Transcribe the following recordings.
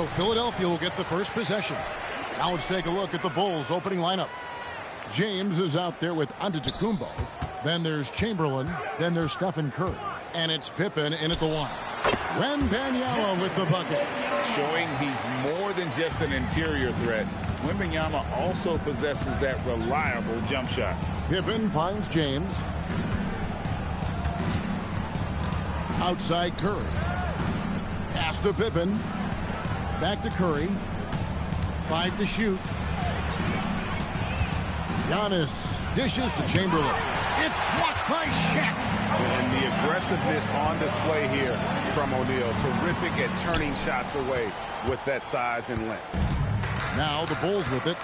So Philadelphia will get the first possession. Now let's take a look at the Bulls' opening lineup. James is out there with Antetokounmpo. Then there's Chamberlain. Then there's Stephen Curry. And it's Pippen in at the one. Wembanyama with the bucket. Showing he's more than just an interior threat. Wembanyama also possesses that reliable jump shot. Pippen finds James. Outside Curry. Pass to Pippen. Back to Curry. 5 to shoot. Giannis dishes to Chamberlain. It's blocked by Shaq. And the aggressiveness on display here from O'Neal. Terrific at turning shots away with that size and length. Now the Bulls with it.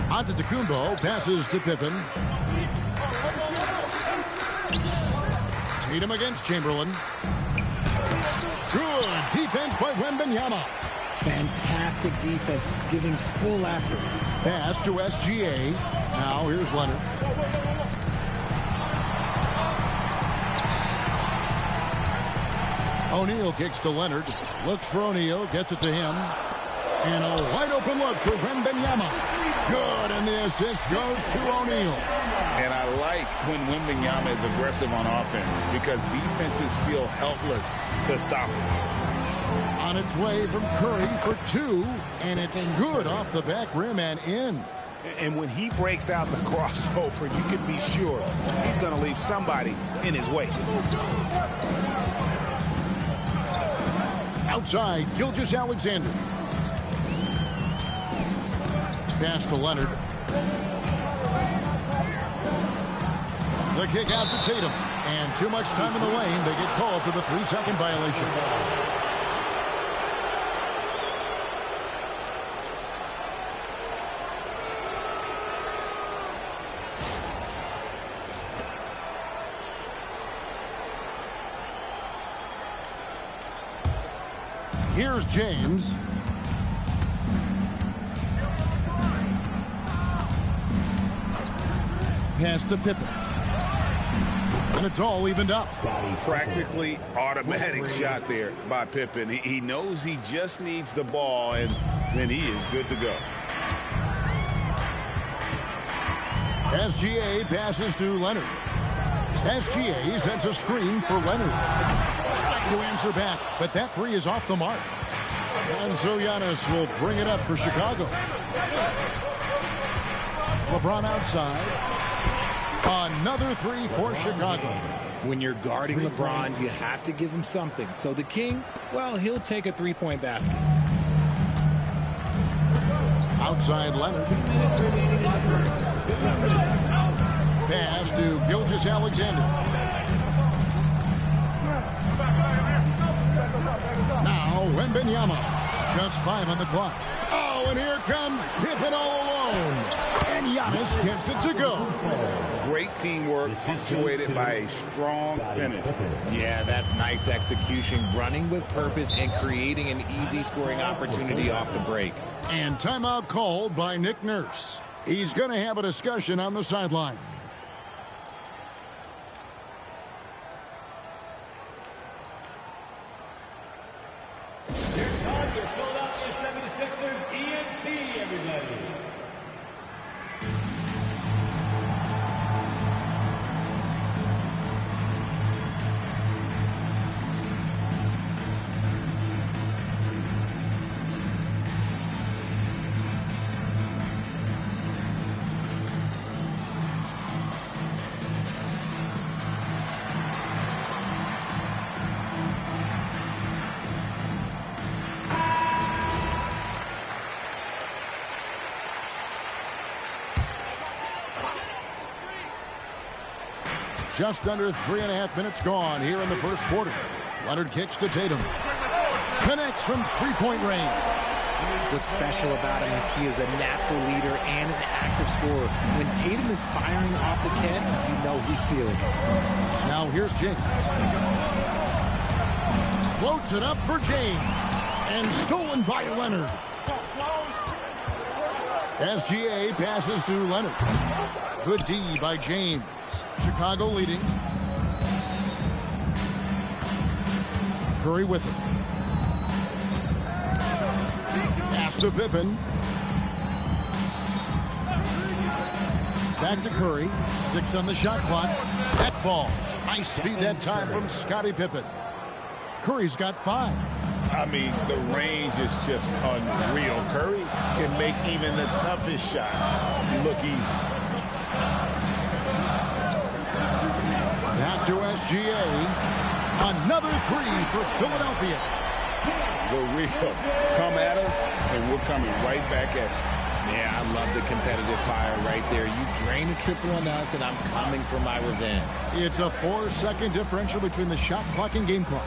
Antetokounmpo passes to Pippen. Tatum against Chamberlain. Good defense by Wembanyama. Fantastic defense, giving full effort. Pass to SGA. Now here's Leonard. O'Neal kicks to Leonard. Looks for O'Neal. Gets it to him. And a wide open look for Wembanyama. Good, and the assist goes to O'Neal. And I like when Wembanyama is aggressive on offense because defenses feel helpless to stop him. On its way from Curry for 2, and it's good off the back rim and in. And when he breaks out the crossover, you can be sure he's going to leave somebody in his wake. Outside, Gilgeous-Alexander. Pass to Leonard. The kick out to Tatum. And too much time in the lane. They get called for the 3-second violation. Here's James. Pass to Pippen. And it's all evened up. Practically automatic shot there by Pippen. He knows he just needs the ball, and then he is good to go. SGA passes to Leonard. SGA sends a screen for Leonard. Trying to answer back, but that 3 is off the mark. And so Giannis will bring it up for Chicago. LeBron outside. Another 3 for Chicago. When you're guarding LeBron, you have to give him something. So the King, well, he'll take a 3-point basket. Outside Leonard. Pass to Gilgeous-Alexander. Now Wembanyama. Just 5 on the clock. Oh, and here comes Pippen all alone. And Giannis gets it to go. Great teamwork punctuated by a strong finish. Yeah, that's nice execution, running with purpose and creating an easy scoring opportunity off the break. And timeout called by Nick Nurse. He's going to have a discussion on the sideline. Just under 3.5 minutes gone here in the first quarter. Leonard kicks to Tatum. Connects from 3-point range. What's special about him is he is a natural leader and an active scorer. When Tatum is firing off the catch, you know he's feeling it. Now here's James. Floats it up for James. And stolen by Leonard. SGA passes to Leonard. Good D by James. Chicago leading. Curry with it. to Pippen. Back to Curry. 6 on the shot clock. That falls. Nice feed that time from Scottie Pippen. Curry's got 5. I mean, the range is just unreal. Curry can make even the toughest shots look easy. Back to SGA. Another 3 for Philadelphia. The real come at us, and we're coming right back at you. Yeah, I love the competitive fire right there. You drain a triple on us, and I'm coming for my revenge. It's a 4-second differential between the shot clock and game clock.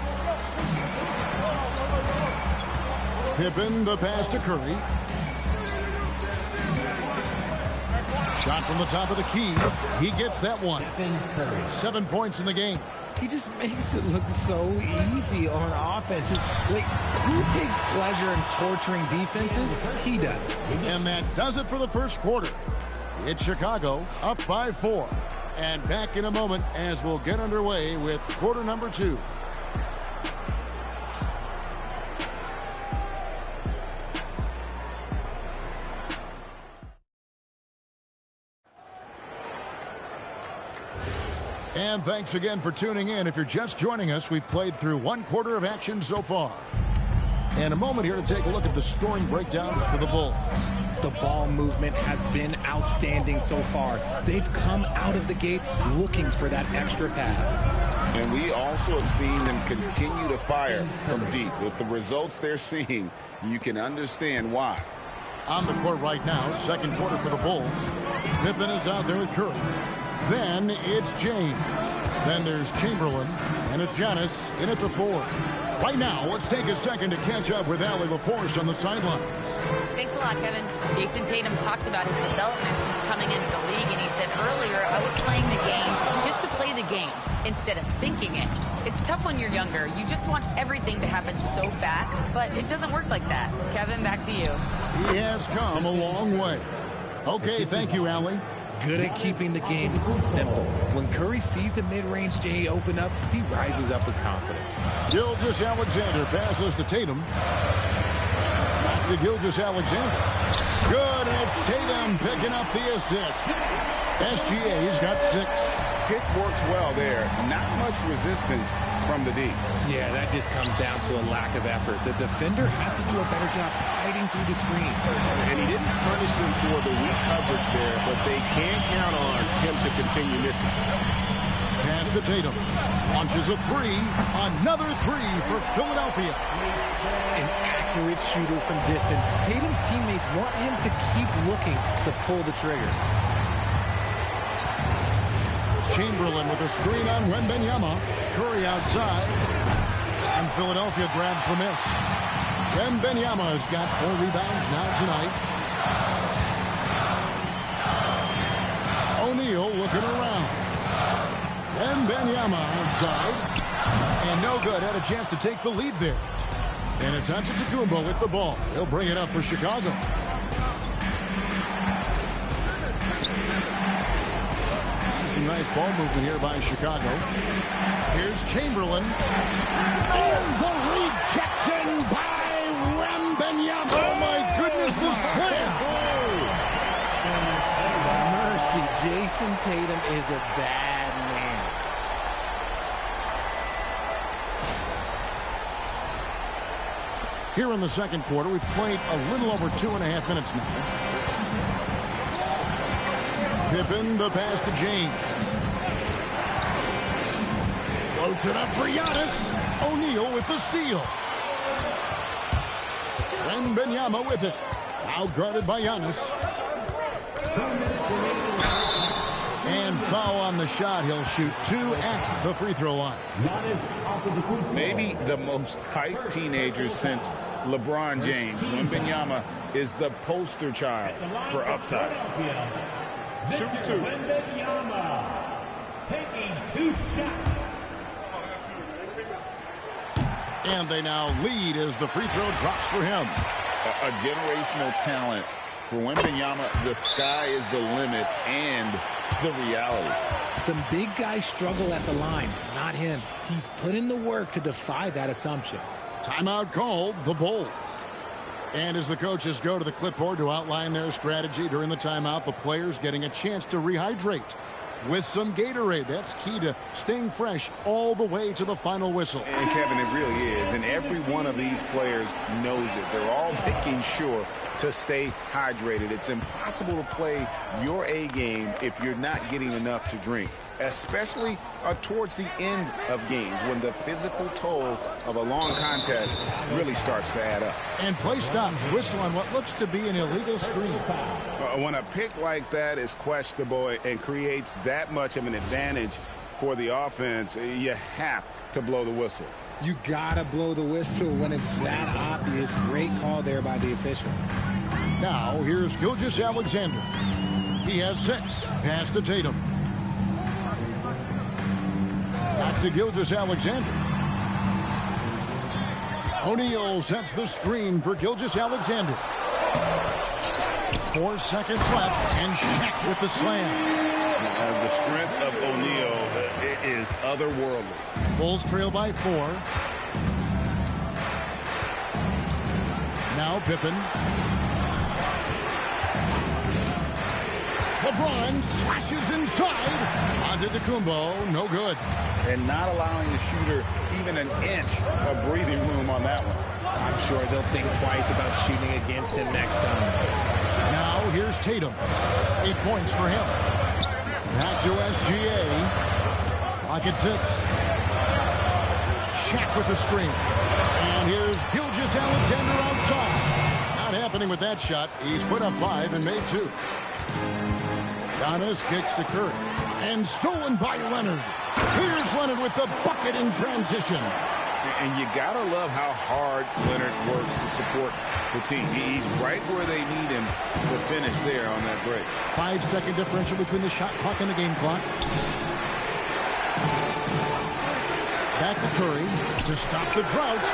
Pippen, the pass to Curry. Shot from the top of the key. He gets that one. 7 points in the game. He just makes it look so easy on offense. Like, who takes pleasure in torturing defenses? He does. And that does it for the first quarter. It's Chicago up by 4. And back in a moment as we'll get underway with quarter number 2. And thanks again for tuning in. If you're just joining us, we've played through 1 quarter of action so far. And a moment here to take a look at the scoring breakdown for the Bulls. The ball movement has been outstanding so far. They've come out of the gate looking for that extra pass. And we also have seen them continue to fire from deep. With the results they're seeing, you can understand why. On the court right now, second quarter for the Bulls. Pippen is out there with Curry. Then it's James. Then there's Chamberlain. And it's Giannis in at the 4. Right now, let's take a second to catch up with Allie LaForce on the sidelines. Thanks a lot, Kevin. Jason Tatum talked about his development since coming into the league, and he said earlier, I was playing the game just to play the game instead of thinking it. It's tough when you're younger. You just want everything to happen so fast, but it doesn't work like that. Kevin, back to you. He has come a long way. Okay, thank you, Allie. Good at keeping the game simple. When Curry sees the mid-range J open up, he rises up with confidence. Gilgeous-Alexander passes to Tatum. Back to Gilgeous-Alexander. Good, and it's Tatum picking up the assist. SGA's got 6. Pick works well there. Not much resistance from the D. Yeah, that just comes down to a lack of effort. The defender has to do a better job fighting through the screen. And he didn't punish them for the weak coverage there, but they can count on him to continue missing. Pass to Tatum. Launches a 3. Another 3 for Philadelphia. An accurate shooter from distance. Tatum's teammates want him to keep looking to pull the trigger. Chamberlain with a screen on Wembanyama. Curry outside. And Philadelphia grabs the miss. Wembanyama has got 4 rebounds now tonight. O'Neal looking around. Wembanyama outside. And no good. Had a chance to take the lead there. And it's Antetokounmpo with the ball. He'll bring it up for Chicago. Some nice ball movement here by Chicago. Here's Chamberlain. And the rejection by Wembanyama. Oh, my goodness, the slam. Mercy, Jason Tatum is a bad man. Here in the second quarter, we've played a little over 2.5 minutes now. Pippen, the pass to James. Floats it up for Giannis. O'Neal with the steal. Wembanyama with it. Now guarded by Giannis. And foul on the shot. He'll shoot 2 at the free throw line. Maybe the most hyped teenager since LeBron James. Wembanyama is the poster child for upside. Shoot 2. Taking 2 shots. And they now lead as the free throw drops for him. A generational talent. For Wembanyama, the sky is the limit and the reality. Some big guys struggle at the line. Not him. He's put in the work to defy that assumption. Timeout called, the Bulls. And as the coaches go to the clipboard to outline their strategy during the timeout, the players getting a chance to rehydrate with some Gatorade. That's key to staying fresh all the way to the final whistle. And Kevin, it really is. And every one of these players knows it. They're all making sure to stay hydrated. It's impossible to play your A game if you're not getting enough to drink, especially towards the end of games when the physical toll of a long contest really starts to add up. And play stops. Whistle on what looks to be an illegal screen. When a pick like that is questionable and creates that much of an advantage for the offense, you have to blow the whistle. You gotta blow the whistle when it's that obvious. Great call there by the official. Now here's Gilgeous-Alexander. He has 6. Pass to Tatum. Back to Gilgeous-Alexander. O'Neal sets the screen for Gilgeous-Alexander. 4 seconds left, and Shaq with the slam. The strength of O'Neal is otherworldly. Bulls trail by 4. Now Pippen. LeBron slashes inside. Antetokounmpo, no good. And not allowing the shooter even an inch of breathing room on that one. I'm sure they'll think twice about shooting against him next time. Now here's Tatum. 8 points for him. Back to SGA. Clock at 6. Shaq with the screen. And here's Gilgeous-Alexander outside. Not happening with that shot. He's put up 5 and made 2. Giannis kicks to Curry. And stolen by Leonard. Here's Leonard with the bucket in transition. And you got to love how hard Leonard works to support the team. He's right where they need him to finish there on that break. 5-second differential between the shot clock and the game clock. Back to Curry to stop the drought.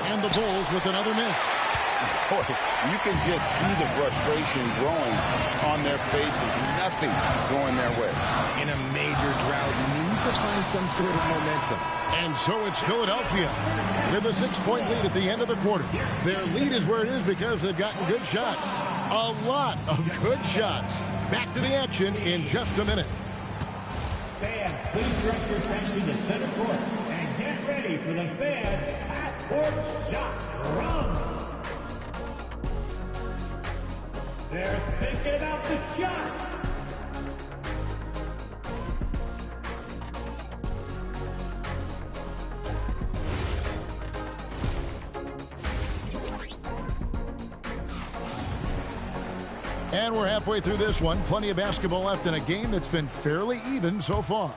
And the Bulls with another miss. Boy, you can just see the frustration growing on their faces. Nothing going their way. In a major drought, need to find some sort of momentum. And so it's Philadelphia with a 6-point lead at the end of the quarter. Their lead is where it is because they've gotten good shots. A lot of good shots. Back to the action in just a minute. Fans, please direct your attention to center court and get ready for the fans' half-court shot run. They're thinking out the shot. And we're halfway through this one. Plenty of basketball left in a game that's been fairly even so far.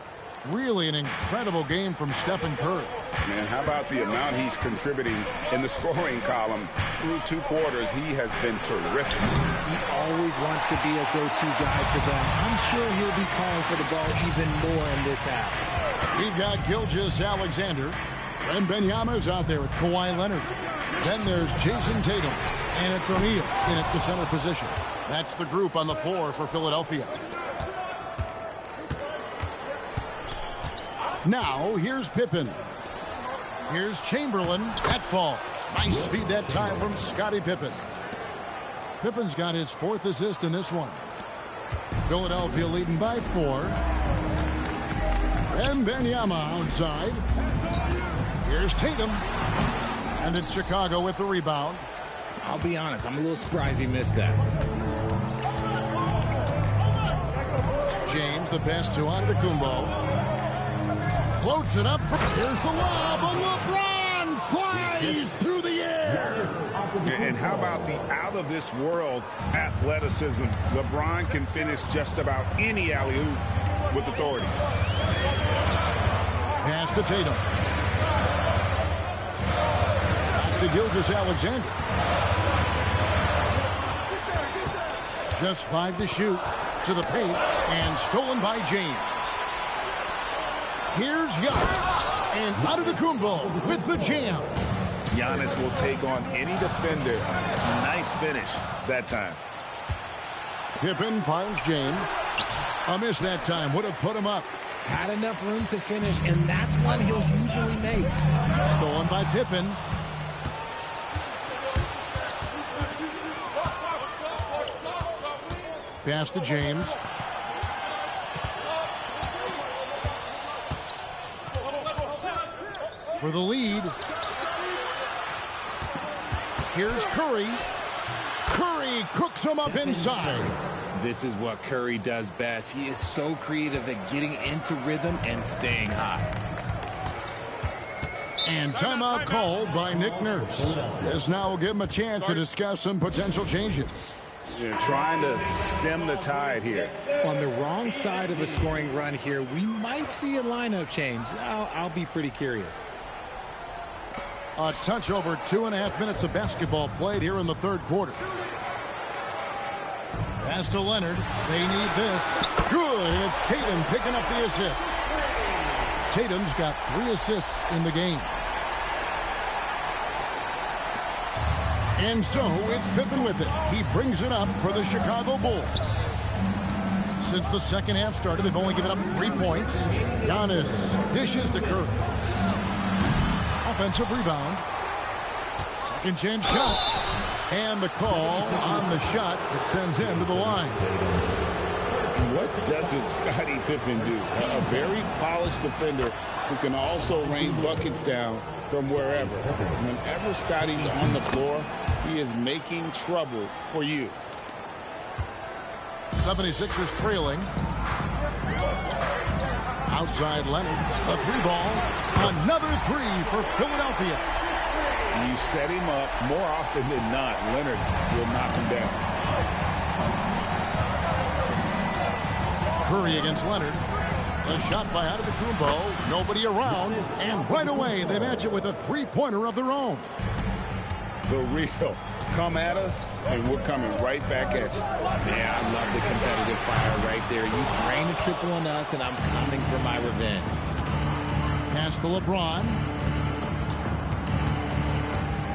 Really an incredible game from Stephen Curry. And how about the amount he's contributing in the scoring column through 2 quarters? He has been terrific. He always wants to be a go-to guy for them. I'm sure he'll be calling for the ball even more in this half. We've got Gilgeous-Alexander. Wembanyama's out there with Kawhi Leonard. Then there's Jason Tatum. And it's O'Neal in at the center position. That's the group on the floor for Philadelphia. Now, here's Pippen. Here's Chamberlain. That falls. Nice feed that time from Scottie Pippen. Pippen's got his 4th assist in this one. Philadelphia leading by 4. Wembanyama outside. Here's Tatum. And it's Chicago with the rebound. I'll be honest, I'm a little surprised he missed that. James, the pass to Antetokounmpo. Floats it up. There's the lob. And LeBron flies through the air. And how about the out-of-this-world athleticism? LeBron can finish just about any alley-oop with authority. Pass to Tatum. Back to Gilgeous-Alexander. Just 5 to shoot. To the paint. And stolen by James. Here's Giannis. And Antetokounmpo with the jam. Giannis will take on any defender. Nice finish that time. Pippen finds James. A miss that time. Would have put him up. Had enough room to finish, and that's one he'll usually make. Stolen by Pippen. Pass to James. For the lead. Here's Curry. Curry cooks him up inside. This is what Curry does best. He is so creative at getting into rhythm and staying high. And timeout called by Nick Nurse. This now will give him a chance to discuss some potential changes. You're trying to stem the tide here. On the wrong side of a scoring run here, we might see a lineup change. I'll be pretty curious. A touch over 2.5 minutes of basketball played here in the third quarter. Pass to Leonard. They need this. Good, and it's Tatum picking up the assist. Tatum's got 3 assists in the game. And so it's Pippen with it. He brings it up for the Chicago Bulls. Since the second half started, they've only given up 3 points. Giannis dishes to Curry. Offensive rebound. Second chance shot. And the call on the shot that sends him to the line. What doesn't Scottie Pippen do? A very polished defender who can also rain buckets down from wherever. Whenever Scottie's on the floor, he is making trouble for you. 76ers trailing. Outside Leonard. A 3-ball. Another 3 for Philadelphia. You set him up more often than not. Leonard will knock him down. Curry against Leonard. A shot by Antetokounmpo. Nobody around. And right away, they match it with a 3-pointer of their own. The real. Come at us, and we're coming right back at you. Yeah, I love the competitive fire right there. You drain a triple on us, and I'm coming for my revenge. Pass to LeBron.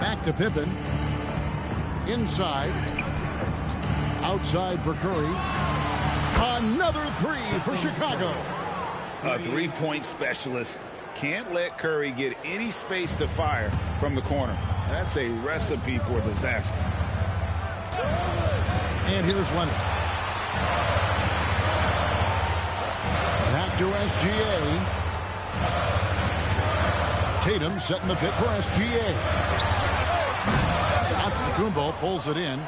Back to Pippen. Inside. Outside for Curry. Another 3 for Chicago. A 3-point specialist. Can't let Curry get any space to fire from the corner. That's a recipe for disaster. And here's Leonard. Back to SGA. Tatum setting the pick for SGA. Antetokounmpo pulls it in.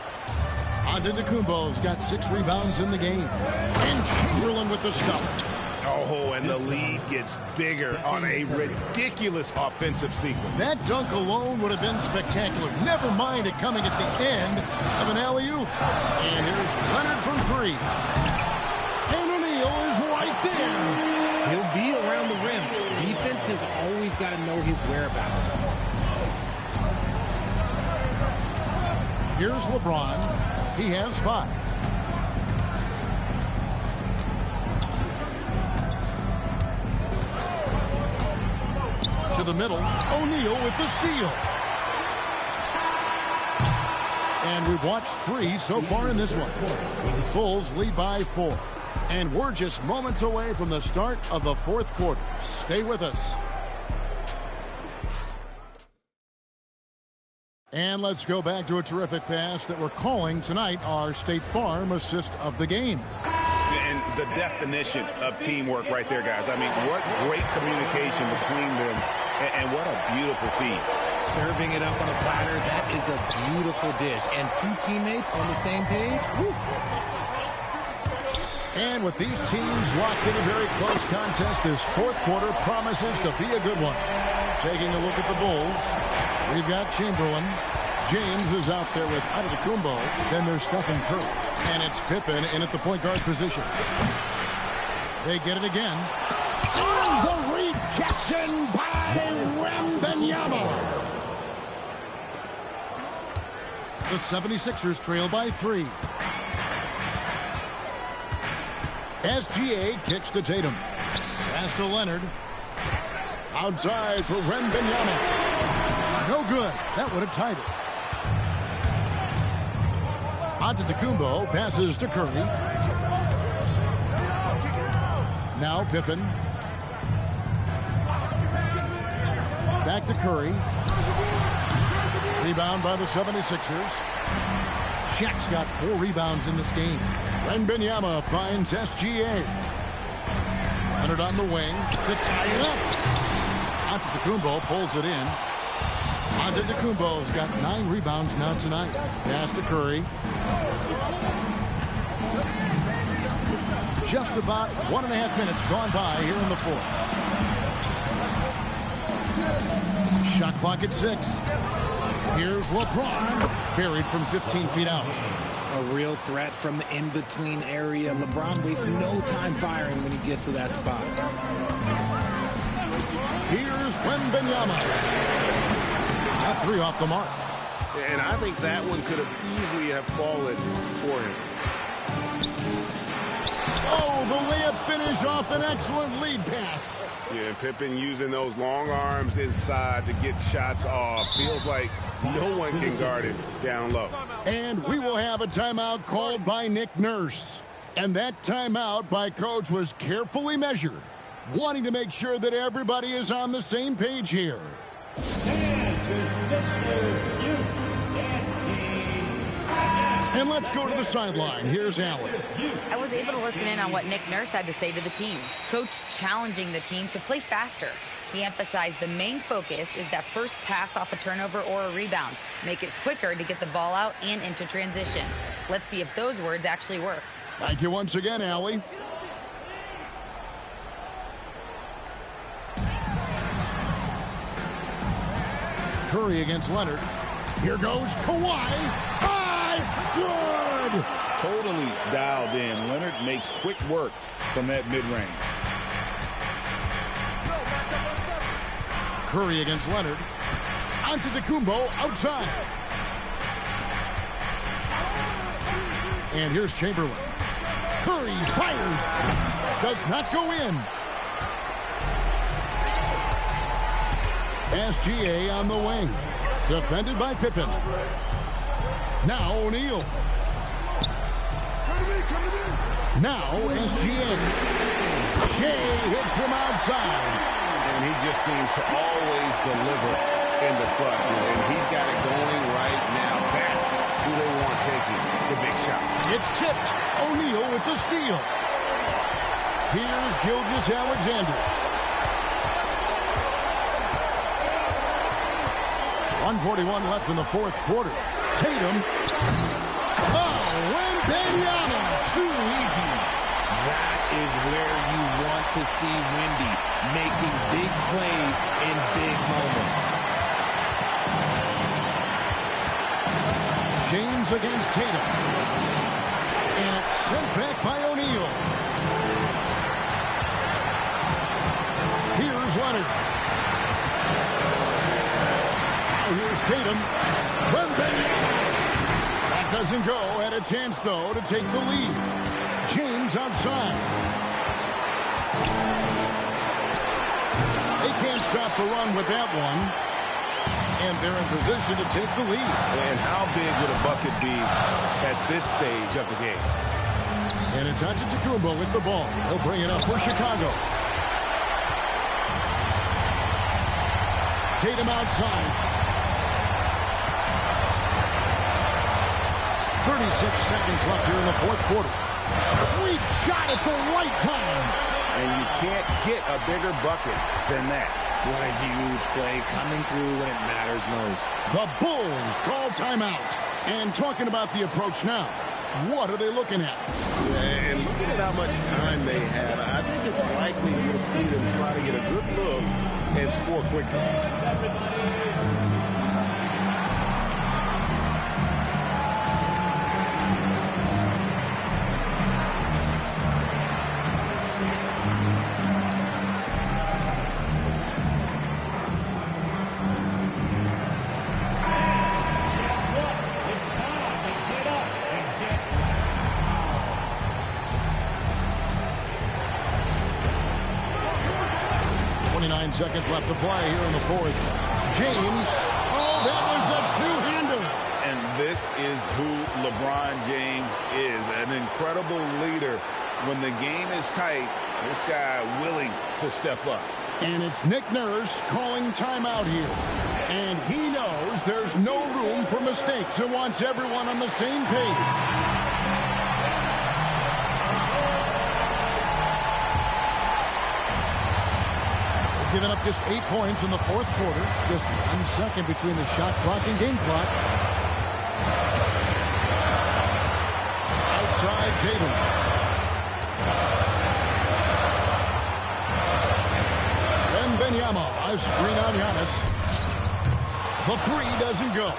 Antetokounmpo's got 6 rebounds in the game. And Chamberlain with the stuff. Oh, and the lead gets bigger on a ridiculous offensive sequence. That dunk alone would have been spectacular. Never mind it coming at the end of an alley-oop. And here's Leonard from 3. And O'Neal is right there. He'll be around the rim. Defense has always got to know his whereabouts. Here's LeBron. He has 5. To the middle. O'Neal with the steal. And we've watched 3 so far in this one. Bulls lead by 4. And we're just moments away from the start of the fourth quarter. Stay with us. And let's go back to a terrific pass that we're calling tonight our State Farm assist of the game. And the definition of teamwork right there, guys. I mean, what great communication between them, and what a beautiful feed. Serving it up on a platter, that is a beautiful dish. And 2 teammates on the same page. Woo. And with these teams locked in a very close contest, this fourth quarter promises to be a good one. Taking a look at the Bulls, we've got Chamberlain. James is out there with Antetokounmpo. Then there's Stephen Curry. And it's Pippen in at the point guard position. They get it again. And the rejection by Wembanyama. The 76ers trail by 3. SGA kicks to Tatum. Pass to Leonard. Outside for Wembanyama. No good. That would have tied it. Antetokounmpo passes to Curry. Now Pippen. Back to Curry. Rebound by the 76ers. Shaq's got 4 rebounds in this game. Wembanyama finds SGA. Leonard on the wing to tie it up. Antetokounmpo pulls it in. Antetokounmpo's got 9 rebounds now tonight. Pass to Curry. Just about 1.5 minutes gone by here in the fourth. Shot clock at 6. Here's LeBron, buried from 15 feet out. A real threat from the in-between area. LeBron wastes no time firing when he gets to that spot. Here's Wembanyama. That 3 off the mark. And I think that one could have easily have fallen for him. Oh, the layup finish off an excellent lead pass. Yeah, Pippen using those long arms inside to get shots off. Feels like no one can guard it down low. And we will have a timeout called by Nick Nurse. And that timeout by Coach was carefully measured, wanting to make sure that everybody is on the same page here. And let's go to the sideline. Here's Allen. I was able to listen in on what Nick Nurse had to say to the team. Coach challenging the team to play faster. He emphasized the main focus is that first pass off a turnover or a rebound. Make it quicker to get the ball out and into transition. Let's see if those words actually work. Thank you once again, Allie. Curry against Leonard. Here goes Kawhi. It's good! Totally dialed in. Leonard makes quick work from that mid-range. Curry against Leonard. Antetokounmpo outside. And here's Chamberlain. Curry fires. Does not go in. SGA on the wing. Defended by Pippen. Now O'Neal. Now SGA. Shea hits from outside. And he just seems to always deliver in the clutch. And he's got it going right now. That's who they want taking the big shot. It's tipped. O'Neal with the steal. Here's Gilgeous-Alexander. 1:41 left in the fourth quarter. Tatum. Oh, Wembanyama. Too easy. That is where you want to see Wendy, making big plays in big moments. James against Tatum. And it's sent back by O'Neal. Here's Leonard. Now here's Tatum. That doesn't go. Had a chance, though, to take the lead. James outside. They can't stop the run with that one. And they're in position to take the lead. And how big would a bucket be at this stage of the game? And it's Antetokounmpo with the ball. He'll bring it up for Chicago. Tatum outside. 36 seconds left here in the fourth quarter. Sweet shot at the right time. And you can't get a bigger bucket than that. What a huge play coming through when it matters most. The Bulls call timeout. And talking about the approach now, what are they looking at? And looking at how much time they have, I think it's likely you'll see them try to get a good look and score quickly. 29 seconds left to play here in the fourth. James. Oh, that was a two-hander. And this is who LeBron James is. An incredible leader. When the game is tight, this guy willing to step up. And it's Nick Nurse calling timeout here. And he knows there's no room for mistakes and wants everyone on the same page. given up just 8 points in the fourth quarter. Just 1 second between the shot clock and game clock. Outside Tatum. Wembanyama, a screen on Giannis. The three doesn't go.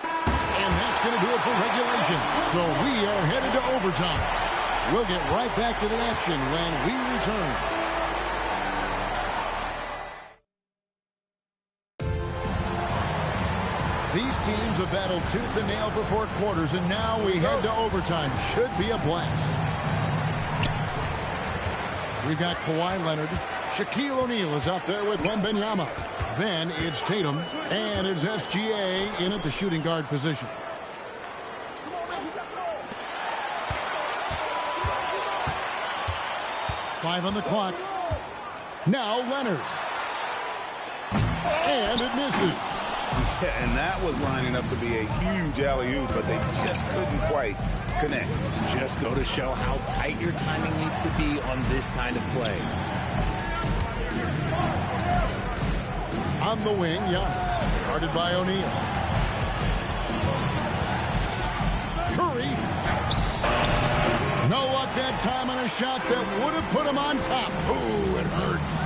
And that's going to do it for regulation. So we are headed to overtime. We'll get right back to the action when we return. These teams have battled tooth and nail for 4 quarters, and now we head to overtime. Should be a blast. We've got Kawhi Leonard. Shaquille O'Neal is out there with Wembanyama. Then it's Tatum, and it's SGA in at the shooting guard position. Five on the clock. Now Leonard. And it misses. Yeah, and that was lining up to be a huge alley-oop, but they just couldn't quite connect. Just go to show how tight your timing needs to be on this kind of play. On the wing, Giannis, guarded by O'Neal. Curry. No luck that time on a shot that would have put him on top. Ooh, it hurts.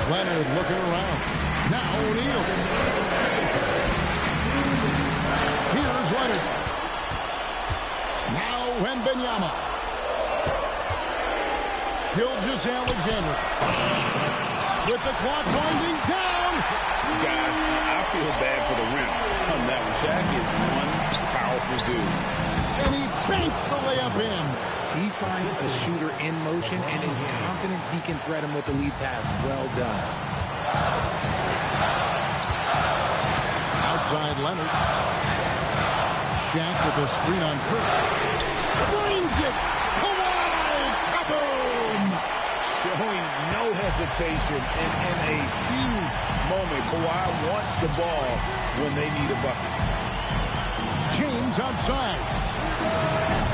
Leonard looking around. Now O'Neal. Here's Leonard. Now Wembanyama. Gilgeous-Alexander. With the clock winding down. Guys, I feel bad for the rim on that one. Shaq is one powerful dude. And he banks the layup in. He finds a shooter in motion and is confident he can thread him with the lead pass. Well done. Outside Leonard. Shaq with a screen on Curry. Finds it. Kawhi. Kaboom. Showing no hesitation and in a huge moment. Kawhi wants the ball when they need a bucket. James outside.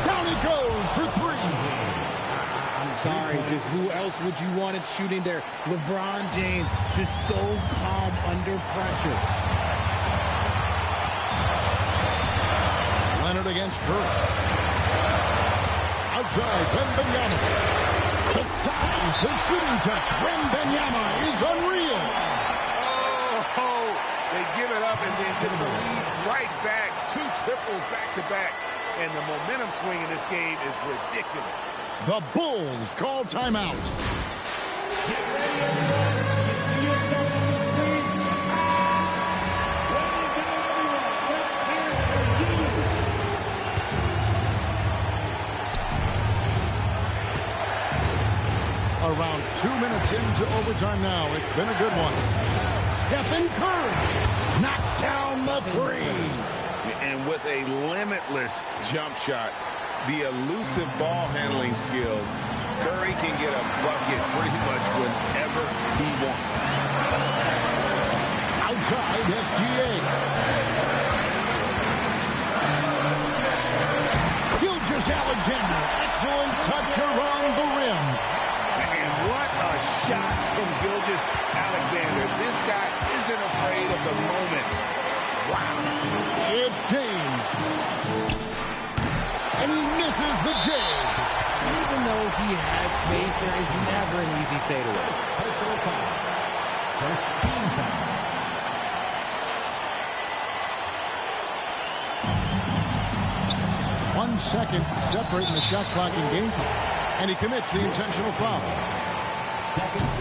Down he goes for 3. I'm sorry, just who else would you want it shooting there? LeBron James, just so calm under pressure. Leonard against Curry. Outside, Wembanyama. The size, the shooting touch. Wembanyama is unreal. Oh, they give it up and then get the lead right back. 2 triples back-to-back. And the momentum swing in this game is ridiculous. The Bulls call timeout. Around 2 minutes into overtime now. It's been a good one. Stephen Curry knocks down the 3. And with a limitless jump shot, the elusive ball handling skills, Curry can get a bucket pretty much whenever he wants. Outside SGA. Gilgeous-Alexander. Excellent touch around the rim. And what a shot from Gilgeous-Alexander. This guy isn't afraid of the moment. Wow. It's James. And he misses the J. Even though he had space, there is never an easy fadeaway. Personal foul. First team foul. One second separating the shot clock and game clock. And he commits the intentional foul.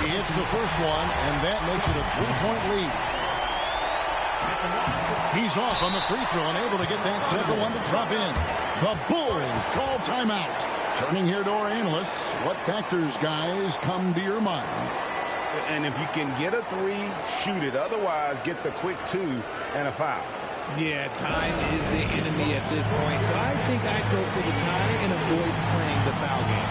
He hits the first one, and that makes it a 3-point lead. He's off on the free throw and able to get that second one to drop in. The Bulls call timeout. Turning here to our analysts, what factors, guys, come to your mind? And if you can get a 3, shoot it. Otherwise, get the quick 2 and a foul. Yeah, time is the enemy at this point, so I think I'd go for the tie and avoid playing the foul game.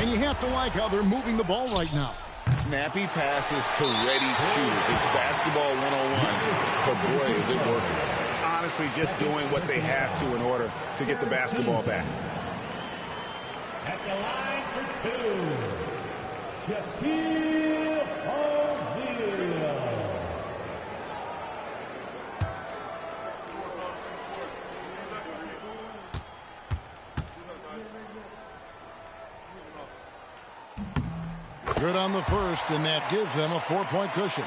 And you have to like how they're moving the ball right now. Snappy passes to ready shooters. It's basketball 101, but boy, is it working. Honestly, just doing what they have to in order to get the basketball back. At the line for two, Shaquille O'Neal. Good on the first, and that gives them a 4-point cushion.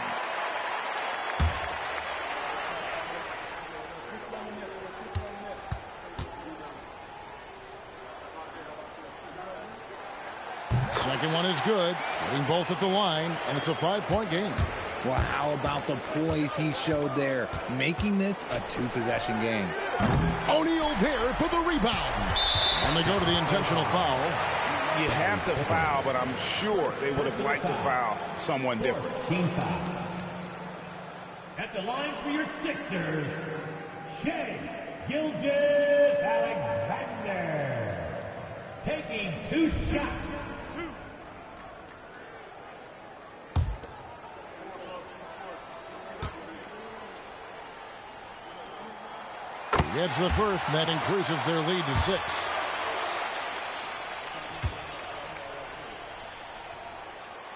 Second one is good. Getting both at the line, and it's a 5-point game. Well, how about the poise he showed there, making this a 2-possession game. O'Neal there for the rebound. And they go to the intentional foul. You have to foul, but I'm sure they would have liked to foul someone different. Team foul. At the line for your Sixers, Shai Gilgeous-Alexander. Taking 2 shots. Gets the first, and that increases their lead to 6.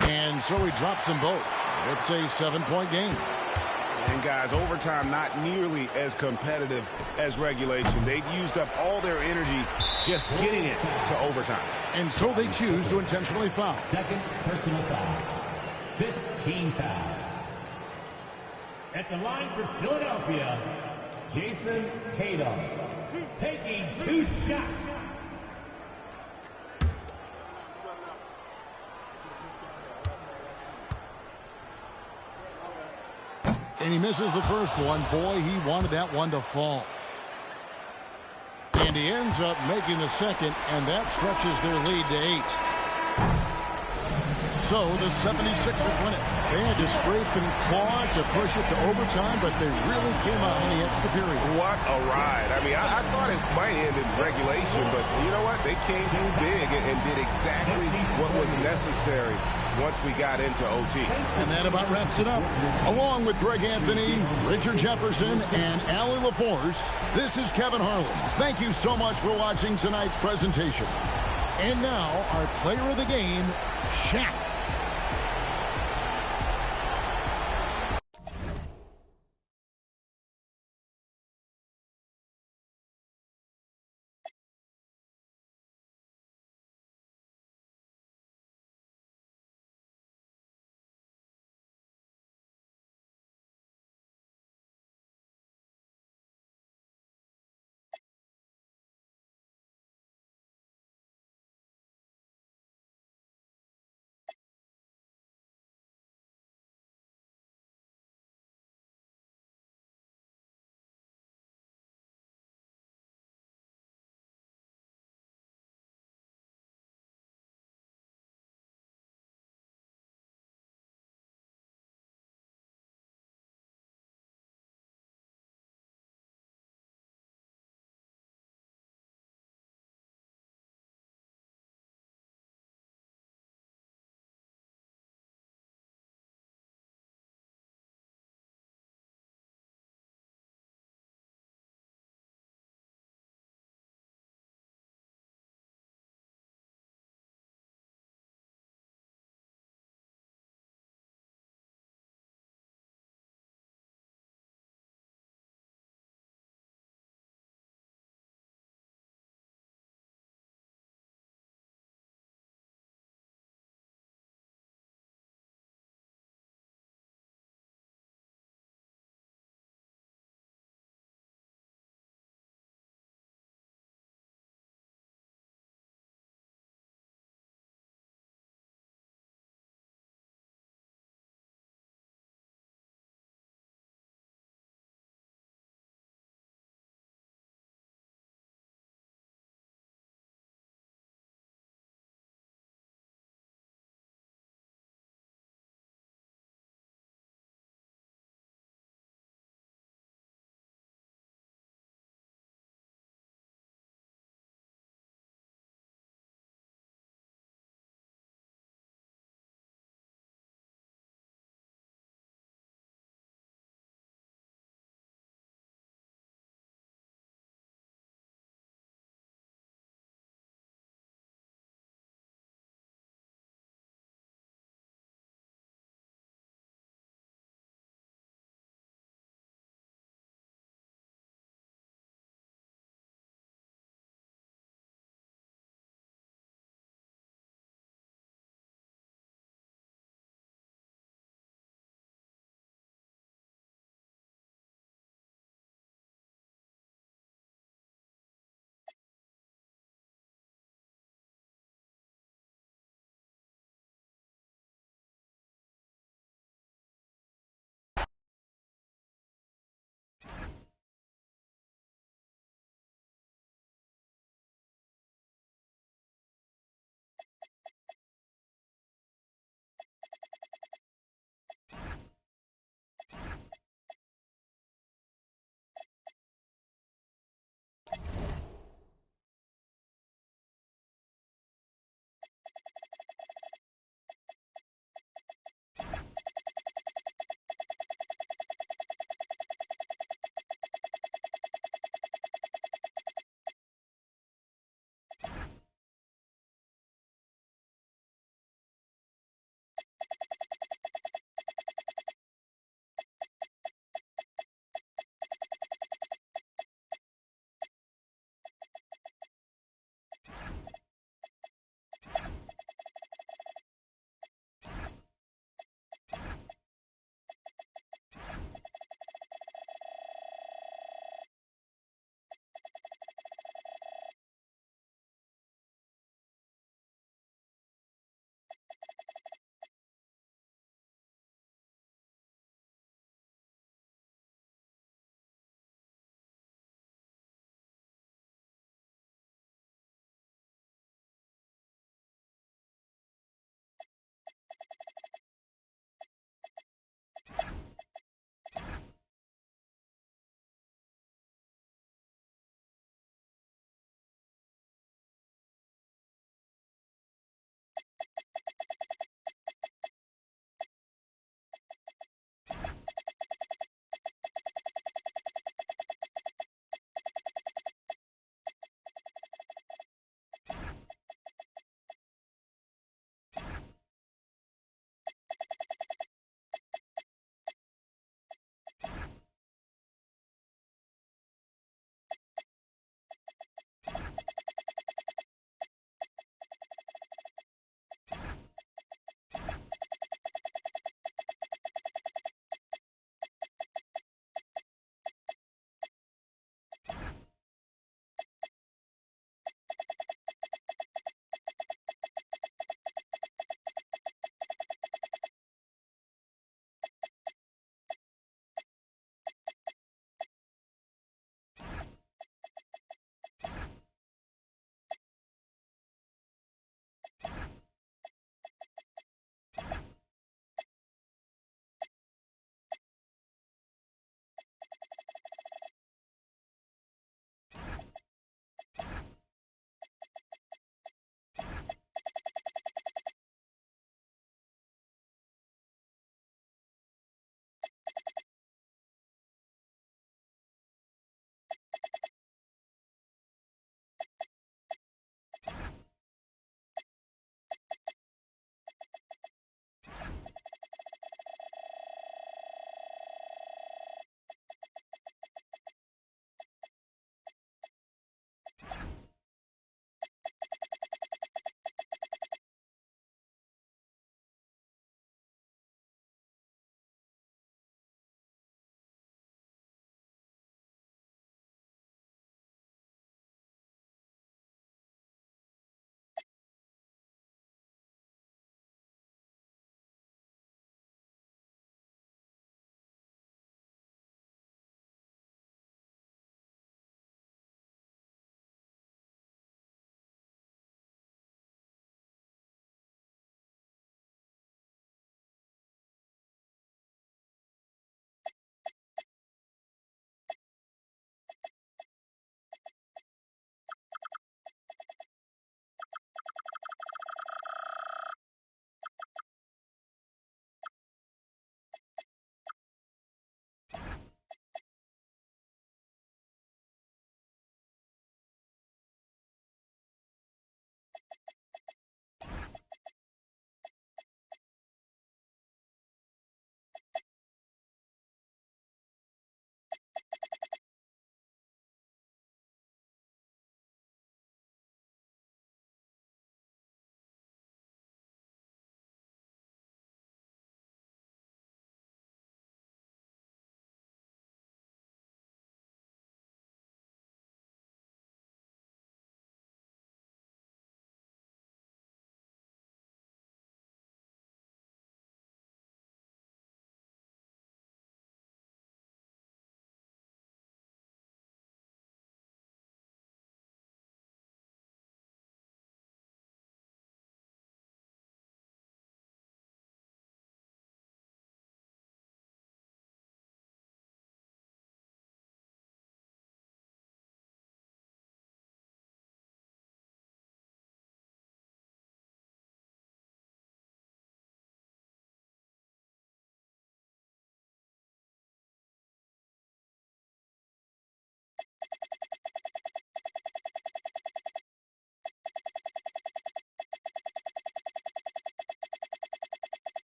And so he drops them both. It's a 7-point game. And guys, overtime not nearly as competitive as regulation. They've used up all their energy just getting it to overtime. And so they choose to intentionally foul. Second personal foul. 5th team foul. At the line for Philadelphia, Jason Tatum. Taking 2 shots. And he misses the first one. Boy, he wanted that one to fall. And he ends up making the second, and that stretches their lead to 8. So the 76ers win it. They had to scrape and claw to push it to overtime, but they really came out in the extra period. What a ride. I mean, I thought it might end in regulation, but you know what? They came in big and did exactly what was necessary once we got into OT. And that about wraps it up. Along with Greg Anthony, Richard Jefferson, and Allie LaForce, this is Kevin Harlan. Thank you so much for watching tonight's presentation. And now, our player of the game, Shaq.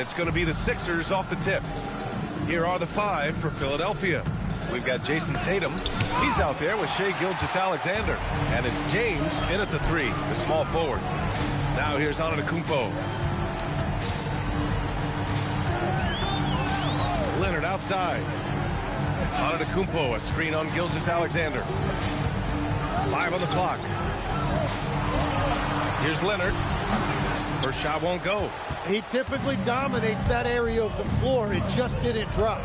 it's going to be the Sixers off the tip. Here are the 5 for Philadelphia. We've got Jason Tatum. He's out there with Shai Gilgeous-Alexander. And it's James in at the 3, the small forward. Now here's Antetokounmpo. Leonard outside. Antetokounmpo, a screen on Gilgeous-Alexander. 5 on the clock. Here's Leonard. First shot won't go. He typically dominates that area of the floor. It just didn't drop.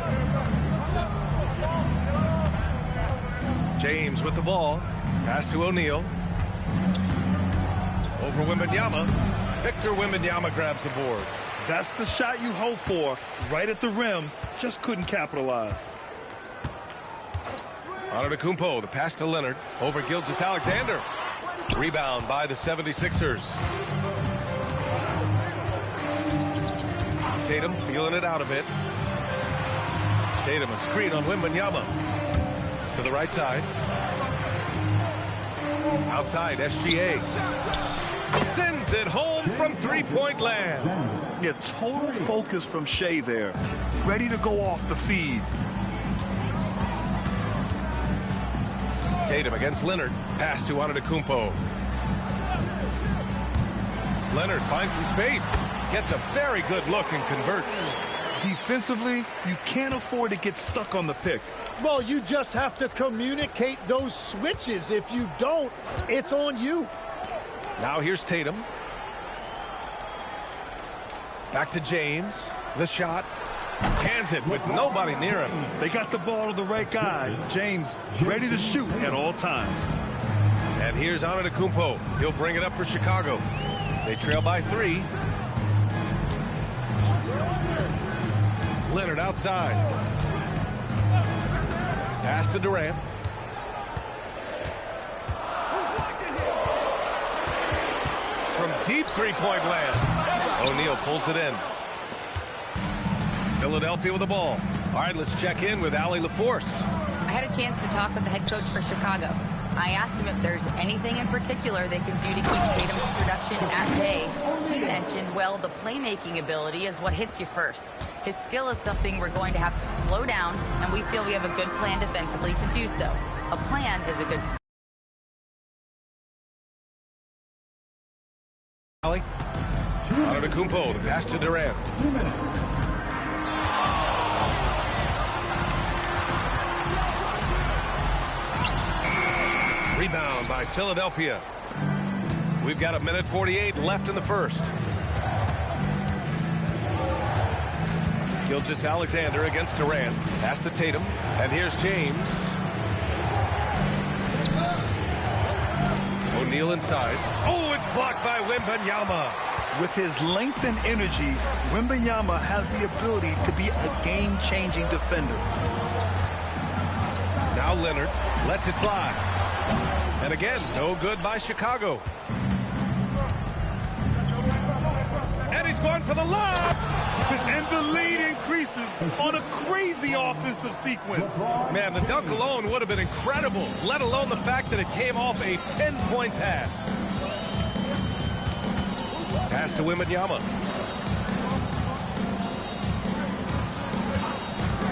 James with the ball. Pass to O'Neal. Over Wembanyama. Victor Wembanyama grabs the board. That's the shot you hope for. Right at the rim. Just couldn't capitalize. Antetokounmpo, the pass to Leonard. Over Gilgeous-Alexander. Rebound by the 76ers. Tatum feeling it out a bit. Tatum, a screen on Wembanyama. To the right side. Outside, SGA. Sends it home from three-point land. Yeah, total focus from Shai there. Ready to go off the feed. Tatum against Leonard. Pass to Antetokounmpo. Leonard finds some space. Gets a very good look and converts. Defensively, you can't afford to get stuck on the pick. Well, you just have to communicate those switches. If you don't, it's on you. Now here's Tatum. Back to James. The shot. Cans it with nobody near him. They got the ball to the right guy. James ready to shoot at all times. And here's Antetokounmpo. He'll bring it up for Chicago. They trail by 3. Leonard outside. Pass to Durant. From deep three-point land. O'Neal pulls it in. Philadelphia with the ball. All right, let's check in with Allie LaForce. I had a chance to talk with the head coach for Chicago. I asked him if there's anything in particular they can do to keep Tatum's production at bay. He mentioned, well, the playmaking ability is what hits you first. His skill is something we're going to have to slow down, and we feel we have a good plan defensively to do so. A plan is a good start. Antetokounmpo, the pass to Durant. Rebound by Philadelphia. We've got 1:48 left in the first. Gilgeous-Alexander against Durant. Pass to Tatum. And here's James. O'Neal inside. Oh, it's blocked by Wembanyama. With his length and energy, Wembanyama has the ability to be a game-changing defender. Now Leonard lets it fly. And again, no good by Chicago. And he's going for the lob. And the lead increases on a crazy offensive sequence. Man, the dunk alone would have been incredible, let alone the fact that it came off a pinpoint pass. Pass to Wembanyama.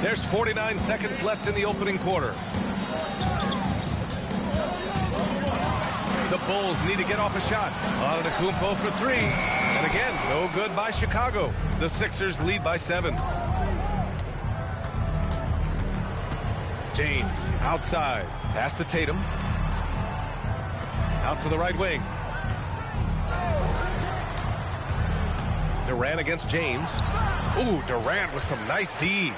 There's 49 seconds left in the opening quarter. The Bulls need to get off a shot. Antetokounmpo for 3. And again, no good by Chicago. The Sixers lead by 7. James outside. Pass to Tatum. Out to the right wing. Durant against James. Ooh, Durant with some nice D.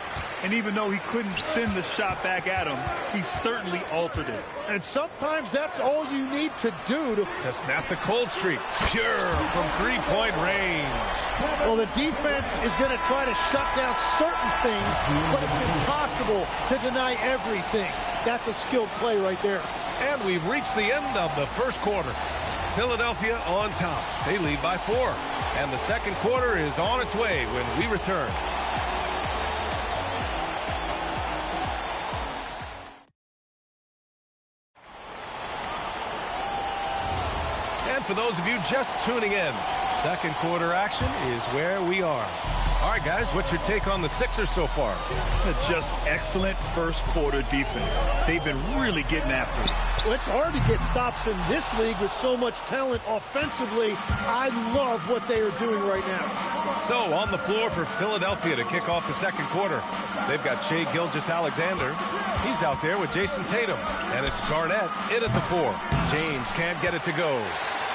And even though he couldn't send the shot back at him, he certainly altered it. And sometimes that's all you need to do to snap the cold streak. Pure from three-point range. Well, the defense is going to try to shut down certain things, but it's impossible to deny everything. That's a skilled play right there. And we've reached the end of the first quarter. Philadelphia on top. They lead by 4. And the second quarter is on its way when we return. And for those of you just tuning in, second quarter action is where we are. All right, guys, what's your take on the Sixers so far? Just excellent first quarter defense. They've been really getting after it. Well, it's hard to get stops in this league with so much talent offensively. I love what they are doing right now. So, on the floor for Philadelphia to kick off the second quarter, they've got Shai Gilgeous-Alexander. He's out there with Jason Tatum. And it's Garnett in at the 4. James can't get it to go.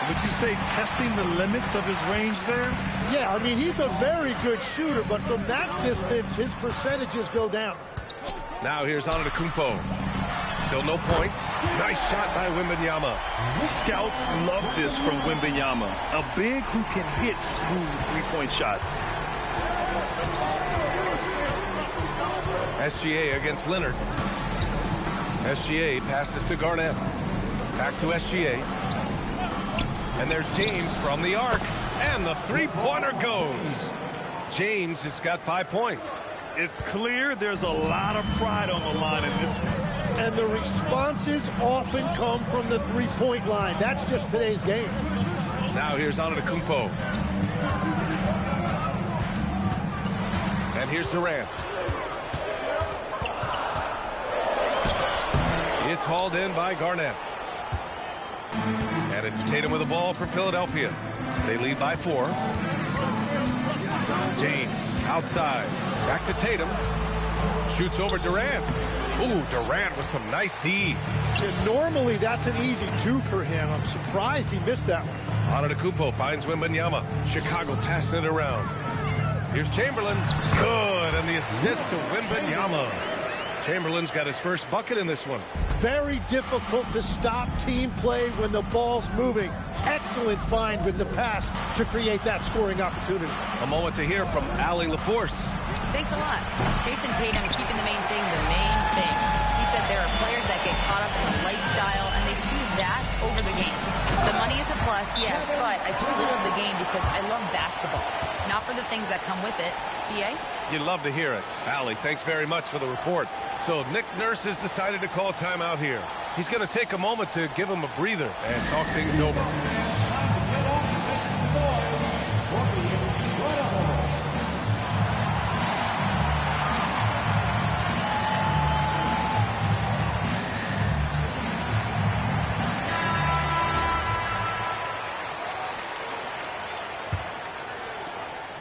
Would you say testing the limits of his range there? Yeah, I mean, he's a very good shooter, but from that distance, his percentages go down. Now here's Antetokounmpo. Still no points. Nice shot by Wembanyama. Scouts love this from Wembanyama. A big who can hit smooth three-point shots. SGA against Leonard. SGA passes to Garnett. Back to SGA. And there's James from the arc. And the three-pointer goes. James has got 5 points. It's clear there's a lot of pride on the line in this one. And the responses often come from the three-point line. That's just today's game. Now here's Antetokounmpo. And here's Durant. It's hauled in by Garnett. And it's Tatum with the ball for Philadelphia. They lead by 4. James outside. Back to Tatum. Shoots over Durant. Ooh, Durant with some nice D. And normally that's an easy 2 for him. I'm surprised he missed that one. Antetokounmpo finds Wembanyama. Chicago passing it around. Here's Chamberlain. Good. And the assist to Wembanyama. Chamberlain's got his first bucket in this one. Very difficult to stop team play when the ball's moving. Excellent find with the pass to create that scoring opportunity. A moment to hear from Allie LaForce. Thanks a lot. Jason Tatum keeping the main thing the main thing. He said there are players that get caught up in the lifestyle and they choose that over the game. The money is a plus, yes, but I truly love the game because I love basketball, not for the things that come with it. BA? You'd love to hear it. Allie, thanks very much for the report. So Nick Nurse has decided to call timeout here. He's going to take a moment to give him a breather and talk things over.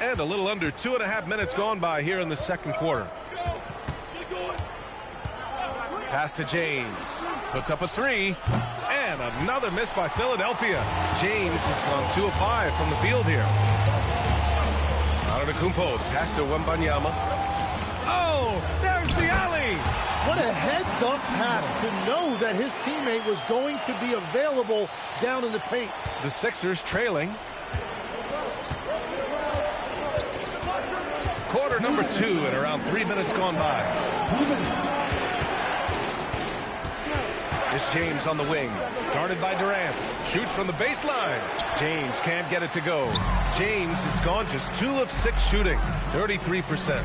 And a little under 2.5 minutes gone by here in the second quarter. Pass to James. Puts up a 3. And another miss by Philadelphia. James has gone 2 of 5 from the field here. Antetokounmpo. Pass to Wembanyama. Oh, there's the alley. What a heads-up pass to know that his teammate was going to be available down in the paint. The Sixers trailing. Quarter number 2 and around 3 minutes gone by. It's James on the wing. Guarded by Durant. Shoots from the baseline. James can't get it to go. James has gone just 2 of 6 shooting. 33%.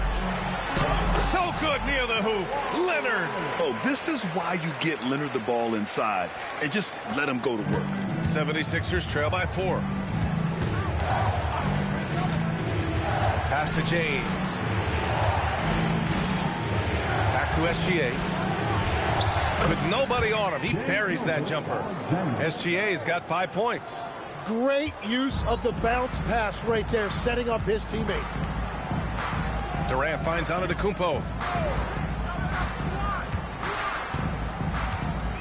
So good near the hoop. Leonard. Oh, this is why you get Leonard the ball inside and just let him go to work. 76ers trail by 4. Pass to James. Back to SGA. With nobody on him, he buries that jumper. SGA's got 5 points. Great use of the bounce pass right there, setting up his teammate. Durant finds Antetokounmpo.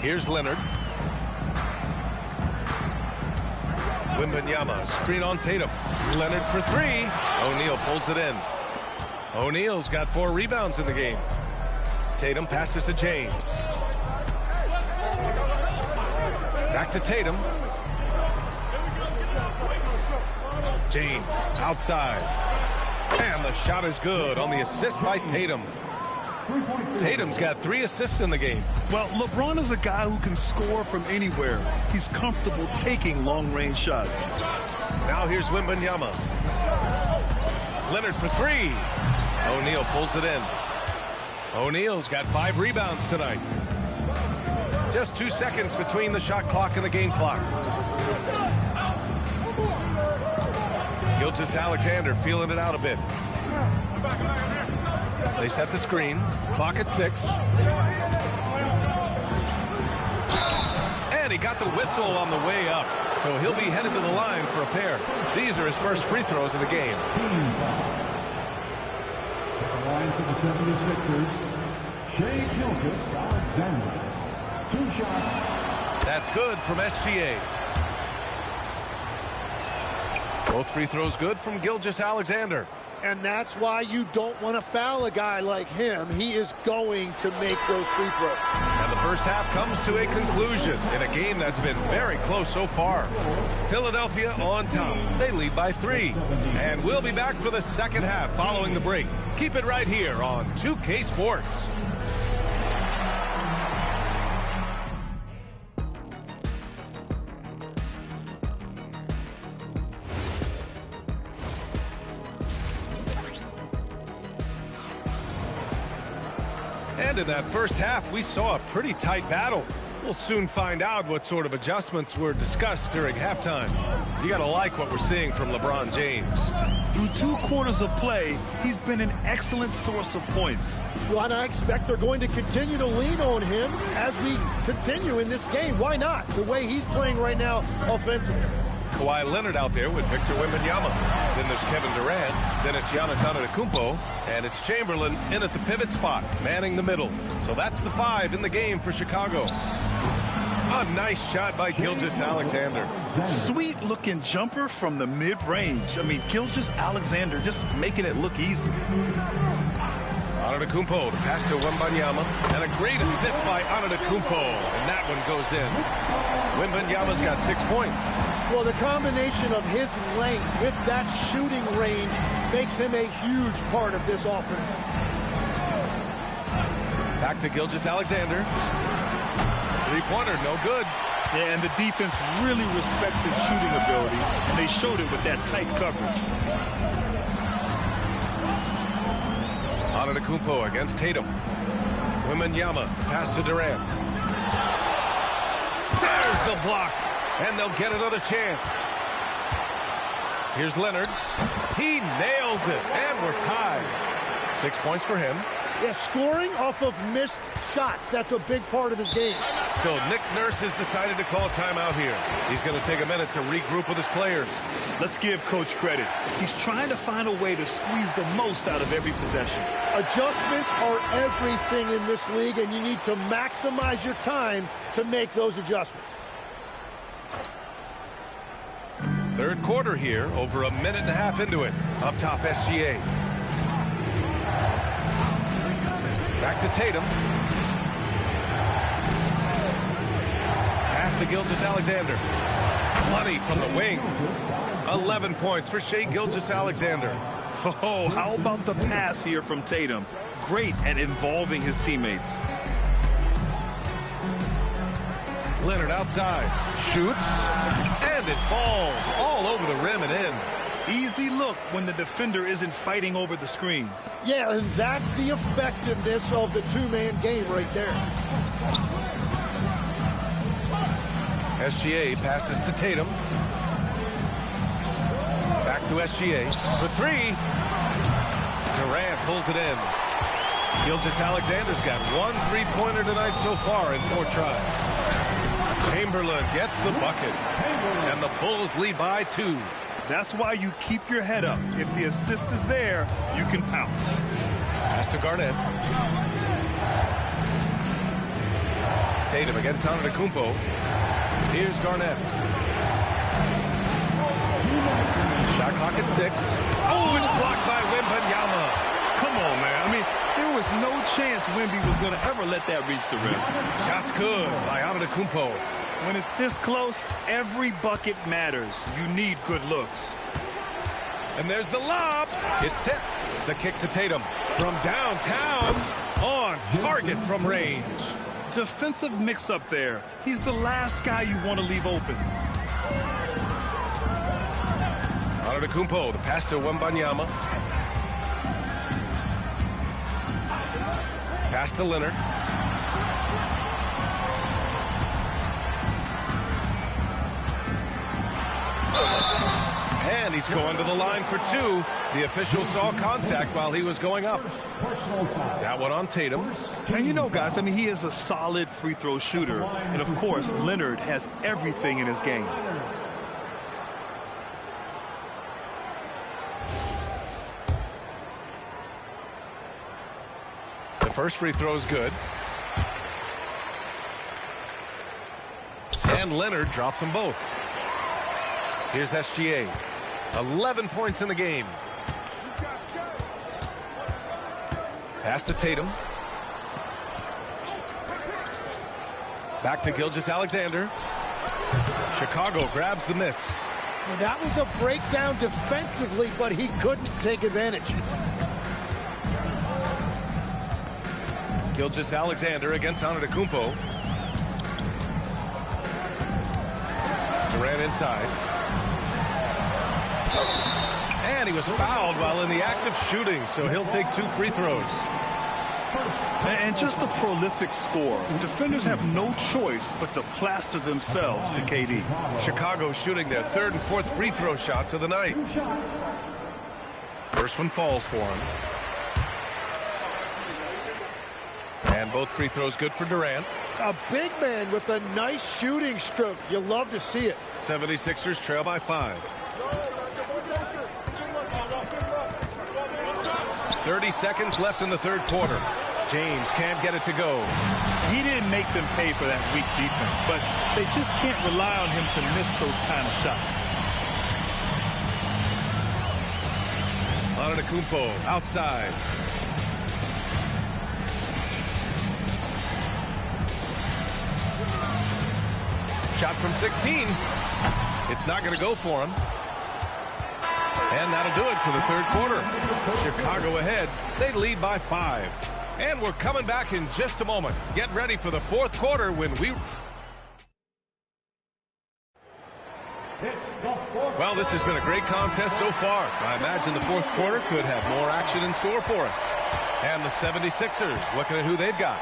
Here's Leonard. Wembanyama, screen on Tatum. Leonard for 3. O'Neal pulls it in. O'Neal's got 4 rebounds in the game. Tatum passes to James. Back to Tatum. James outside. And the shot is good on the assist by Tatum. Tatum's got 3 assists in the game. Well, LeBron is a guy who can score from anywhere. He's comfortable taking long-range shots. Now here's Wembanyama. Leonard for 3. O'Neal pulls it in. O'Neal's got 5 rebounds tonight. Just 2 seconds between the shot clock and the game clock. Gilgeous-Alexander feeling it out a bit. They set the screen. Clock at 6. And he got the whistle on the way up. So he'll be headed to the line for a pair. These are his first free throws of the game. The line for the 76ers, Shai Gilgeous-Alexander. 2 shots. That's good from SGA. Both free throws good from Gilgeous-Alexander. And that's why you don't want to foul a guy like him. He is going to make those free throws. And the first half comes to a conclusion in a game that's been very close so far. Philadelphia on top. They lead by 3. And we'll be back for the second half following the break. Keep it right here on 2K Sports. And in that first half, we saw a pretty tight battle. We'll soon find out what sort of adjustments were discussed during halftime. You got to like what we're seeing from LeBron James. Through 2 quarters of play, he's been an excellent source of points. Well, and I expect they're going to continue to lean on him as we continue in this game. Why not? The way he's playing right now offensively. Kawhi Leonard out there with Victor Wembanyama. Then there's Kevin Durant. Then it's Giannis Antetokounmpo. And it's Chamberlain in at the pivot spot, manning the middle. So that's the 5 in the game for Chicago. A nice shot by Gilgeous-Alexander. Sweet-looking jumper from the mid-range. I mean, Gilgeous-Alexander just making it look easy. Antetokounmpo to pass to Wembanyama. And a great assist by Antetokounmpo. And that one goes in. Wembanyama's got 6 points. Well, the combination of his length with that shooting range makes him a huge part of this offense. Back to Gilgeous-Alexander. Three-pointer, no good. Yeah, and the defense really respects his shooting ability, and they showed it with that tight coverage. Antetokounmpo against Tatum. Wembanyama, pass to Durant. There's the block, and they'll get another chance. Here's Leonard. He nails it, and we're tied. 6 points for him. Yeah, scoring off of missed shots. That's a big part of his game. So Nick Nurse has decided to call timeout here. He's going to take a minute to regroup with his players. Let's give Coach credit. He's trying to find a way to squeeze the most out of every possession. Adjustments are everything in this league, and you need to maximize your time to make those adjustments. Third quarter here, over a minute and a half into it. Up top, SGA. Back to Tatum. Pass to Gilgeous-Alexander. Money from the wing. 11 points for Shai Gilgeous-Alexander. Oh, how about the pass here from Tatum? Great at involving his teammates. Leonard outside. Shoots. And it falls all over the rim and in. Easy look when the defender isn't fighting over the screen. Yeah, and that's the effectiveness of the two-man game right there. SGA passes to Tatum. Back to SGA for 3. Durant pulls it in. Gilgeous-Alexander's got 1 3-pointer tonight so far in 4 tries. Chamberlain gets the bucket. And the Bulls lead by 2. That's why you keep your head up. If the assist is there, you can pounce. Pass to Garnett. Tatum against Antetokounmpo. Here's Garnett. Shot clock at 6. Oh, it's blocked by Wembanyama. Come on, man. I mean, there was no chance Wemby was going to ever let that reach the rim. Shot's good by Antetokounmpo. When it's this close, every bucket matters. You need good looks. And there's the lob. It's tipped. The kick to Tatum from downtown. On target from range. Defensive mix-up there. He's the last guy you want to leave open. Antetokounmpo, the pass to Wembanyama. Pass to Leonard. And And he's going to the line for two. The official saw contact while he was going up. That one on Tatum. And you know, guys, I mean, he is a solid free throw shooter. And, of course, Leonard has everything in his game. The first free throw is good. And Leonard drops them both. Here's SGA. 11 points in the game. Pass to Tatum. Back to Gilgeous-Alexander. Chicago grabs the miss. Well, that was a breakdown defensively, but he couldn't take advantage. Gilgeous-Alexander against Antetokounmpo. Durant inside. And he was fouled while in the act of shooting, so he'll take 2 free throws. And just a prolific score. Defenders have no choice but to plaster themselves to KD. Chicago shooting their 3rd and 4th free throw shots of the night. First one falls for him. And both free throws good for Durant. A big man with a nice shooting stroke. You love to see it. 76ers trail by 5. 30 seconds left in the 3rd quarter. James can't get it to go. He didn't make them pay for that weak defense, but they just can't rely on him to miss those kind of shots. Antetokounmpo outside. Shot from 16. It's not going to go for him. And that'll do it for the 3rd quarter. Chicago ahead. They lead by 5. And we're coming back in just a moment. Get ready for the 4th quarter when we... Well, this has been a great contest so far. I imagine the 4th quarter could have more action in store for us. And the 76ers looking at who they've got.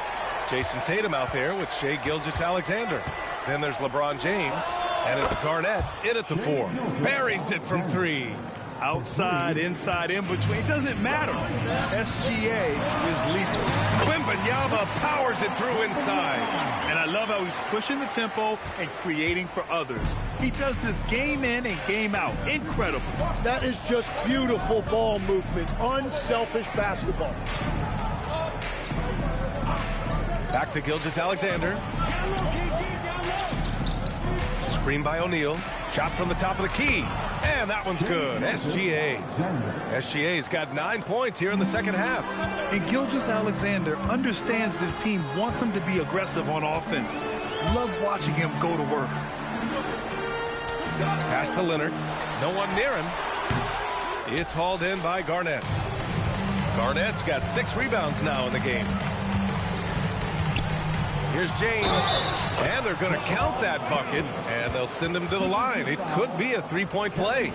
Jason Tatum out there with Shai Gilgeous-Alexander. Then there's LeBron James. And it's Garnett in at the 4. Buries it from 3. Outside, inside, in between, doesn't matter. SGA is lethal. Wembanyama powers it through inside. And I love how he's pushing the tempo and creating for others. He does this game in and game out. Incredible. That is just beautiful ball movement. Unselfish basketball. Back to Gilgeous-Alexander. Screen by O'Neal. Shot from the top of the key. And that one's good. SGA. SGA's got 9 points here in the 2nd half. And Gilgeous-Alexander understands this team wants him to be aggressive on offense. Love watching him go to work. Pass to Leonard. No one near him. It's hauled in by Garnett. Garnett's got 6 rebounds now in the game. Here's James, and they're going to count that bucket, and they'll send him to the line. It could be a 3-point play.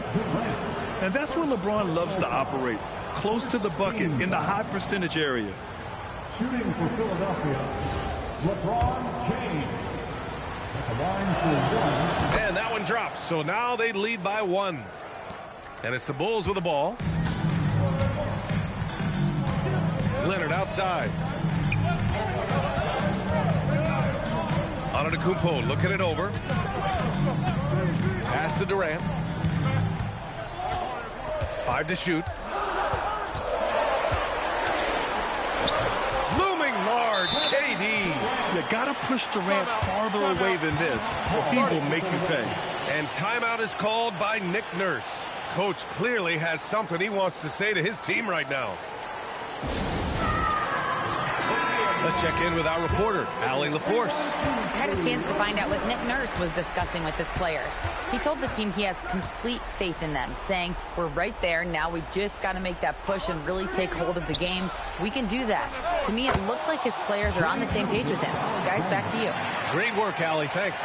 And that's where LeBron loves to operate, close to the bucket in the high percentage area. Shooting for Philadelphia, LeBron James. At the line for 1. And that one drops, so now they lead by 1. And it's the Bulls with the ball. Leonard outside. Antetokounmpo looking it over. Pass to Durant. 5 to shoot. Looming large, KD. You gotta push Durant farther away than this, or he will make you pay. And timeout is called by Nick Nurse. Coach clearly has something he wants to say to his team right now. Let's check in with our reporter, Allie LaForce. I had a chance to find out what Nick Nurse was discussing with his players. He told the team he has complete faith in them, saying, we're right there, now we just got to make that push and really take hold of the game. We can do that. To me, it looked like his players are on the same page with him. Guys, back to you. Great work, Allie, thanks.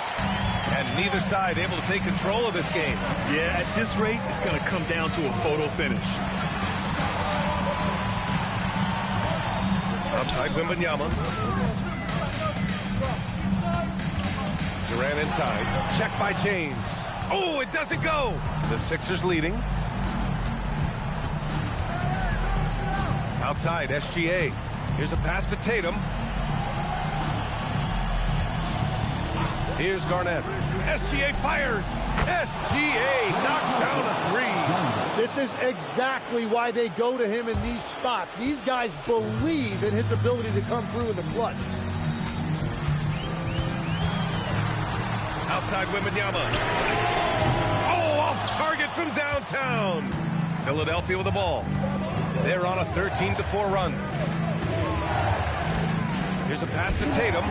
And neither side able to take control of this game. Yeah, at this rate, it's going to come down to a photo finish. Outside Wembanyama. Durant inside. Check by James. Oh, it doesn't go. The Sixers leading. Outside, SGA. Here's a pass to Tatum. Here's Garnett. SGA fires. SGA knocks down a three. This is exactly why they go to him in these spots. These guys believe in his ability to come through in the clutch. Outside Wembanyama. Oh, off target from downtown. Philadelphia with the ball. They're on a 13-4 run. Here's a pass to Tatum.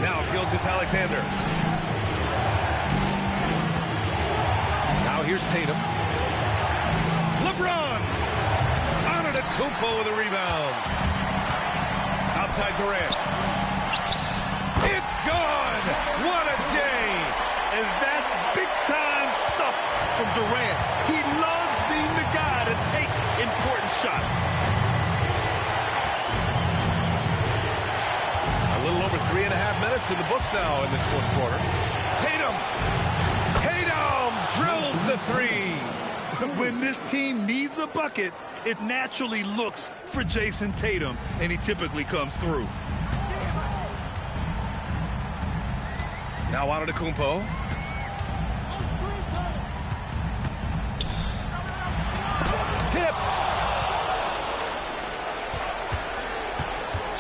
Now Gilgeous-Alexander. Now here's Tatum. LeBron. Antetokounmpo with a rebound. Outside Durant. It's gone. What a day. And that's big-time stuff from Durant. He loves being the guy to take important shots. A little over 3.5 minutes in the books now in this fourth quarter. Tatum drills the three. When this team needs a bucket, it naturally looks for Jason Tatum, and he typically comes through. Now Antetokounmpo. Tipped.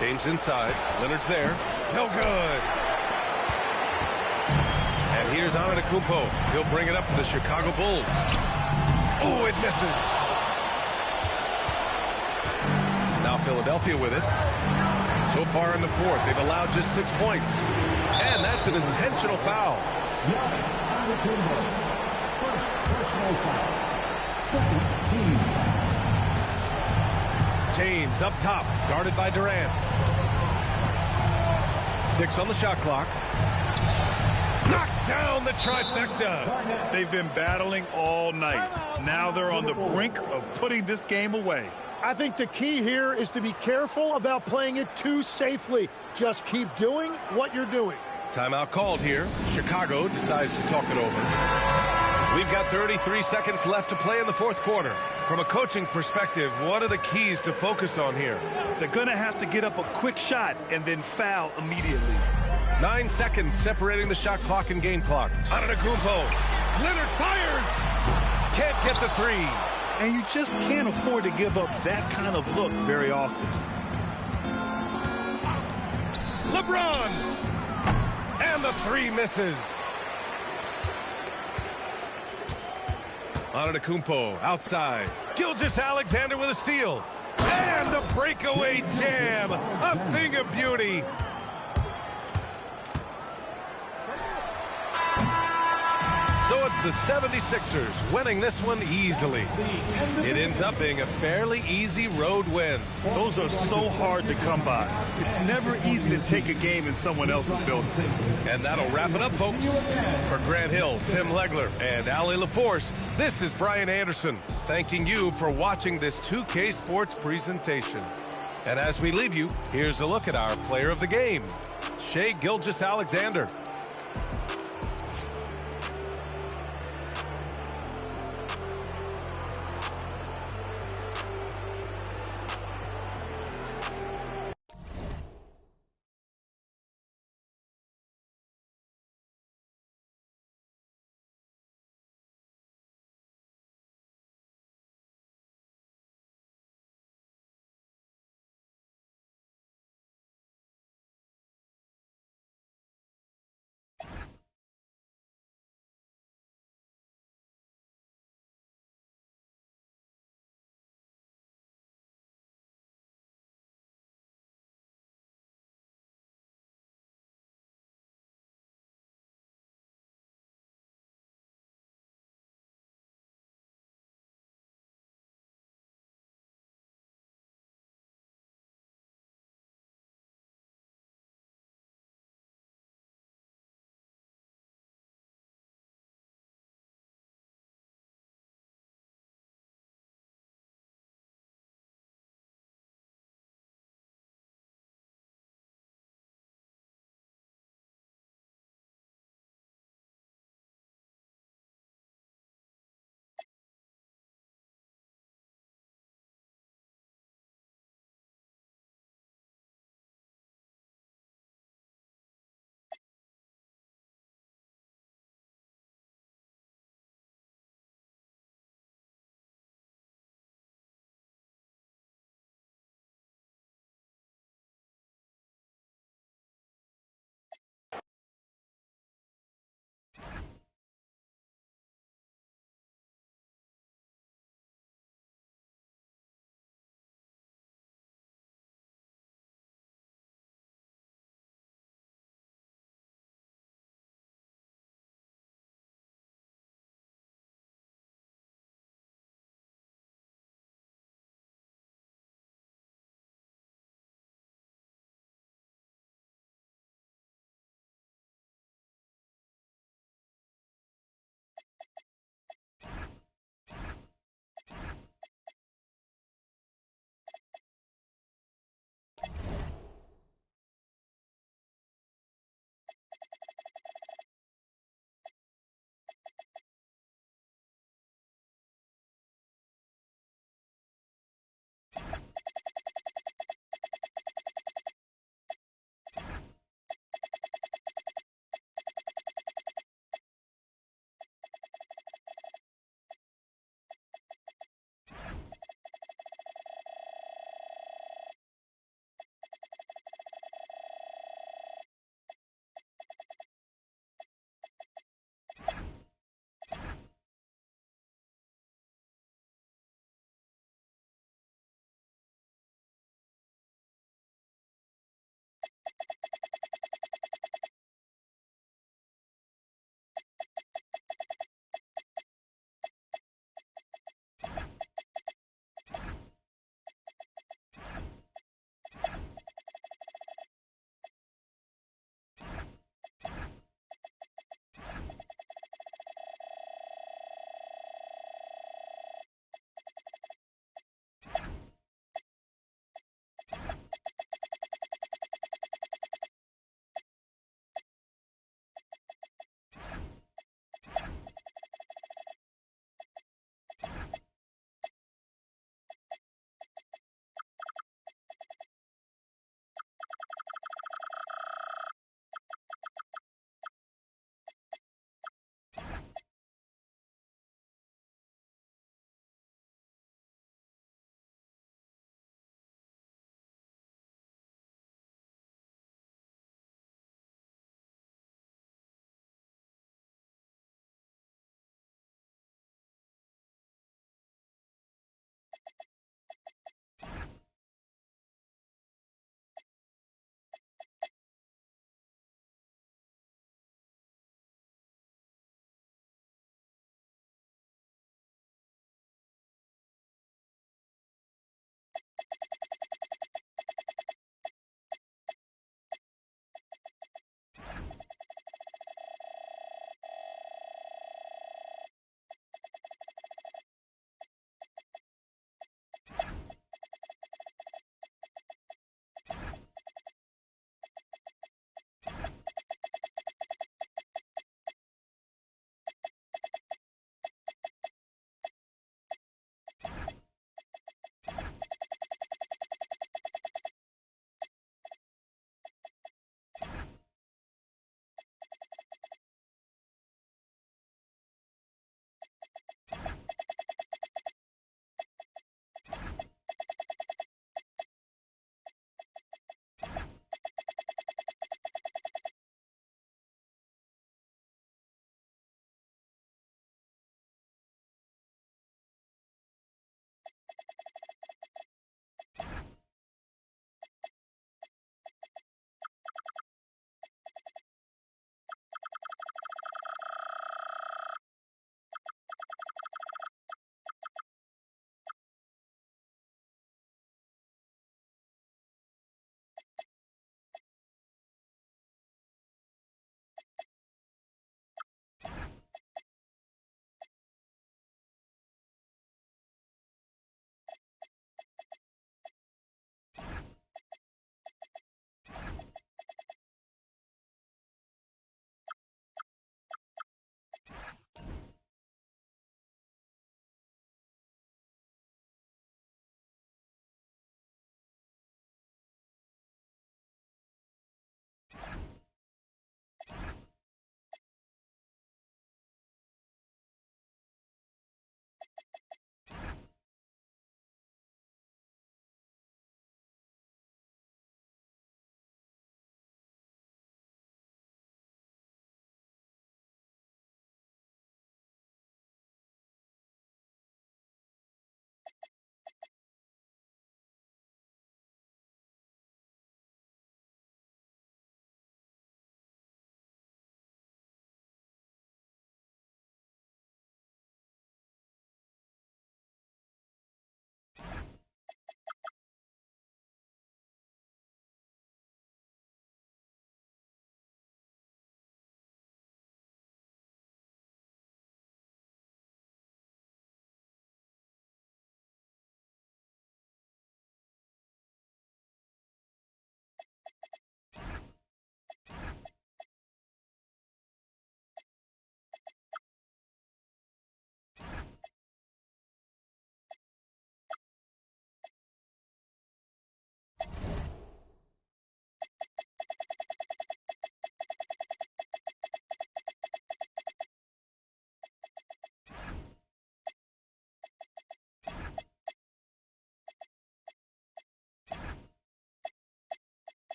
James inside. Leonard's there. No good. And here's Antetokounmpo. He'll bring it up for the Chicago Bulls. Oh, it misses. Now Philadelphia with it. So far in the fourth, they've allowed just 6 points. And that's an intentional foul. First personal foul. Second team. James up top, guarded by Durant. 6 on the shot clock. Knocks down the trifecta. They've been battling all night. Now they're on the brink of putting this game away. I think the key here is to be careful about playing it too safely. Just keep doing what you're doing. Timeout called here. Chicago decides to talk it over. We've got 33 seconds left to play in the fourth quarter. From a coaching perspective, what are the keys to focus on here? They're going to have to get up a quick shot and then foul immediately. 9 seconds separating the shot clock and game clock. Antetokounmpo. Leonard fires. Can't get the three. And you just can't afford to give up that kind of look very often. LeBron. And the three misses. Antetokounmpo outside. Gilgeous-Alexander with a steal. And the breakaway jam. A thing of beauty. So it's the 76ers winning this one easily. It ends up being a fairly easy road win. Those are so hard to come by. It's never easy to take a game in someone else's building. And that'll wrap it up, folks. For Grant Hill, Tim Legler, and Allie LaForce, this is Brian Anderson, thanking you for watching this 2K Sports presentation. And as we leave you, here's a look at our player of the game, Shai Gilgeous-Alexander.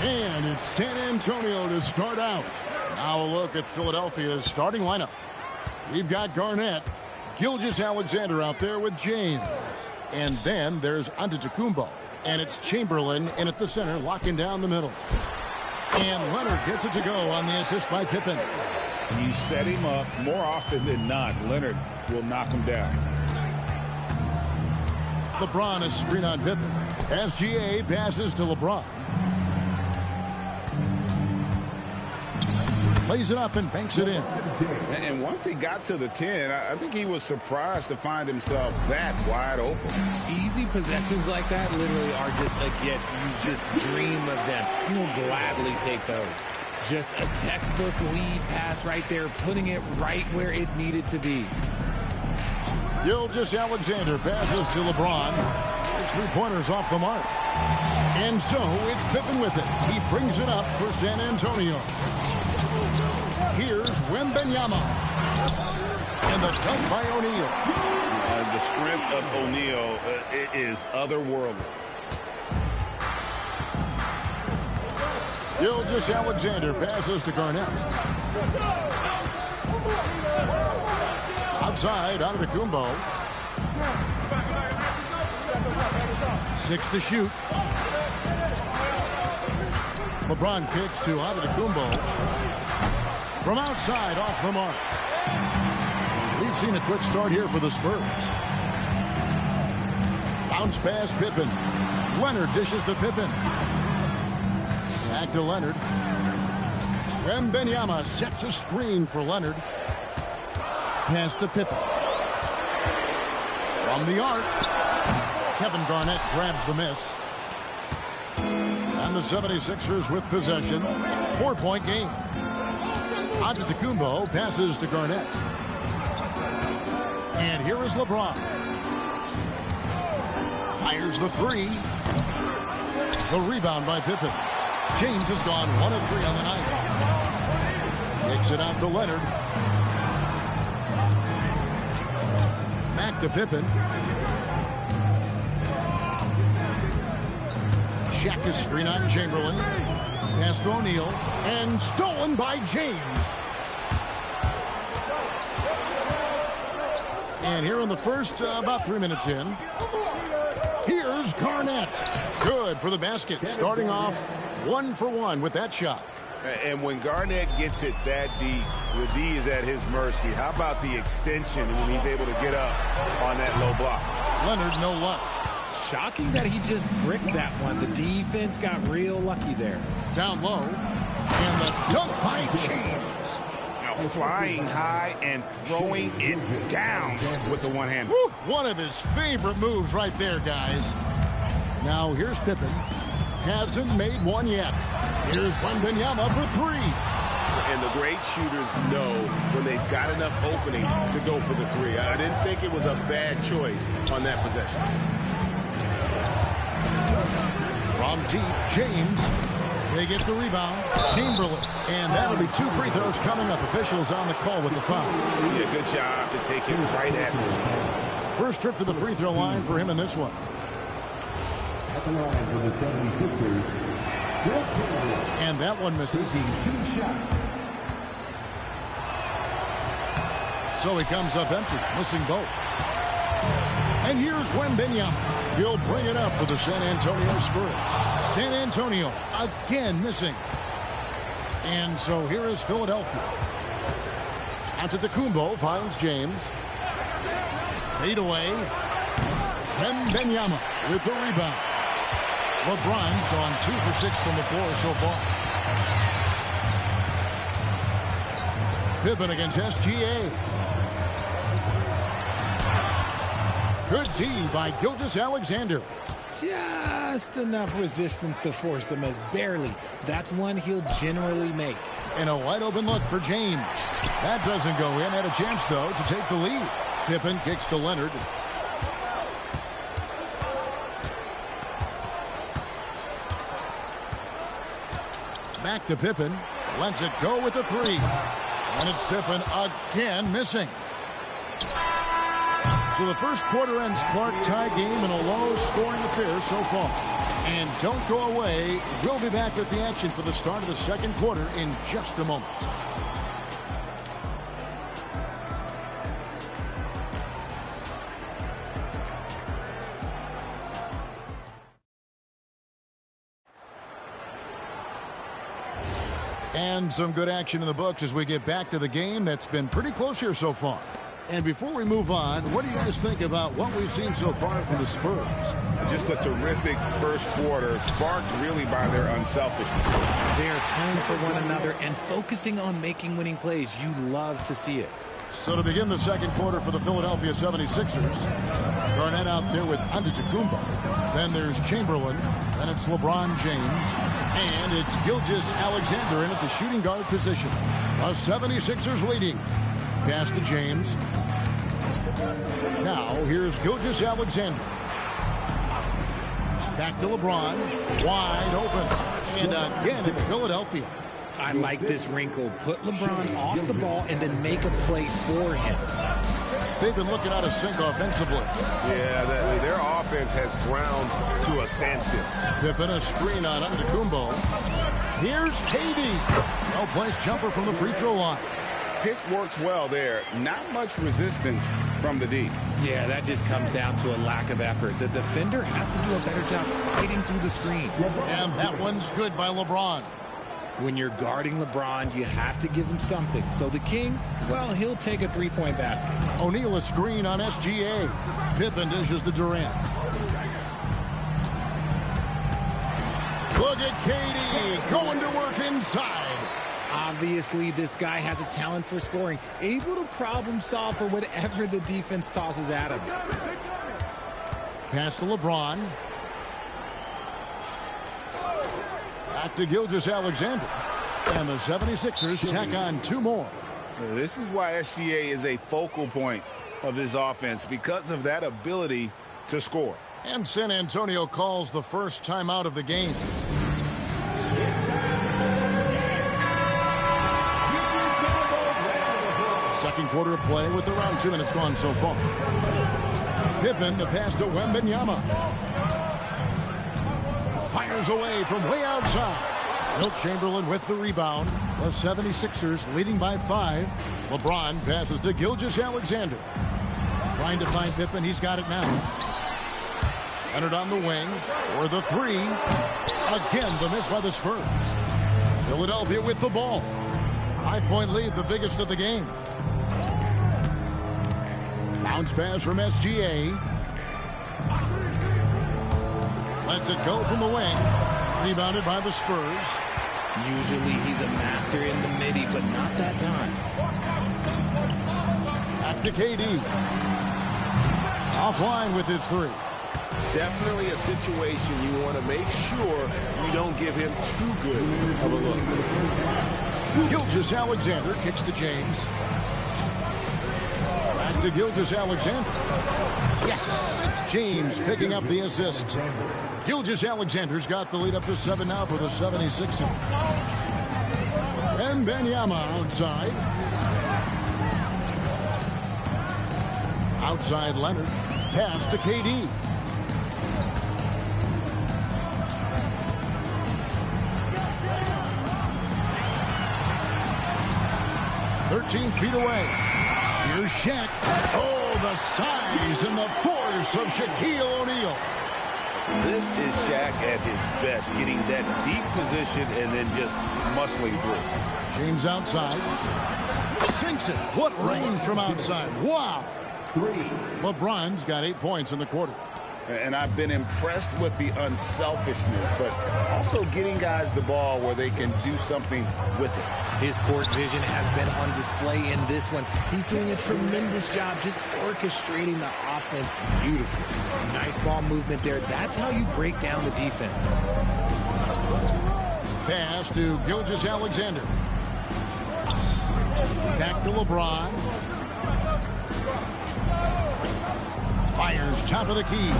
And it's San Antonio to start out. Now a look at Philadelphia's starting lineup. We've got Garnett, Gilgeous-Alexander out there with James. And then there's Antetokounmpo. And it's Chamberlain in at the center, locking down the middle. And Leonard gets it to go on the assist by Pippen. You set him up more often than not. Leonard will knock him down. LeBron is screen on Pippen. SGA passes to LeBron. Lays it up and banks it in. And once he got to the 10, I think he was surprised to find himself that wide open. Easy possessions like that literally are just a gift. You just dream of them. You'll gladly take those. Just a textbook lead pass right there, putting it right where it needed to be. Gilgeous-Alexander passes to LeBron. His three-pointers off the mark. And so it's Pippen with it. He brings it up for San Antonio. Here's Wembanyama. And the dunk by O'Neal. The strength of O'Neal is otherworldly. Gilgeous-Alexander passes to Garnett. Outside, Antetokounmpo. 6 to shoot. LeBron kicks to Antetokounmpo. From outside, off the mark. We've seen a quick start here for the Spurs. Bounce pass, Pippen. Leonard dishes to Pippen. Back to Leonard. Wembanyama sets a screen for Leonard. Pass to Pippen. From the arc. Kevin Garnett grabs the miss. And the 76ers with possession. 4-point game. Antetokounmpo passes to Garnett. And here is LeBron. Fires the three. The rebound by Pippen. James has gone 1 of 3 on the night. Kicks it out to Leonard. Back to Pippen. Shaq is screen on Chamberlain. Pass to O'Neal. And stolen by James. And here in the first, about 3 minutes in. Here's Garnett. Good for the basket. Starting off 1 for 1 with that shot. And when Garnett gets it that deep, the D is at his mercy. How about the extension when he's able to get up on that low block? Leonard, no luck. Shocking that he just bricked that one. The defense got real lucky there. Down low. And the dunk by James. Now flying high and throwing it down with the one hand. One of his favorite moves right there, guys. Now here's Pippen. Hasn't made one yet. Here's Wembanyama for 3. And the great shooters know when they've got enough opening to go for the 3. I didn't think it was a bad choice on that possession. From deep, James. They get the rebound. Chamberlain. And that'll be 2 free throws coming up. Officials on the call with the foul. Yeah, good job to take it right at the First trip to the free throw line for him in this one. At the line for the 76ers. And that one misses. 2 shots. So he comes up empty, missing both. And here's Wembanyama. He'll bring it up for the San Antonio Spurs. San Antonio again missing. And so here is Philadelphia. Antetokounmpo finds James. Fade away. Wembanyama with the rebound. LeBron's gone 2 for 6 from the floor so far. Pippen against SGA. Good D by Gilgeous-Alexander. Just enough resistance to force the miss. Barely. That's one he'll generally make. And a wide open look for James. That doesn't go in. Had a chance, though, to take the lead. Pippen kicks to Leonard. Back to Pippen. Lets it go with the 3. And it's Pippen again missing. So the first quarter ends Clark tie game in a low-scoring affair so far. And don't go away. We'll be back with the action for the start of the second quarter in just a moment. And some good action in the books as we get back to the game that's been pretty close here so far. And before we move on, what do you guys think about what we've seen so far from the Spurs? Just a terrific first quarter, sparked really by their unselfishness. They're playing for one another and focusing on making winning plays. You love to see it. So to begin the second quarter for the Philadelphia 76ers, Garnett out there with Antetokounmpo. Then there's Chamberlain. Then it's LeBron James. And it's Gilgeous-Alexander in at the shooting guard position. The 76ers leading. Pass to James. Now here's Gilgeous-Alexander. Back to LeBron. Wide open. And again, it's Philadelphia. I like this wrinkle. Put LeBron off the ball and then make a play for him. They've been looking out of sync offensively. Yeah, their offense has ground to a standstill. Pippen a screen on Antetokounmpo. Here's KD. Well-placed jumper from the free throw line. Pick works well there. Not much resistance from the D. Yeah, that just comes down to a lack of effort. The defender has to do a better job fighting through the screen. And that one's good by LeBron. When you're guarding LeBron, you have to give him something. So the King, well, he'll take a three-point basket. O'Neal a screen on SGA. Pippen dishes to Durant. Look at KD going to work inside. Obviously, this guy has a talent for scoring, able to problem solve for whatever the defense tosses at him. Pass to LeBron. Back to Gilgeous-Alexander. And the 76ers tack on two more. This is why SGA is a focal point of this offense, because of that ability to score. And San Antonio calls the first timeout of the game. Second quarter of play with around 2 minutes gone so far. Pippen the pass to Wembanyama. Fires away from way outside. Wilt Chamberlain with the rebound. The 76ers leading by 5. LeBron passes to Gilgeous-Alexander. Trying to find Pippen. He's got it now. Leonard on the wing for the 3. Again, the miss by the Spurs. Philadelphia with the ball. 5-point lead, the biggest of the game. Bounce pass from SGA. Lets it go from the wing. Rebounded by the Spurs. Usually he's a master in the midi, but not that time. Back to KD. Offline with his 3. Definitely a situation you want to make sure you don't give him too good of a look. Gilgeous-Alexander kicks to James. Back to Gilgeous-Alexander. Yes, it's James picking up the assist. Gilgeous-Alexander's got the lead up to 7 now for the 76ers. And Wembanyama outside. Outside Leonard. Pass to KD. Feet away. Here's Shaq. Oh, the size and the force of Shaquille O'Neal. This is Shaq at his best, getting that deep position and then just muscling through. James outside. Sinks it. What range from outside. Wow. LeBron's got 8 points in the quarter. And I've been impressed with the unselfishness, but also getting guys the ball where they can do something with it. His court vision has been on display in this one. He's doing a tremendous job just orchestrating the offense beautifully. Nice ball movement there. That's how you break down the defense. Pass to Gilgeous-Alexander. Back to LeBron. Fires top of the key.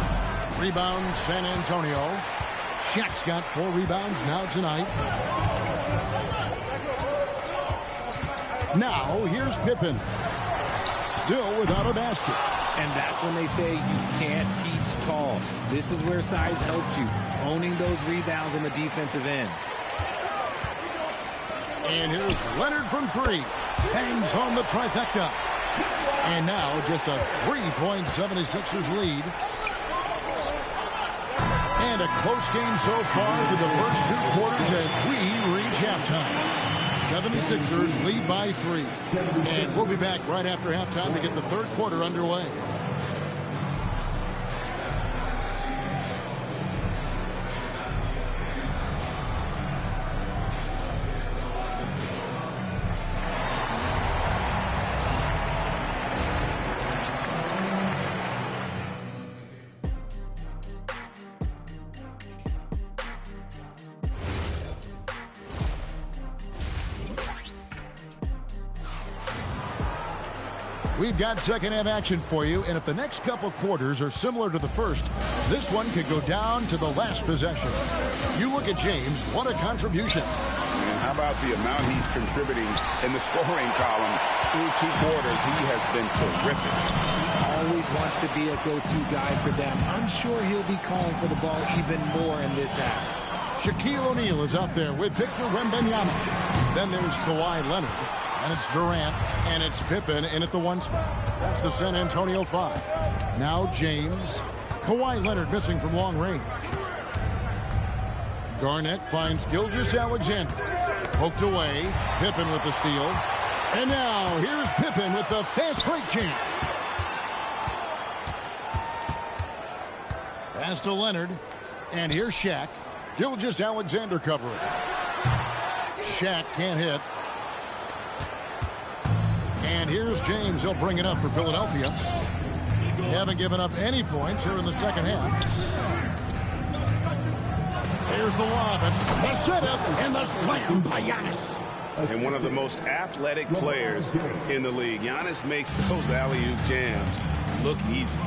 Rebound San Antonio. Shaq's got 4 rebounds now tonight. Now here's Pippen. Still without a basket. And that's when they say you can't teach tall. This is where size helps you, owning those rebounds on the defensive end. And here's Leonard from three. Hangs on the trifecta. And now just a 3-point 76ers lead. And a close game so far through the first 2 quarters as we reach halftime. 76ers lead by 3. And we'll be back right after halftime to get the third quarter underway. We've got second half action for you, and if the next couple quarters are similar to the first, this one could go down to the last possession. You look at James, what a contribution. And how about the amount he's contributing in the scoring column through 2 quarters? He has been terrific. He always wants to be a go-to guy for them. I'm sure he'll be calling for the ball even more in this half. Shaquille O'Neal is out there with Victor Wembanyama. Then there's Kawhi Leonard. And it's Durant, and it's Pippen in at the 1 spot. That's the San Antonio 5. Now James. Kawhi Leonard missing from long range. Garnett finds Gilgeous-Alexander. Poked away. Pippen with the steal. And now here's Pippen with the fast break chance. Pass to Leonard. And here's Shaq. Gilgeous-Alexander covering. Shaq can't hit. And here's James. He'll bring it up for Philadelphia. They haven't given up any points here in the second half. Here's the lob, and the setup, and the slam by Giannis. And one of the most athletic players in the league. Giannis makes those alley-oop jams look easy.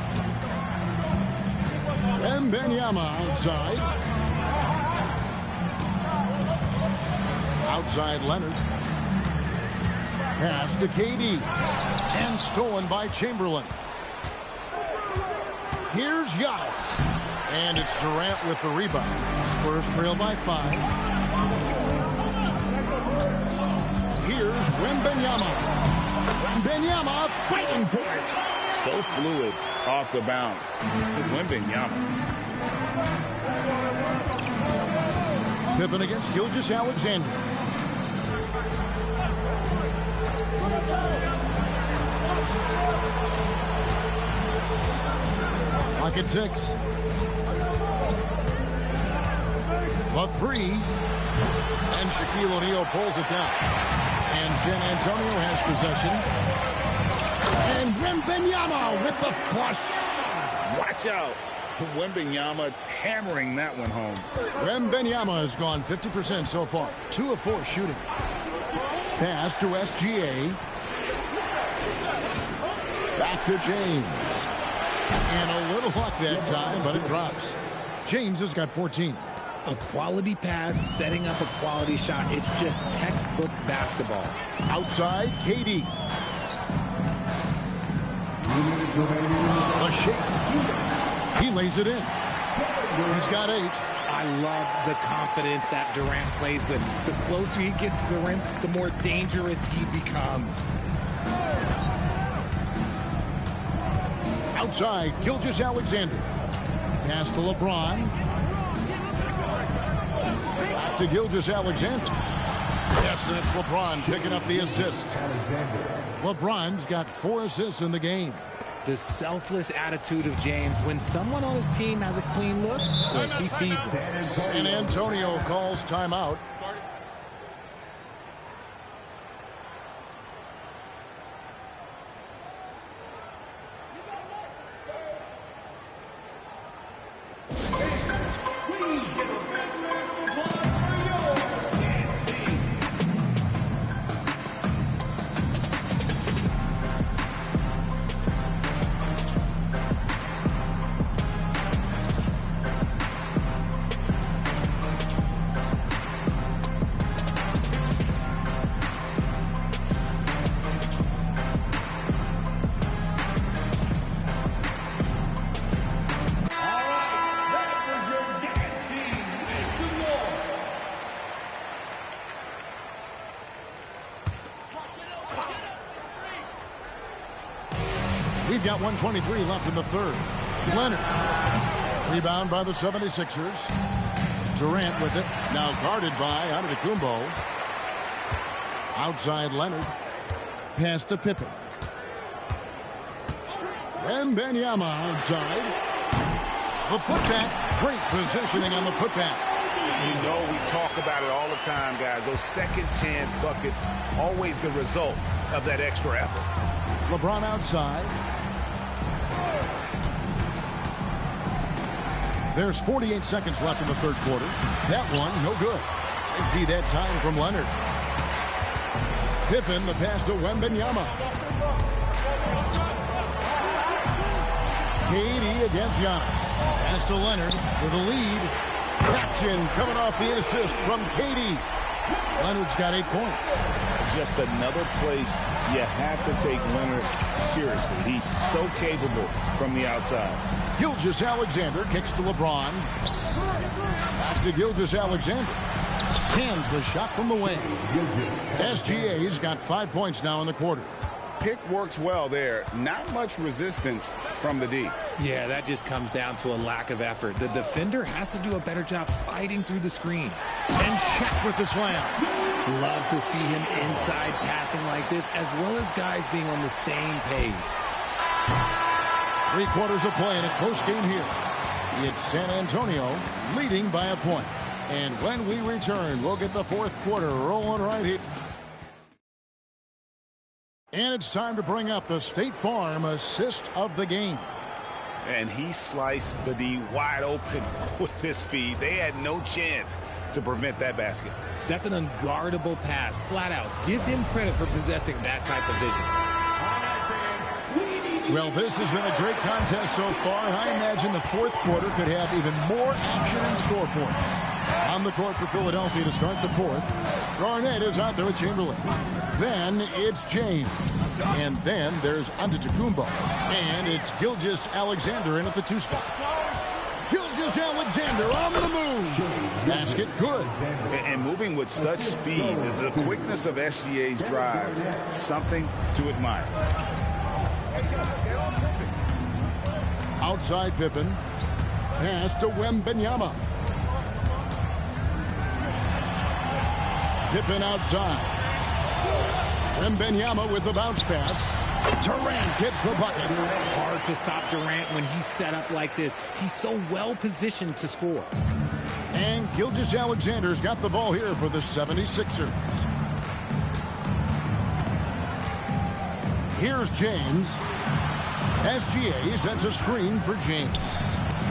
Wembanyama outside. Outside Leonard. Pass to KD. And stolen by Chamberlain. Here's Giannis. And it's Durant with the rebound. Spurs trail by 5. Here's Wembanyama. Wembanyama fighting for it. So fluid off the bounce. Wembanyama. Pippen against Gilgeous-Alexander. Clock at 6. The 3. And Shaquille O'Neal pulls it down. And San Antonio has possession. And Wembanyama with the flush. Watch out. Wembanyama hammering that one home. Wembanyama has gone 50% so far. 2 of 4 shooting. Pass to SGA. Back to James. And a little luck that time, but it drops. James has got 14. A quality pass, setting up a quality shot. It's just textbook basketball. Outside, KD. A shake. He lays it in. He's got 8. I love the confidence that Durant plays with. The closer he gets to the rim, the more dangerous he becomes. Outside, Gilgeous-Alexander. Pass to LeBron. Back to Gilgeous-Alexander. Yes, and it's LeBron picking up the assist. LeBron's got 4 assists in the game. The selfless attitude of James. When someone on his team has a clean look, he feeds them. San Antonio calls timeout. We've got 1:23 left in the third. Leonard. Rebound by the 76ers. Durant with it. Now guarded by Antetokounmpo. Outside Leonard. Pass to Pippen. Wembanyama outside. The putback. Great positioning on the putback. You know we talk about it all the time, guys. Those second chance buckets, always the result of that extra effort. LeBron outside. There's 48 seconds left in the third quarter. That one, no good. Empty that time from Leonard. Pippen, the pass to Wembanyama. KD against Giannis. Pass to Leonard with a lead. Action coming off the assist from KD. Leonard's got 8 points. Just another place you have to take Leonard seriously. He's so capable from the outside. Gilgeous-Alexander kicks to LeBron. Back to Gilgeous-Alexander. Hands the shot from the wing. SGA's got 5 points now in the quarter. Pick works well there. Not much resistance from the D. Yeah, that just comes down to a lack of effort. The defender has to do a better job fighting through the screen. And Shaq with the slam. Love to see him inside passing like this, as well as guys being on the same page. 3 quarters of play in a close game here. It's San Antonio leading by a point. And when we return, we'll get the fourth quarter rolling right here. And it's time to bring up the State Farm assist of the game. And he sliced the D wide open with his feed. They had no chance to prevent that basket. That's an unguardable pass, flat out. Give him credit for possessing that type of vision. Well, this has been a great contest so far, and I imagine the fourth quarter could have even more action in store for us. On the court for Philadelphia to start the fourth, Garnett is out there with Chamberlain. Then it's James. And then there's Antetokounmpo. And it's Gilgeous-Alexander in at the 2 spot. Gilgeous-Alexander on the move. Basket good. And moving with such speed, the quickness of SGA's drives, something to admire. Outside Pippen. Pass to Wembanyama. Pippen outside. Wembanyama with the bounce pass. Durant gets the bucket. Hard to stop Durant when he's set up like this. He's so well positioned to score. And Gilgeous-Alexander's got the ball here for the 76ers. Here's James. SGA sends a screen for James.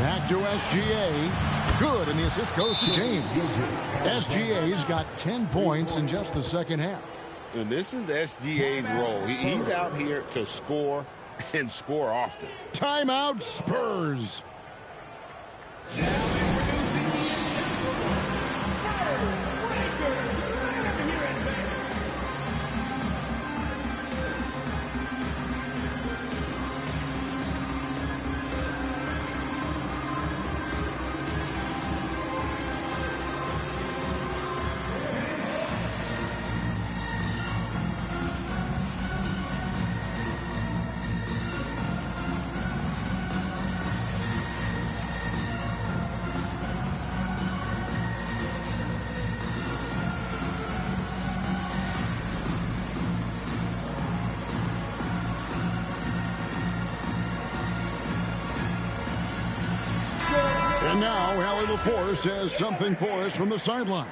Back to SGA. Good, and the assist goes to James. SGA's got 10 points in just the second half. And this is SGA's role. He's out here to score and score often. Timeout, Spurs. And now, Allie LaForce has something for us from the sideline.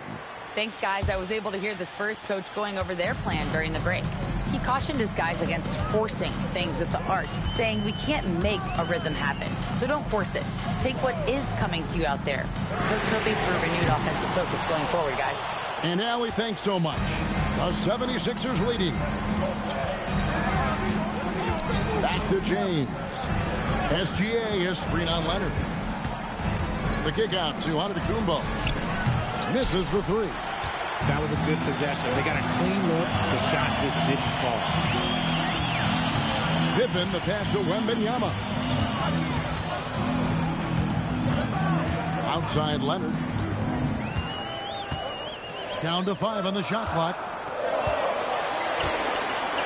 Thanks, guys. I was able to hear the Spurs coach going over their plan during the break. He cautioned his guys against forcing things at the arc, saying we can't make a rhythm happen, so don't force it. Take what is coming to you out there. Coach hoping for a renewed offensive focus going forward, guys. And Allie, thanks so much. The 76ers leading. Back to James. SGA is screen on Leonard. The kick out to Antetokounmpo. Misses the 3. That was a good possession. They got a clean look. The shot just didn't fall. Pippen, the pass to Wembanyama. Outside Leonard. Down to 5 on the shot clock.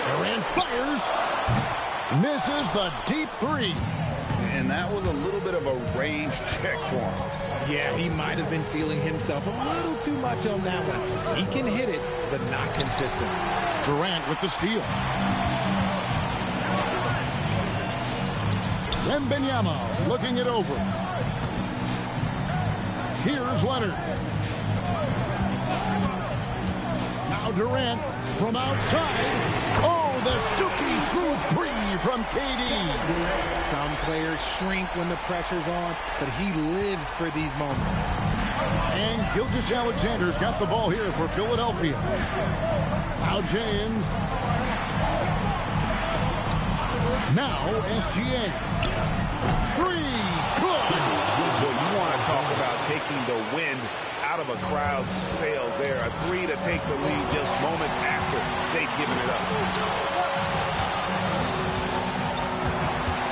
Durant fires. Misses the deep three. And that was a little bit of a range check for him. Yeah, he might have been feeling himself a little too much on that one. He can hit it, but not consistent. Durant with the steal. Wembanyama looking it over. Here's Leonard. Now Durant from outside. Oh, the silky smooth three from KD. Some players shrink when the pressure's on, but he lives for these moments. And Gilgeous-Alexander's got the ball here for Philadelphia. Now James. Now SGA. Three. Good. Well, you want to talk about taking the wind out of a crowd's sails there. A three to take the lead just moments after they've given it up.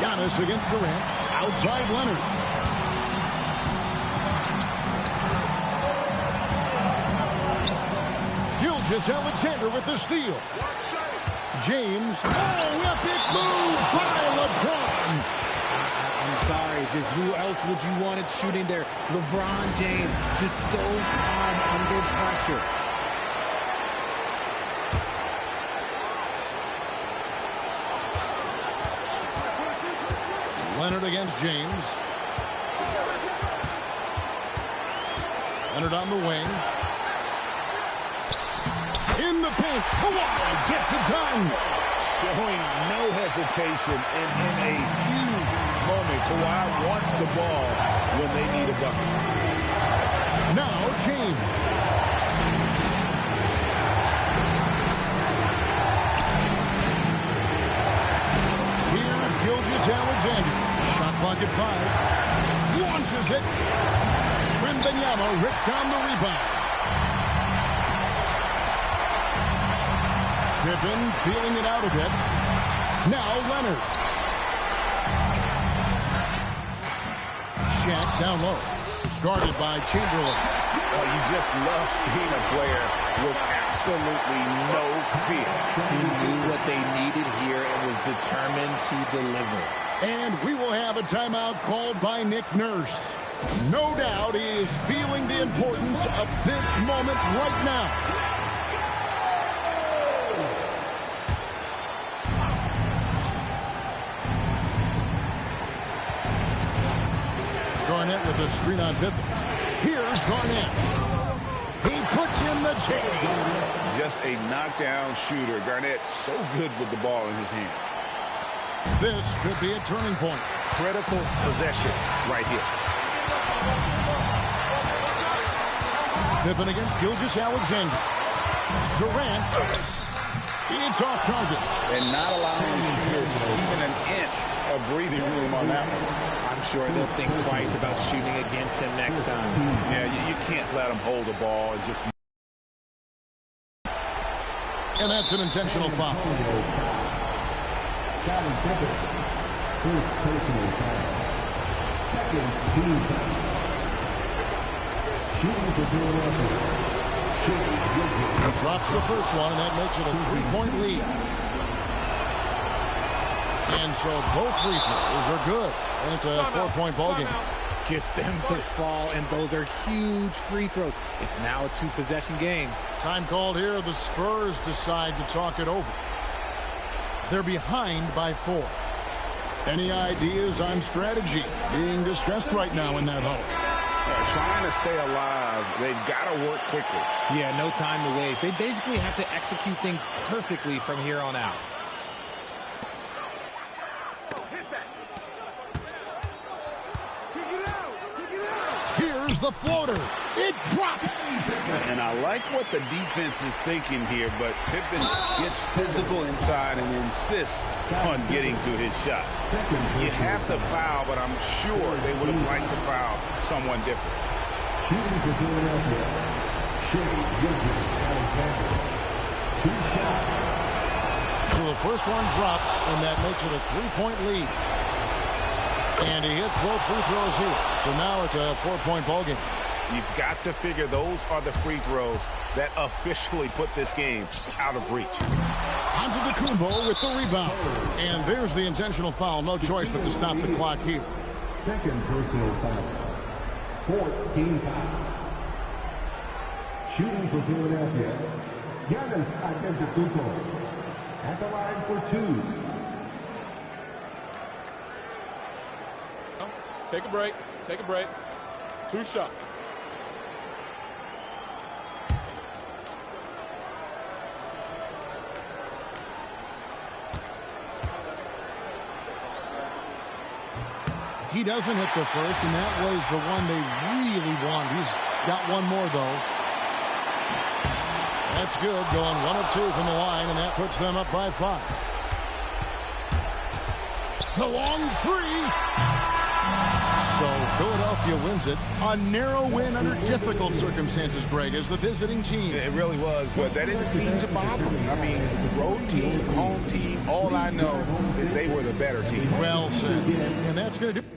Giannis against Durant. Outside Leonard. Gilgeous-Alexander with the steal. James. Oh, epic move by LeBron. I'm sorry, just who else would you want it shooting there? LeBron James, just so calm under pressure. Leonard against James. Leonard on the wing. In the paint. Kawhi gets it done. Showing no hesitation and in a huge moment. Kawhi wants the ball when they need a bucket. Now James. Here's Gilgeous-Alexander. Shot clock at 5. Launches it. Wembanyama rips down the rebound. Pippen feeling it out a bit. Now Leonard. Shaq down low. Guarded by Chamberlain. Oh, you just love seeing a player with absolutely no fear. He knew what they needed here and was determined to deliver. And we will have a timeout called by Nick Nurse. No doubt he is feeling the importance of this moment right now. Garnett with a screen on Pippen. Here's Garnett. He puts in the chain. Just a knockdown shooter. Garnett so good with the ball in his hand. This could be a turning point. Critical possession right here. Pippen against Gilgeous-Alexander. Durant. It's off target. And not allowing the shooter even an inch of breathing room on that one. I'm sure they'll think twice about shooting against him next time. Yeah, you can't let him hold the ball and just... And that's an intentional foul. Scottie Pippen, first personal foul. Second team foul. Shooting for Philadelphia. He drops the first one, and that makes it a 3-point lead. And so both free throws are good. And it's a 4-point ball game. Gets them to fall, and those are huge free throws. It's now a 2-possession game. Time called here. The Spurs decide to talk it over. They're behind by 4. Any ideas on strategy being discussed right now in that huddle? Trying to stay alive. They've got to work quickly. Yeah, no time to waste. They basically have to execute things perfectly from here on out. Here's the floater. It drops. And I like what the defense is thinking here, but Pippen gets physical inside and insists on getting to his shot. You have to foul, but I'm sure they would have liked to foul someone different. Shooting for Philadelphia. Shea Gilgeous-Alexander. 2 shots. So the first one drops, and that makes it a 3-point lead. And he hits both free throws here. So now it's a 4-point ball game. You've got to figure those are the free throws that officially put this game out of reach. Antetokounmpo with the rebound. And there's the intentional foul. No choice but to stop the clock here. Second personal foul. 14 foul. Shooting for Philadelphia, Giannis Antetokounmpo at the line for 2. Take a break. Take a break. 2 shots. He doesn't hit the first, and that was the one they really want. He's got one more, though. That's good, going 1 of 2 from the line, and that puts them up by 5. The long 3. So Philadelphia wins it. A narrow win under difficult circumstances, Greg, as the visiting team. It really was, but that didn't seem to bother them. I mean, road team, home team, all I know is they were the better team. Well said. And that's going to do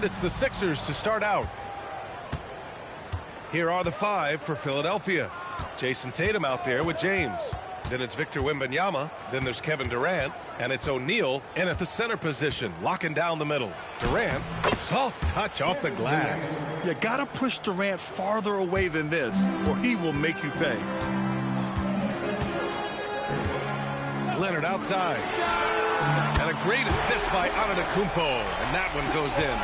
it's the Sixers to start out. Here are the 5 for Philadelphia. Jason Tatum out there with James. Then it's Victor Wembanyama. Then there's Kevin Durant. And it's O'Neal in at the center position, locking down the middle. Durant, soft touch off the glass. You got to push Durant farther away than this, or he will make you pay. Leonard outside. And a great assist by Antetokounmpo. And that one goes in.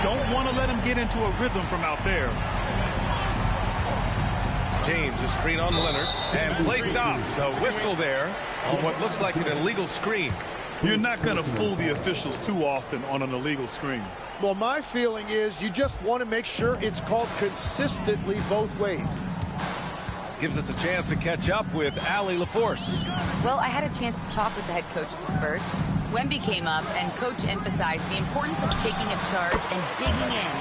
Don't want to let him get into a rhythm from out there. James, a screen on Leonard, and play stops. A whistle there on what looks like an illegal screen. You're not going to fool the officials too often on an illegal screen. Well, my feeling is you just want to make sure it's called consistently both ways. Gives us a chance to catch up with Allie LaForce. Well, I had a chance to talk with the head coach of the Spurs. Wemby came up, and Coach emphasized the importance of taking a charge and digging in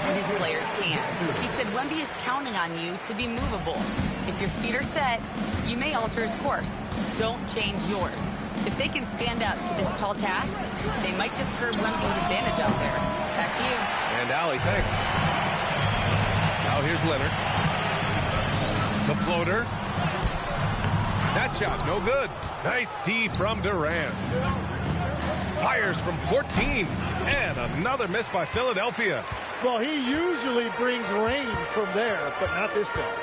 when his players can. He said Wemby is counting on you to be movable. If your feet are set, you may alter his course. Don't change yours. If they can stand up to this tall task, they might just curb Wemby's advantage out there. Back to you. And Allie, thanks. Now here's Leonard. The floater. That shot, no good. Nice D from Durant. Fires from 14. And another miss by Philadelphia. Well, he usually brings rain from there, but not this time.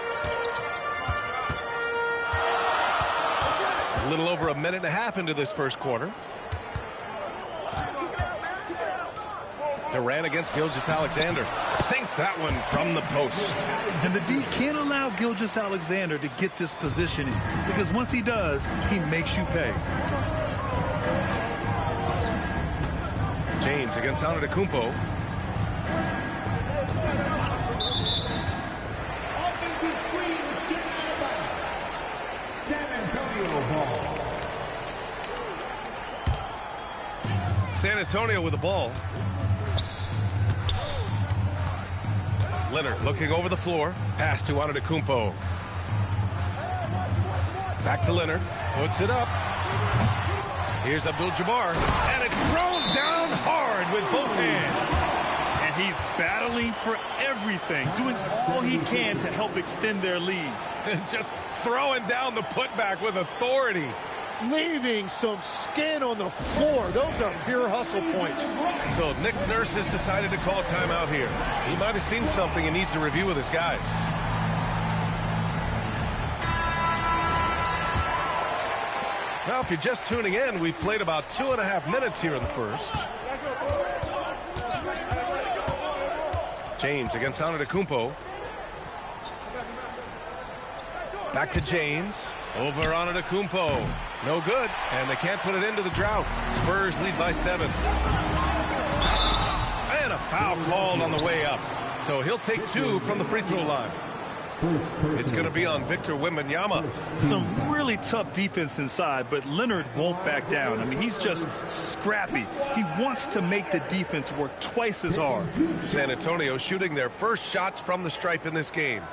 A little over a minute and a half into this first quarter. Durant against Gilgeous-Alexander. Sinks that one from the post. And the D can't allow Gilgeous-Alexander to get this positioning, because once he does, he makes you pay. James against Antetokounmpo. San Antonio with the ball. Leonard looking over the floor. Pass to Antetokounmpo. Back to Leonard. Puts it up. Here's Abdul-Jabbar. And it's thrown down hard with both hands. And he's battling for everything, doing all he can to help extend their lead. Just throwing down the putback with authority. Leaving some skin on the floor. Those are pure hustle points. So Nick Nurse has decided to call timeout here. He might have seen something and needs to review with his guys. Now, if you're just tuning in, we've played about 2.5 minutes here in the first. James against Antetokounmpo. Back to James. Over Antetokounmpo. No good. And they can't put it into the drought. Spurs lead by 7. And a foul called on the way up. So he'll take 2 from the free throw line. It's going to be on Victor Wembanyama. Some really tough defense inside, but Leonard won't back down. I mean, he's just scrappy. He wants to make the defense work twice as hard. San Antonio shooting their first shots from the stripe in this game.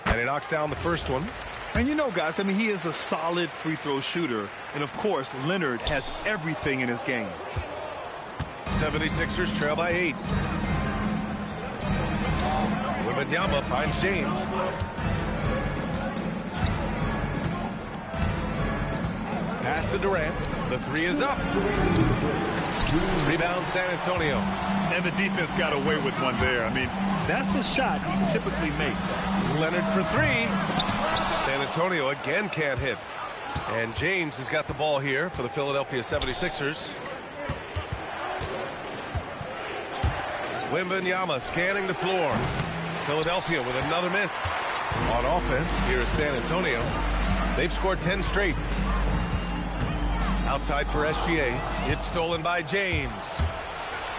And he knocks down the first one. And you know, guys, I mean, he is a solid free throw shooter. And, of course, Leonard has everything in his game. 76ers trail by 8. Wembanyama finds James. Pass to Durant. The 3 is up. Rebound San Antonio. And the defense got away with one there. I mean, that's the shot he typically makes. Leonard for 3. San Antonio again can't hit. And James has got the ball here for the Philadelphia 76ers. Wembanyama scanning the floor. Philadelphia with another miss. On offense, here is San Antonio. They've scored 10 straight. Outside for SGA. It's stolen by James.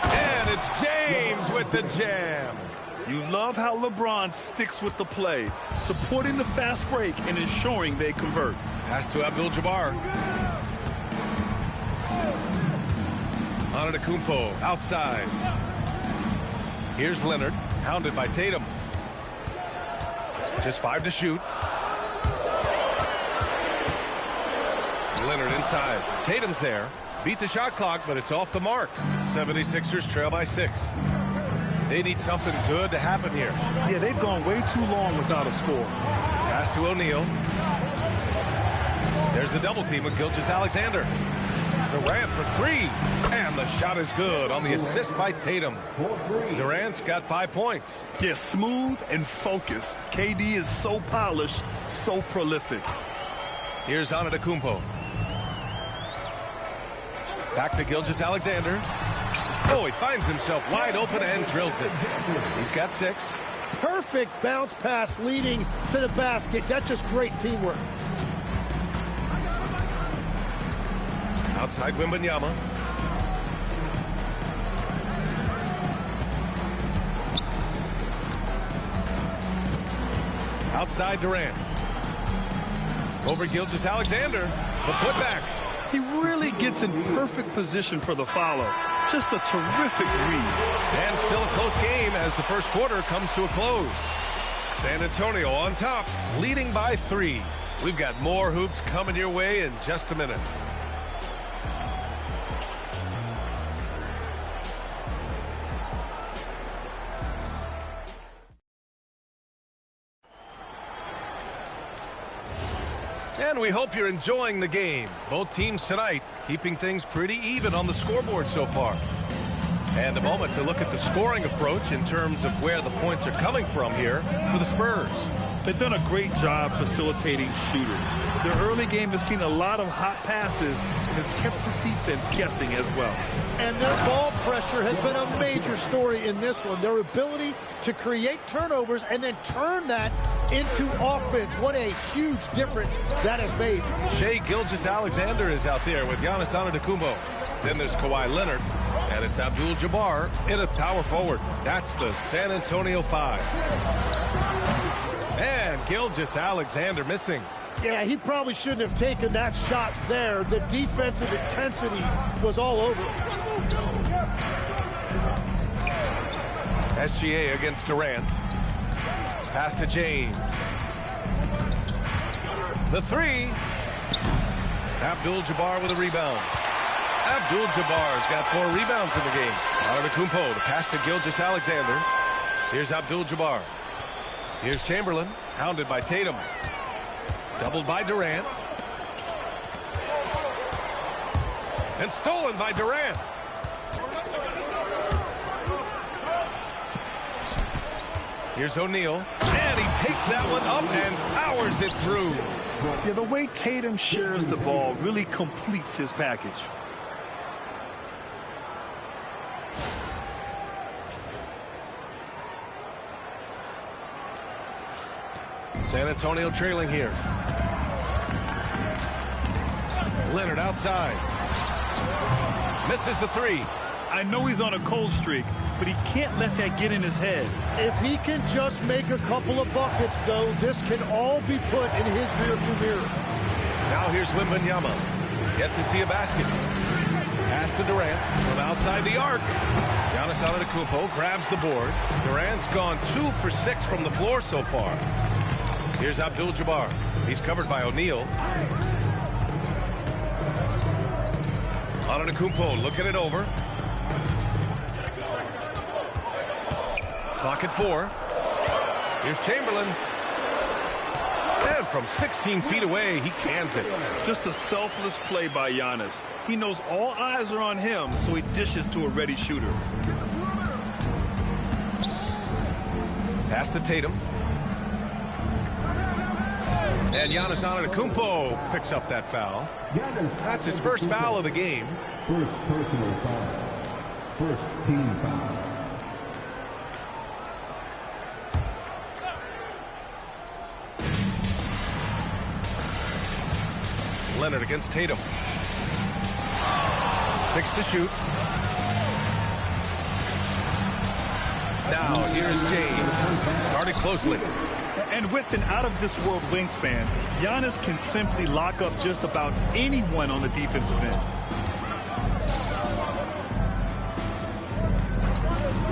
And it's James with the jam. You love how LeBron sticks with the play, supporting the fast break and ensuring they convert. Pass to Abdul-Jabbar. Antetokounmpo outside. Here's Leonard, hounded by Tatum. Just 5 to shoot. Leonard inside. Tatum's there. Beat the shot clock, but it's off the mark. 76ers trail by 6. They need something good to happen here. Yeah, they've gone way too long without a score. Pass to O'Neal. There's the double team with Gilgeous-Alexander. Durant for 3. And the shot is good on the assist by Tatum. Durant's got 5 points. Yeah, smooth and focused. KD is so polished, so prolific. Here's Antetokounmpo. Back to Gilgeous-Alexander. Oh, he finds himself wide open and drills it. He's got 6. Perfect bounce pass leading to the basket. That's just great teamwork. Outside Wembanyama. Outside Durant. Over Gilgeous-Alexander. The putback. He really gets in perfect position for the follow. Just a terrific read. And still a close game as the first quarter comes to a close. San Antonio on top, leading by 3. We've got more hoops coming your way in just a minute. And we hope you're enjoying the game. Both teams tonight keeping things pretty even on the scoreboard so far. And a moment to look at the scoring approach in terms of where the points are coming from here for the Spurs. They've done a great job facilitating shooters. Their early game has seen a lot of hot passes and has kept the defense guessing as well. And their ball pressure has been a major story in this one. Their ability to create turnovers and then turn that into offense. What a huge difference that has made. Shai Gilgeous-Alexander is out there with Giannis Antetokounmpo. Then there's Kawhi Leonard. And it's Abdul-Jabbar in a power forward. That's the San Antonio 5. And Gilgeous-Alexander missing. Yeah, he probably shouldn't have taken that shot there. The defensive intensity was all over it. SGA against Durant. Pass to James. The 3. Abdul-Jabbar with a rebound. Abdul-Jabbar's got 4 rebounds in the game. Antetokounmpo, the pass to Gilgeous-Alexander. Here's Abdul-Jabbar. Here's Chamberlain, hounded by Tatum. Doubled by Durant. And stolen by Durant. Here's O'Neal. And he takes that one up and powers it through. Yeah, the way Tatum shares the ball really completes his package. San Antonio trailing here. Leonard outside. Misses the 3. I know he's on a cold streak, but he can't let that get in his head. If he can just make a couple of buckets, though, this can all be put in his rearview mirror. Now here's Wembanyama. Yet to see a basket. Pass to Durant from outside the arc. Giannis Antetokounmpo grabs the board. Durant's gone 2 for 6 from the floor so far. Here's Abdul-Jabbar. He's covered by O'Neal. Antetokounmpo looking it over. Clock at 4. Here's Chamberlain. And from 16 feet away, he cans it. Just a selfless play by Giannis. He knows all eyes are on him, so he dishes to a ready shooter. Pass to Tatum. And Giannis Antetokounmpo picks up that foul. That's his first foul of the game. First personal foul. First team foul. Leonard against Tatum. 6 to shoot. Now here's James. Guarded closely. And with an out-of-this-world wingspan, Giannis can simply lock up just about anyone on the defensive end.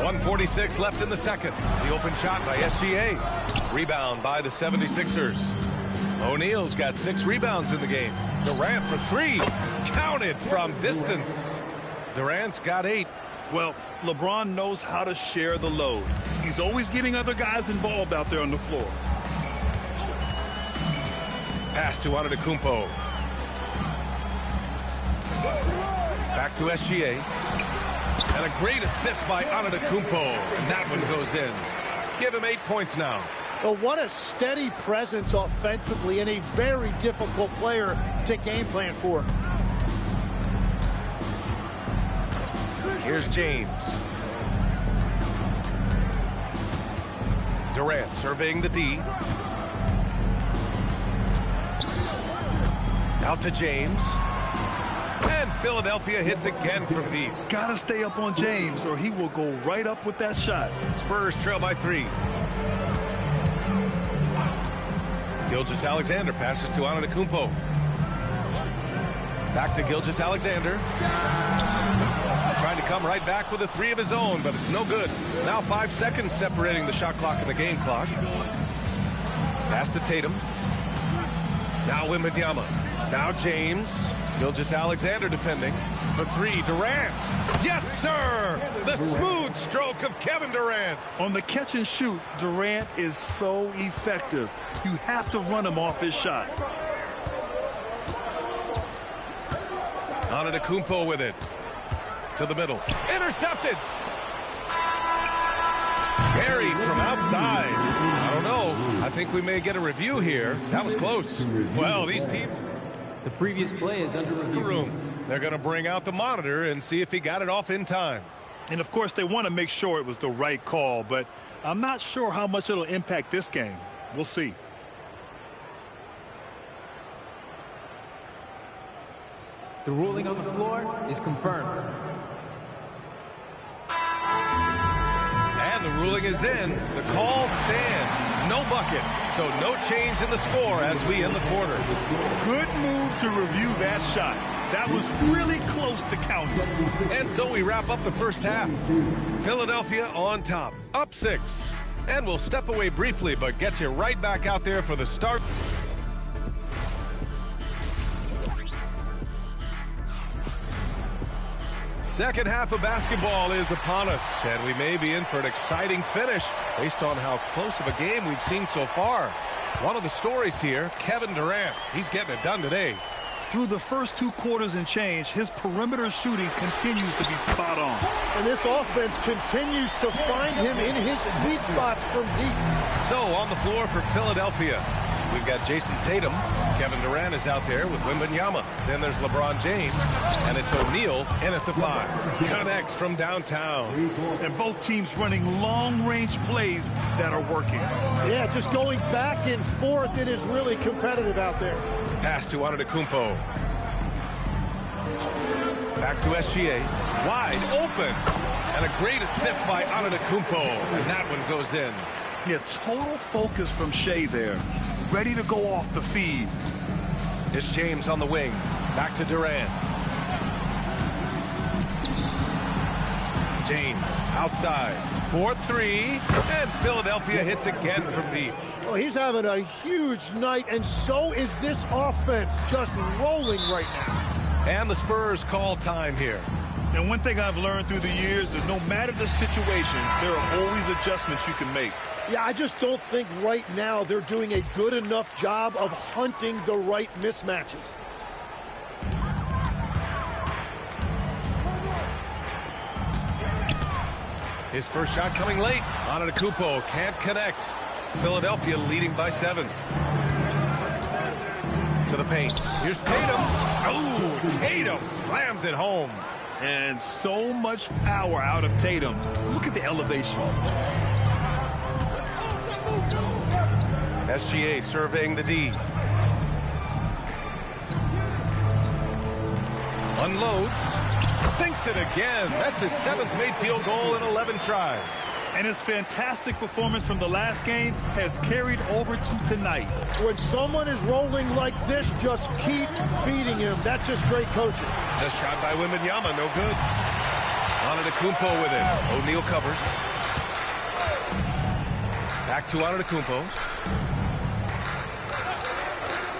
1:46 left in the second. The open shot by SGA. Rebound by the 76ers. O'Neal's got 6 rebounds in the game. Durant for three. Counted from distance. Durant's got 8. Well, LeBron knows how to share the load. He's always getting other guys involved out there on the floor. Pass to Antetokounmpo. Back to SGA. And a great assist by Antetokounmpo. And that one goes in. Give him 8 points now. Well, what a steady presence offensively and a very difficult player to game plan for. Here's James. Durant surveying the D. Out to James. And Philadelphia hits again from deep. Gotta stay up on James or he will go right up with that shot. Spurs trail by 3. Gilgeous-Alexander passes to Antetokounmpo. Back to Gilgeous-Alexander. Trying to come right back with a 3 of his own, but it's no good. Now 5 seconds separating the shot clock and the game clock. Pass to Tatum. Now Wembanyama. Now James. Gilgeous-Alexander defending. For 3, Durant. Yes, sir! The smooth stroke of Kevin Durant. On the catch and shoot, Durant is so effective. You have to run him off his shot. Antetokounmpo with it. To the middle. Intercepted. Buried from outside. I don't know. I think we may get a review here. That was close. Well, these teams... The previous play is under review. They're going to bring out the monitor and see if he got it off in time. And, of course, they want to make sure it was the right call, but I'm not sure how much it'll impact this game. We'll see. The ruling on the floor is confirmed. And the ruling is in. The call stands. No bucket. So no change in the score as we end the quarter. Good move to review that shot. That was really close to counting. And so we wrap up the first half. Philadelphia on top, up 6. And we'll step away briefly, but get you right back out there for the start. Second half of basketball is upon us, and we may be in for an exciting finish based on how close of a game we've seen so far. One of the stories here, Kevin Durant. He's getting it done today. Through the first 2 quarters and change, his perimeter shooting continues to be spot on. And this offense continues to find him in his sweet spots from deep. So on the floor for Philadelphia, we've got Jason Tatum. Kevin Durant is out there with Wembanyama. Then there's LeBron James. And it's O'Neal in at the 5. Connects from downtown. And both teams running long-range plays that are working. Yeah, just going back and forth. It is really competitive out there. Pass to Antetokounmpo. Back to SGA. Wide open. And a great assist by Antetokounmpo. And that one goes in. Yeah, total focus from Shea there. Ready to go off the feed. It's James on the wing. Back to Durant. James outside. 4-3. And Philadelphia hits again from deep. Oh, he's having a huge night, and so is this offense, just rolling right now. And the Spurs call time here. And one thing I've learned through the years is no matter the situation, there are always adjustments you can make. Yeah, I just don't think right now they're doing a good enough job of hunting the right mismatches. His first shot coming late. Antetokounmpo can't connect. Philadelphia leading by 7. To the paint. Here's Tatum. Oh, Tatum slams it home. And so much power out of Tatum. Look at the elevation. SGA surveying the D. Unloads. Sinks it again. That's his 7th made field goal in 11 tries. And his fantastic performance from the last game has carried over to tonight. When someone is rolling like this, just keep feeding him. That's just great coaching. The shot by Wembanyama, no good. Antetokounmpo with it. O'Neal covers. Back to Antetokounmpo.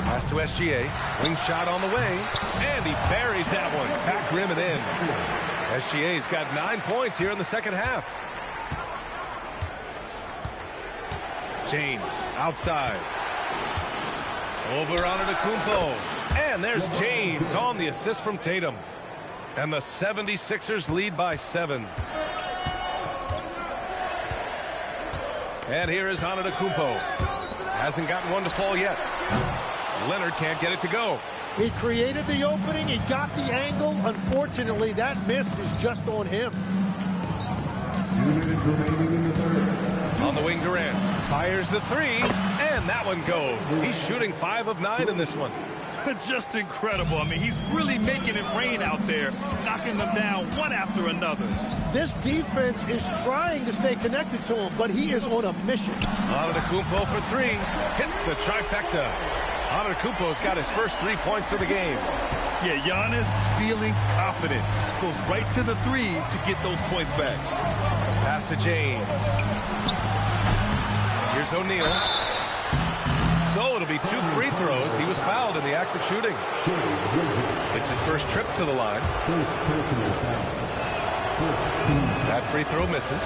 Pass to SGA. Swing shot on the way. And he buries that one. Back rim and in. SGA's got 9 points here in the second half. James outside. Over Antetokounmpo. And there's James on the assist from Tatum. And the 76ers lead by 7. And here is Antetokounmpo. Hasn't gotten one to fall yet. Leonard can't get it to go. He created the opening. He got the angle. Unfortunately, that miss is just on him. On the wing, Durant fires the three, and that one goes. He's shooting 5 of 9 in this one. Just incredible. I mean, he's really making it rain out there, knocking them down one after another. This defense is trying to stay connected to him, but he is on a mission. Antetokounmpo for 3. Hits the trifecta. Antetokounmpo's got his first 3 points of the game. Yeah, Giannis feeling confident. Goes right to the 3 to get those points back. Pass to James. Here's O'Neal. So it'll be 2 free throws. He was fouled in the act of shooting. It's his first trip to the line. That free throw misses.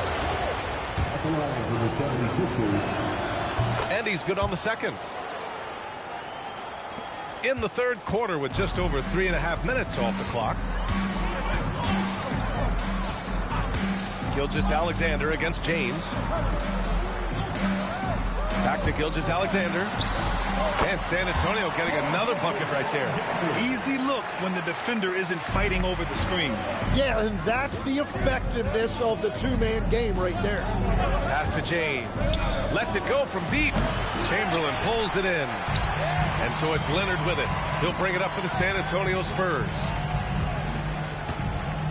And he's good on the second. In the third quarter with just over 3.5 minutes off the clock. Gilgeous-Alexander against James. Back to Gilgeous-Alexander. And San Antonio getting another bucket right there. Easy look when the defender isn't fighting over the screen. Yeah, and that's the effectiveness of the two-man game right there. Pass to James. Lets it go from deep. Chamberlain pulls it in. And so it's Leonard with it. He'll bring it up for the San Antonio Spurs.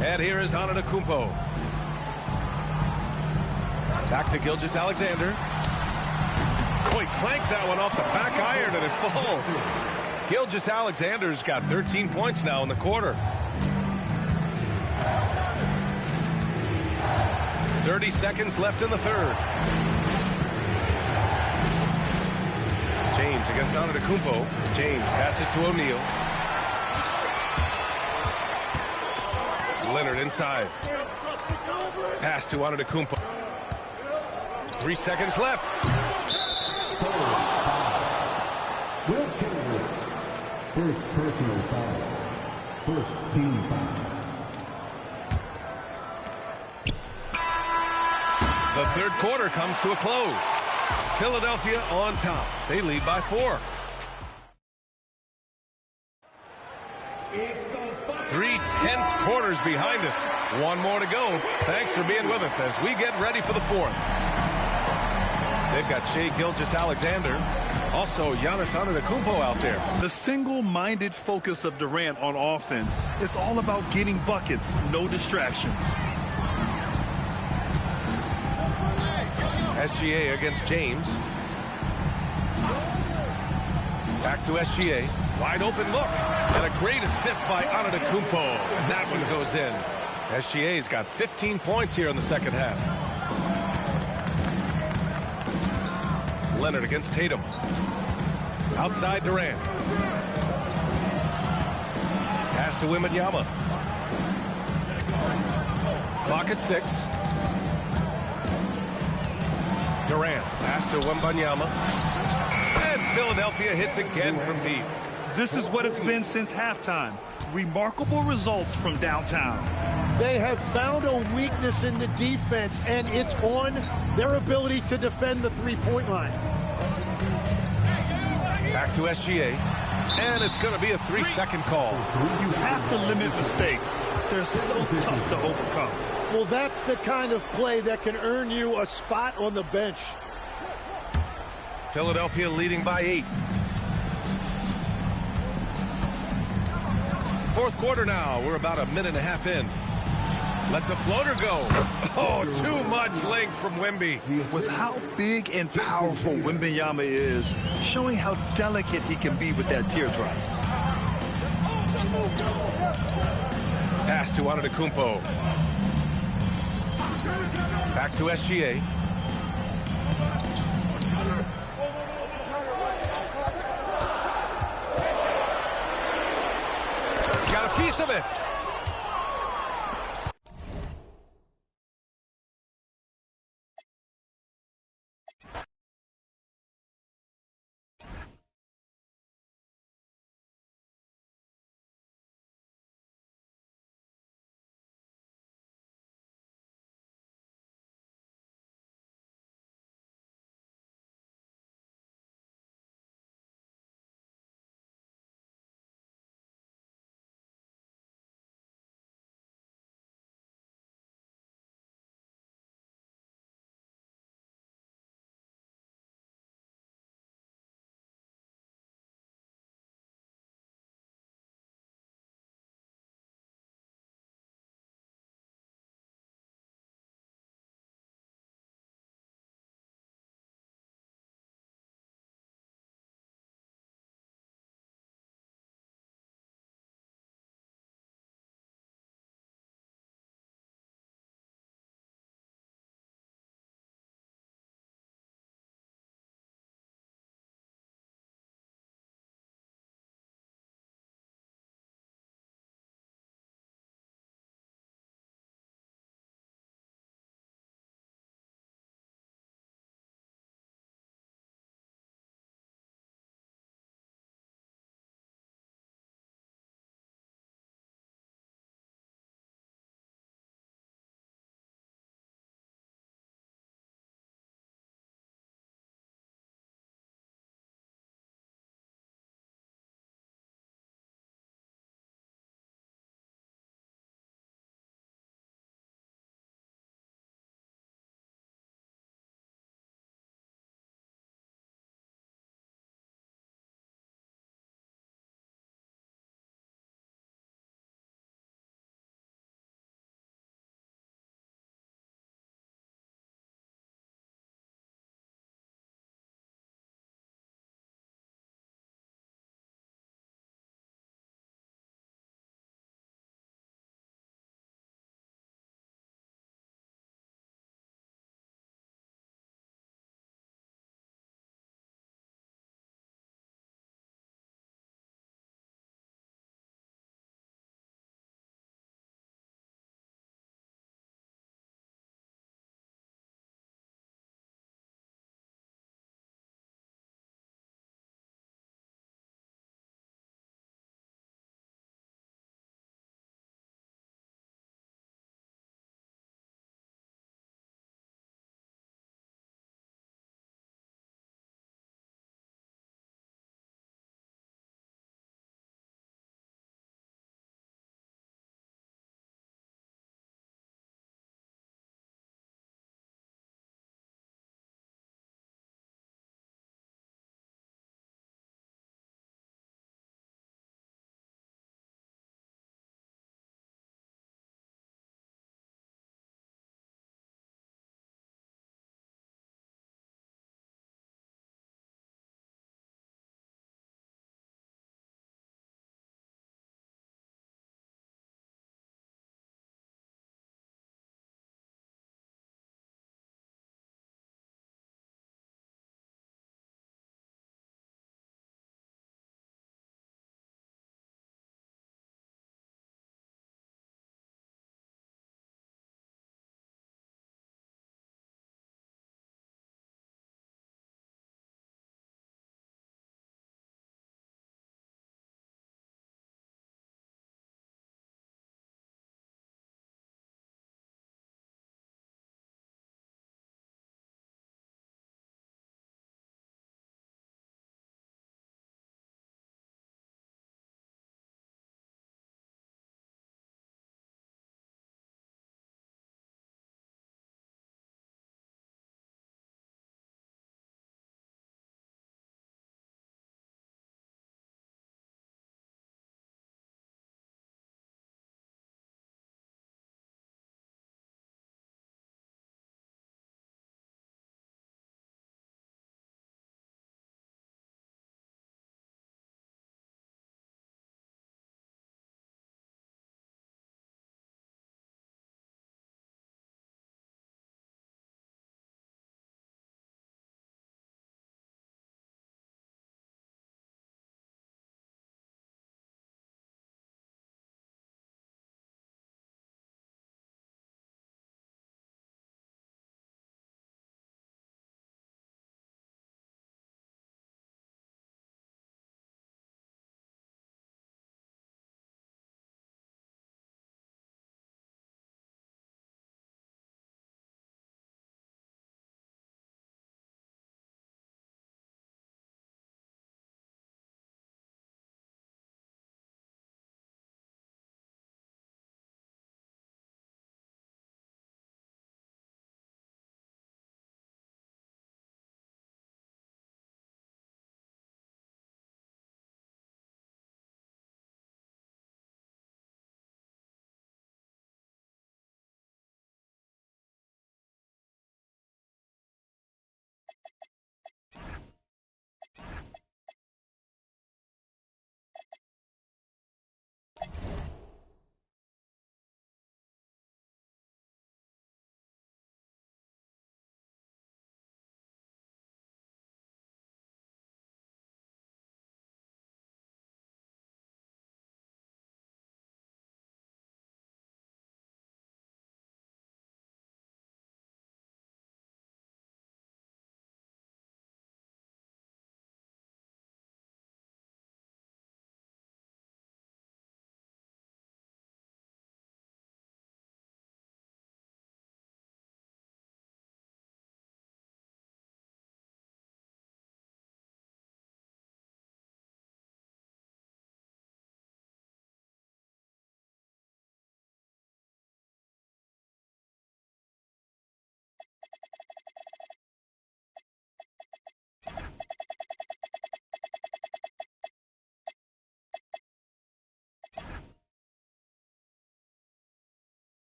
And here is Antetokounmpo. Back to Gilgeous-Alexander. Oh, he clanks that one off the back iron and it falls. Gilgeous-Alexander's got 13 points now in the quarter. 30 seconds left in the third. James against Antetokounmpo. James passes to O'Neal. Leonard inside. Pass to Antetokounmpo. 3 seconds left. Will Chamberlain. First personal foul. First team foul. The third quarter comes to a close. Philadelphia on top. They lead by 4. 3 tense quarters behind us. 1 more to go. Thanks for being with us as we get ready for the 4th. They've got Shai Gilgeous-Alexander. Also, Giannis Antetokounmpo out there. The single-minded focus of Durant on offense. It's all about getting buckets, no distractions. SGA against James. Back to SGA. Wide open look. And a great assist by Antetokounmpo. And that one goes in. SGA's got 15 points here in the second half. Leonard against Tatum. Outside Durant. Pass to Wembanyama. Clock at 6. Durant. Pass to Wembanyama. And Philadelphia hits again from deep. This is what it's been since halftime. Remarkable results from downtown. They have found a weakness in the defense, and it's on their ability to defend the three-point line. Back to SGA. And it's going to be a 3-second call. You have to limit mistakes. They're so tough to overcome. Well, that's the kind of play that can earn you a spot on the bench. Philadelphia leading by 8. Fourth quarter now. We're about 1.5 minutes in. Lets a floater go. Oh, too much length from Wemby. With how big and powerful Wembanyama is, showing how delicate he can be with that teardrop. Pass to Antetokounmpo. Back to SGA. submit.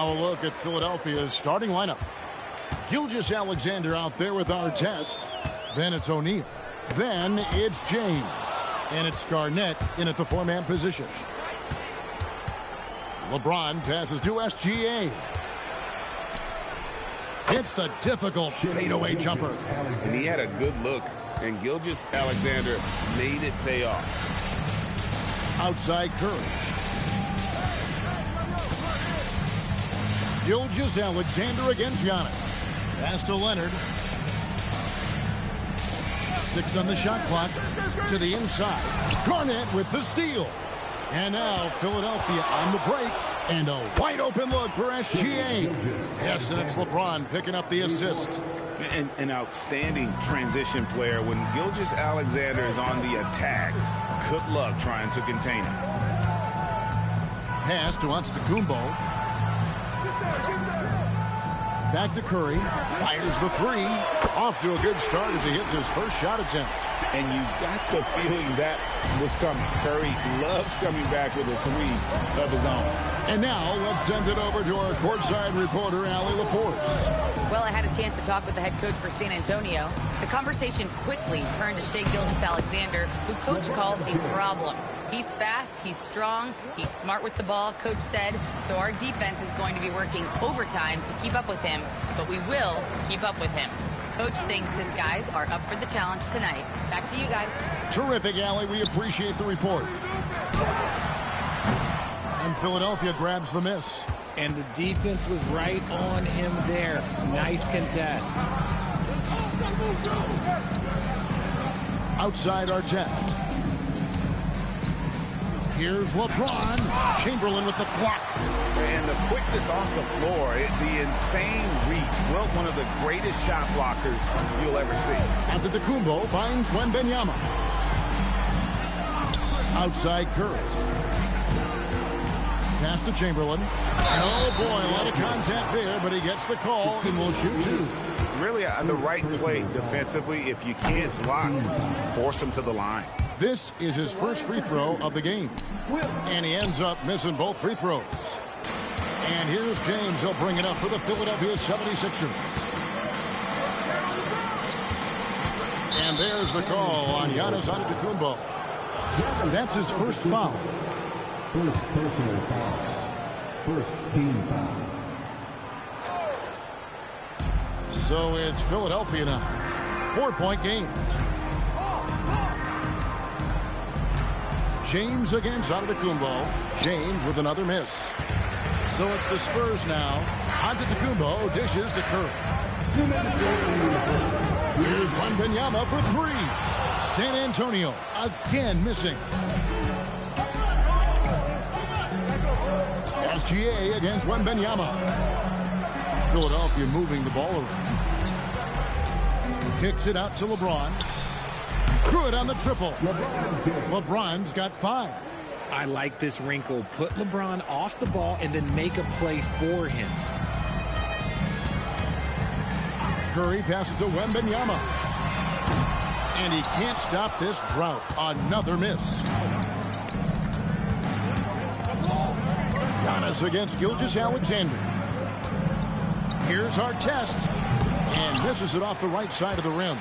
Now a look at Philadelphia's starting lineup. Gilgeous-Alexander out there with Artest. Then it's O'Neal. Then it's James. And it's Garnett in at the four-man position. LeBron passes to SGA. It's the difficult fadeaway jumper. And he had a good look, and Gilgeous-Alexander made it pay off. Outside Curry. Gilgeous-Alexander against Giannis. Pass to Leonard. 6 on the shot clock. To the inside. Garnett with the steal. And now Philadelphia on the break. And a wide open look for SGA. Yes, and it's LeBron picking up the assist. An outstanding transition player. When Gilgeous-Alexander is on the attack, good luck trying to contain him. Pass to Antetokounmpo. Back to Curry. Fires the three. Off to a good start as he hits his first shot attempt. And you got the feeling that was coming. Curry loves coming back with a three of his own. And now let's send it over to our courtside reporter, Allie LaForce. Well, I had a chance to talk with the head coach for San Antonio. The conversation quickly turned to Shai Gilgeous-Alexander, who coach called a problem. He's fast, he's strong, he's smart with the ball, coach said. So our defense is going to be working overtime to keep up with him, but we will keep up with him. Coach thinks his guys are up for the challenge tonight. Back to you guys. Terrific, Allie. We appreciate the report. And Philadelphia grabs the miss. And the defense was right on him there. Nice contest. Outside Artest. Here's LeBron. Chamberlain with the block. And the quickness off the floor, the insane reach. Well, one of the greatest shot blockers you'll ever see. Antetokounmpo finds Wembanyama. Outside Curry. Pass to Chamberlain. Oh boy, a lot of contact there, but he gets the call and will shoot two. really the right play defensively. If you can't block, force him to the line. This is his first free throw of the game. And he ends up missing both free throws. And here's James. He'll bring it up for the Philadelphia 76ers. And there's the call on Giannis Antetokounmpo. That's his first foul. First personal foul. First team foul. So it's Philadelphia now. 4-point game. James against Antetokounmpo. James with another miss. So it's the Spurs now. Antetokounmpo dishes to Curry. Here's Wembanyama for three. San Antonio again missing. SGA against Wembanyama. Philadelphia moving the ball around. Kicks it out to LeBron. Good on the triple. LeBron's got 5. I like this wrinkle. Put LeBron off the ball and then make a play for him. Curry passes to Wembanyama. And he can't stop this drought. Another miss. Giannis against Gilgeous-Alexander. Here's our test. And misses it off the right side of the rim.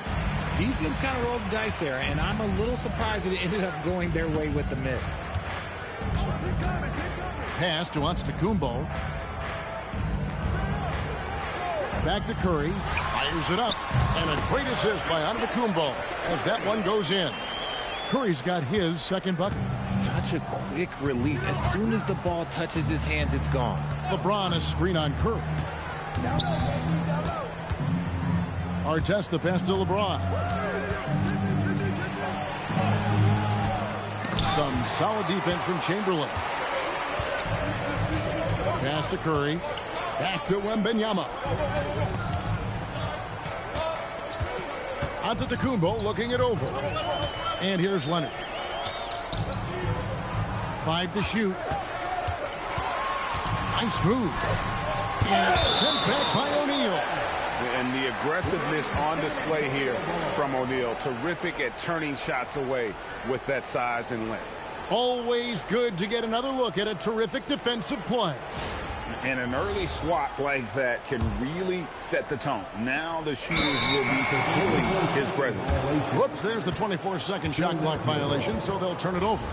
Defense kind of rolled the dice there, and I'm a little surprised that it ended up going their way with the miss. Pass to Antetokounmpo. Back to Curry. Fires it up. And a great assist by Antetokounmpo as that one goes in. Curry's got his second bucket. Such a quick release. As soon as the ball touches his hands, it's gone. LeBron is screen on Curry. Artest the pass to LeBron. Some solid defense from Chamberlain. Pass to Curry. Back to Wembanyama. Antetokounmpo looking it over. And here's Leonard. 5 to shoot. Nice move. And it's sent back by O'Neal. And the aggressiveness on display here from O'Neal. Terrific at turning shots away with that size and length. Always good to get another look at a terrific defensive play. And an early swat like that can really set the tone. Now the shooters will be feeling his presence. Whoops, there's the 24-second shot clock violation, so they'll turn it over.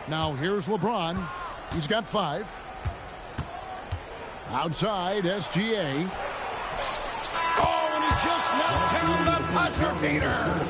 Now here's LeBron. He's got 5. Outside, SGA. Oh, and he just knocked down the buzzer beater.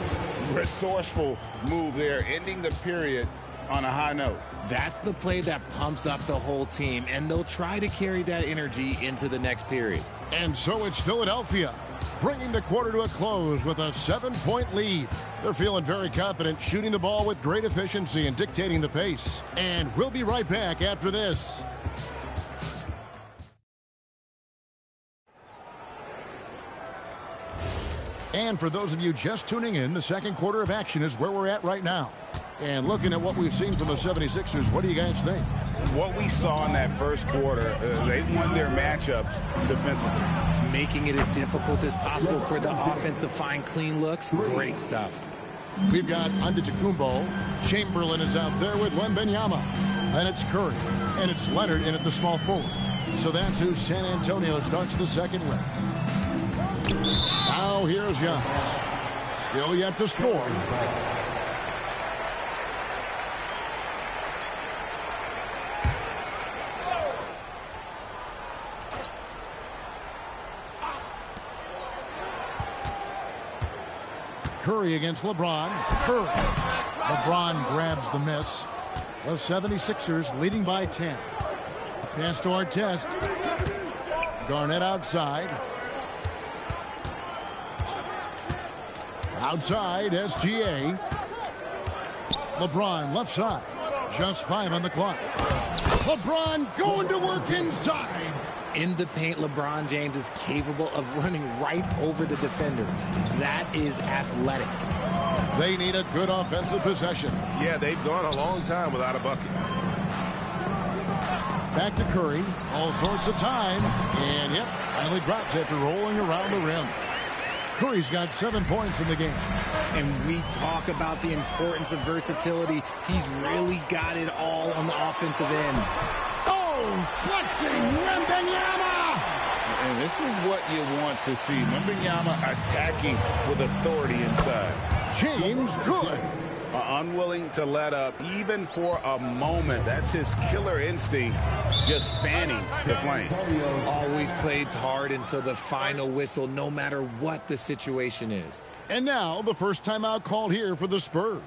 Resourceful move there, ending the period on a high note. That's the play that pumps up the whole team, and they'll try to carry that energy into the next period. And so it's Philadelphia, bringing the quarter to a close with a 7-point lead. They're feeling very confident, shooting the ball with great efficiency and dictating the pace. And we'll be right back after this. And for those of you just tuning in, the second quarter of action is where we're at right now. And looking at what we've seen from the 76ers, what do you guys think? What we saw in that first quarter, they won their matchups defensively. Making it as difficult as possible for the offense to find clean looks. Great stuff. We've got Antetokounmpo. Chamberlain is out there with Wembanyama. And it's Curry. And it's Leonard in at the small forward. So that's who San Antonio starts the second leg. Now here's Young. Still yet to score. Curry against LeBron. Curry. LeBron grabs the miss. The 76ers leading by 10. Pass to Artest. Garnett outside. Outside, SGA. LeBron left side. Just 5 on the clock. LeBron going to work inside. In the paint, LeBron James is capable of running right over the defender. That is athletic. They need a good offensive possession. Yeah, they've gone a long time without a bucket. Back to Curry. All sorts of time. And, yep, finally drops after rolling around the rim. Curry's got 7 points in the game. And we talk about the importance of versatility. He's really got it all on the offensive end. Oh, flexing Wembanyama! And this is what you want to see. Wembanyama attacking with authority inside. James good. Unwilling to let up even for a moment. That's his killer instinct, just fanning the flame. Always plays hard until the final whistle, no matter what the situation is. And now the first timeout called here for the Spurs.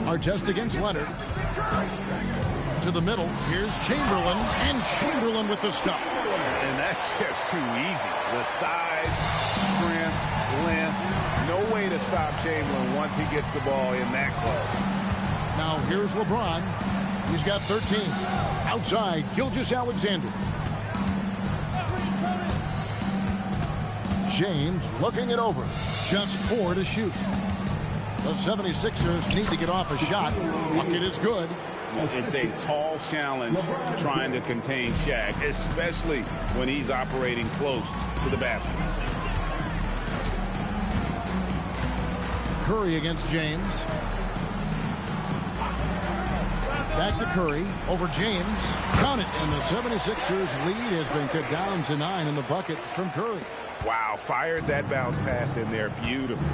Artest against Leonard. To the middle. Here's Chamberlain. And Chamberlain with the stuff. And that's just too easy. The size, strength, length. No way to stop Chamberlain once he gets the ball in that close. Now here's LeBron. He's got 13. Outside, Gilgeous-Alexander. James looking it over. Just 4 to shoot. The 76ers need to get off a shot. Bucket is good. It's a tall challenge trying to contain Shaq, especially when he's operating close to the basket. Curry against James. Back to Curry over James. Count it. And the 76ers lead has been cut down to 9 in the bucket from Curry. Wow, fired that bounce pass in there. Beautiful.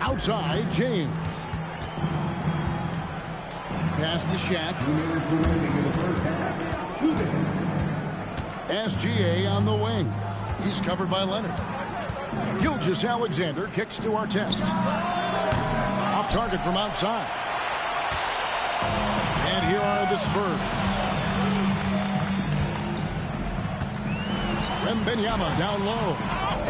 Outside, James. Pass to Shaq. SGA on the wing. He's covered by Leonard. Gilgeous-Alexander kicks to Artest. Off target from outside. And here are the Spurs. Wembanyama down low.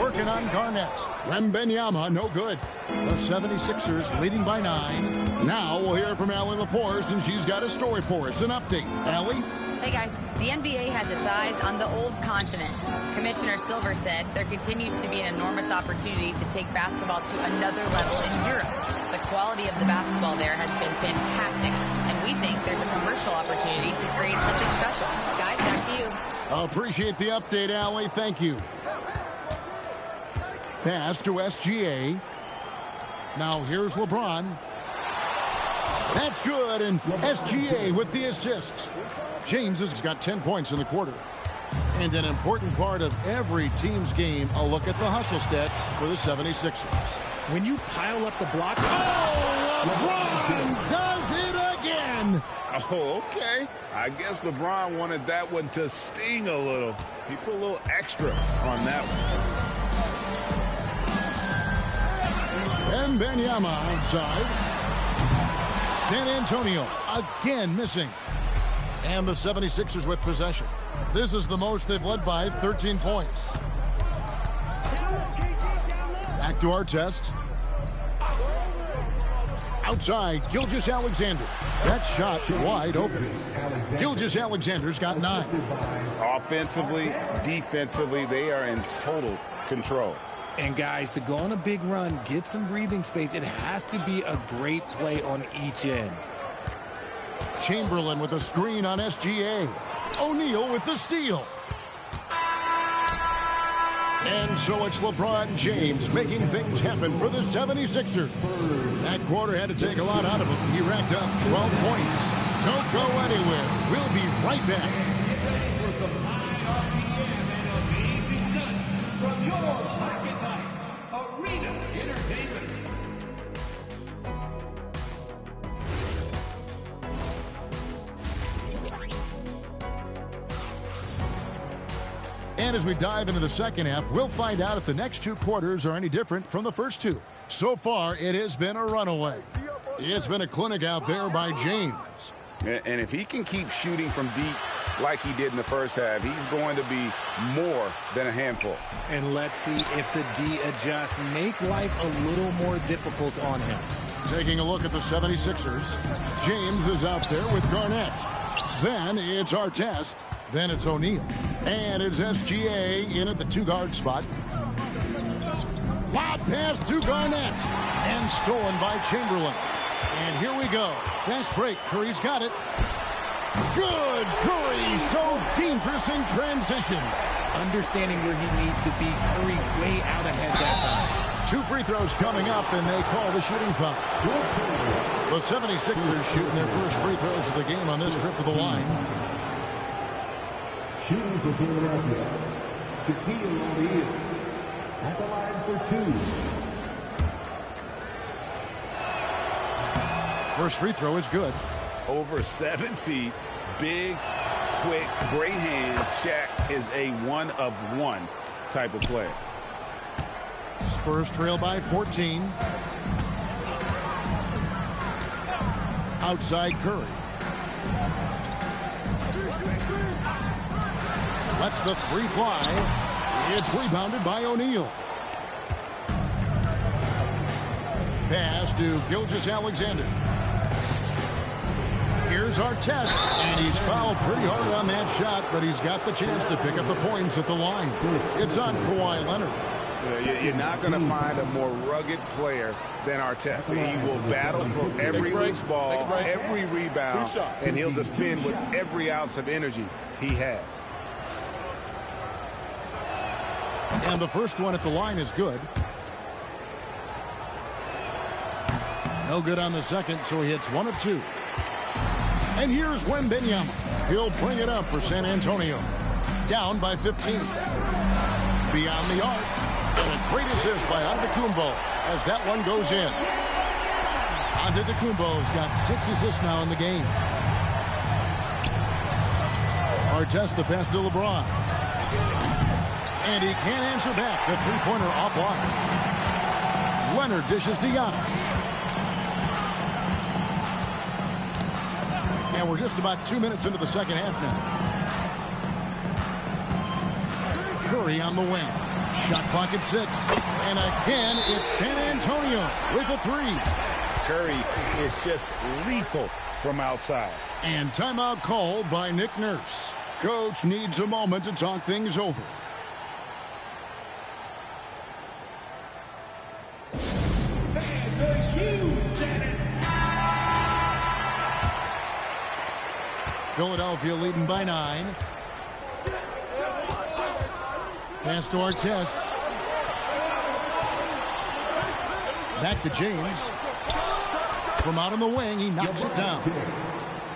Working on Garnett. Wembanyama, no good. The 76ers leading by 9. Now we'll hear from Allie LaForce, and she's got a story for us. An update. Allie? Hey, guys. The NBA has its eyes on the old continent. Commissioner Silver said there continues to be an enormous opportunity to take basketball to another level in Europe. The quality of the basketball there has been fantastic, and we think there's a commercial opportunity to create something special. Guys, back to you. Appreciate the update, Allie. Thank you. Pass to SGA. Now here's LeBron. That's good, and SGA with the assist. James has got 10 points in the quarter. And an important part of every team's game, a look at the hustle stats for the 76ers. When you pile up the blocks... Oh, LeBron does it again! Oh, okay. I guess LeBron wanted that one to sting a little. He put a little extra on that one. Wembanyama outside. San Antonio again missing. And the 76ers with possession. This is the most they've led by 13 points. Back to Artest. Outside, Gilgeous-Alexander. That shot wide open. Gilgeous-Alexander's got 9. Offensively, defensively, they are in total control. And guys, to go on a big run, get some breathing space, it has to be a great play on each end. Chamberlain with a screen on SGA. O'Neal with the steal. And so it's LeBron James making things happen for the 76ers. That quarter had to take a lot out of him. He racked up 12 points. Don't go anywhere. We'll be right back. From your pocket knife, Arena Entertainment. And as we dive into the second half, we'll find out if the next 2 quarters are any different from the first 2. So far, it has been a runaway. It's been a clinic out there by James. And if he can keep shooting from deep like he did in the first half, he's going to be more than a handful. And let's see if the D adjusts, make life a little more difficult on him. Taking a look at the 76ers. James is out there with Garnett. Then it's Artest. Then it's O'Neal. And it's SGA in at the 2-guard spot. Lob pass to Garnett. And stolen by Chamberlain. And here we go. Fast break. Curry's got it. Good. Curry so dangerous in transition. Understanding where he needs to be. Curry way out ahead that time. 2 free throws coming up, and they call the shooting foul. The 76ers shooting their first free throws of the game on this trip to the line. Shooting for Philadelphia, Shaquille O'Neal at the line for 2. First free throw is good. Over 7 feet, big, quick, great hands. Shaq is a one-of-one type of player. Spurs trail by 14. Outside Curry. Lets the three fly. It's rebounded by O'Neal. Pass to Gilgeous-Alexander. Here's Artest, and he's fouled pretty hard on that shot, but he's got the chance to pick up the points at the line. It's on Kawhi Leonard. You're not going to find a more rugged player than Artest. He will battle for every loose ball, every rebound, and he'll defend with every ounce of energy he has. And the first one at the line is good. No good on the second, so he hits 1 of 2. And here's Wembanyama. He'll bring it up for San Antonio. Down by 15. Beyond the arc. And a great assist by Antetokounmpo as that one goes in. Antetokounmpo's got 6 assists now in the game. Artest the pass to LeBron. And he can't answer back. The three-pointer offline. Leonard dishes to Giannis. And we're just about 2 minutes into the second half now. Curry on the wing. Shot clock at 6. And again, it's San Antonio with a 3. Curry is just lethal from outside. And timeout called by Nick Nurse. Coach needs a moment to talk things over. Philadelphia leading by 9. Pass to Artest. Back to James. From out on the wing, he knocks it down.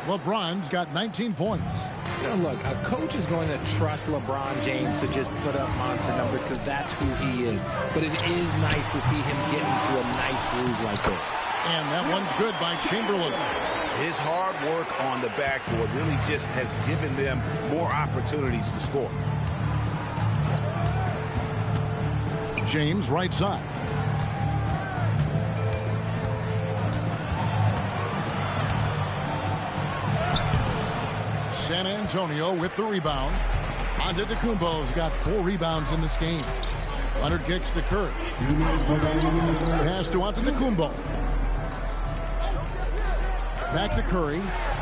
LeBron's got 19 points. Now look, a coach is going to trust LeBron James to just put up monster numbers because that's who he is. But it is nice to see him get into a nice groove like this. And that one's good by Chamberlain. His hard work on the backboard really just has given them more opportunities to score. James right side. San Antonio with the rebound. Antetokounmpo's got 4 rebounds in this game. Leonard kicks to Curry. Pass to Antetokounmpo. Back to Curry.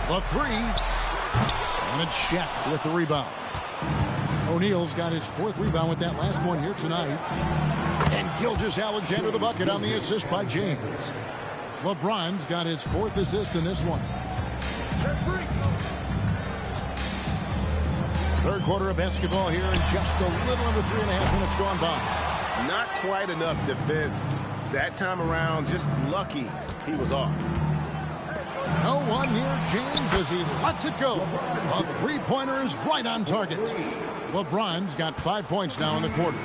The 3. And it's Shaq with the rebound. O'Neal's got his 4th rebound with that last one here tonight. And Gilgeous-Alexander the bucket on the assist by James. LeBron's got his 4th assist in this one. Third quarter of basketball here, and just a little under 3.5 minutes gone by. Not quite enough defense that time around. Just lucky he was off. No one near James as he lets it go. A three-pointer is right on target. LeBron's got 5 points now in the quarter.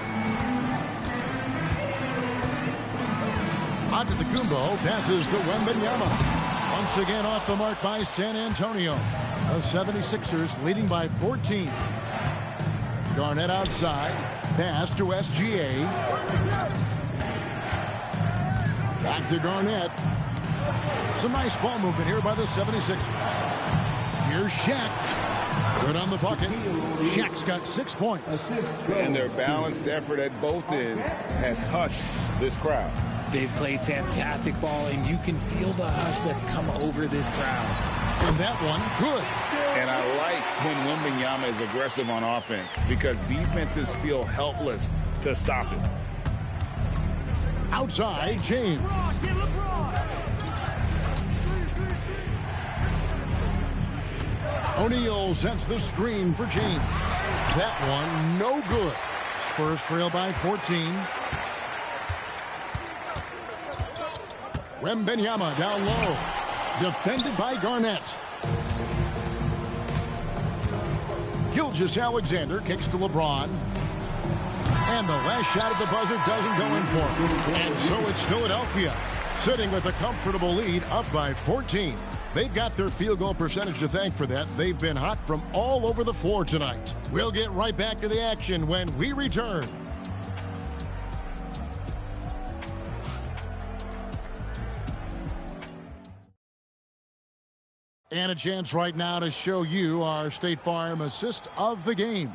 Antetokounmpo passes to Wembanyama. Once again off the mark by San Antonio. The 76ers leading by 14. Garnett outside. Pass to SGA. Back to Garnett. Some nice ball movement here by the 76ers. Here's Shaq. Good on the bucket. Shaq's got 6 points. And their balanced effort at both ends has hushed this crowd. They've played fantastic ball, and you can feel the hush that's come over this crowd. And that one, good. And I like when Wembanyama is aggressive on offense because defenses feel helpless to stop it. Outside, James. O'Neal sets the screen for James. That one, no good. Spurs trail by 14. Wembanyama down low. Defended by Garnett. Gilgeous-Alexander kicks to LeBron. And the last shot at the buzzer doesn't go in for him. And so it's Philadelphia sitting with a comfortable lead up by 14. They've got their field goal percentage to thank for that. They've been hot from all over the floor tonight. We'll get right back to the action when we return. And a chance right now to show you our State Farm assist of the game.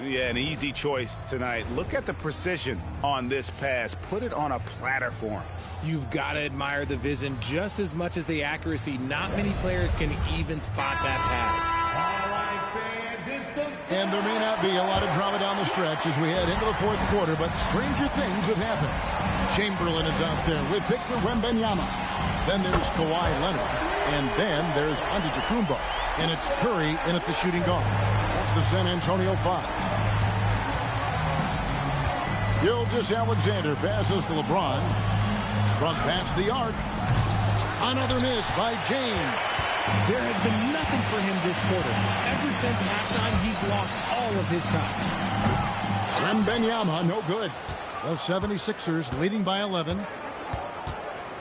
Yeah, an easy choice tonight. Look at the precision on this pass. Put it on a platter for him. You've got to admire the vision just as much as the accuracy. Not many players can even spot that pass. And there may not be a lot of drama down the stretch as we head into the fourth quarter, but stranger things have happened. Chamberlain is out there with Victor Wembanyama. Then there's Kawhi Leonard. And then there's Antetokounmpo. And it's Curry in at the shooting guard. That's the San Antonio 5. Gilgeous-Alexander passes to LeBron. From past the arc. Another miss by James. There has been nothing for him this quarter. Ever since halftime, he's lost all of his touch. Wembanyama, no good. The 76ers leading by 11.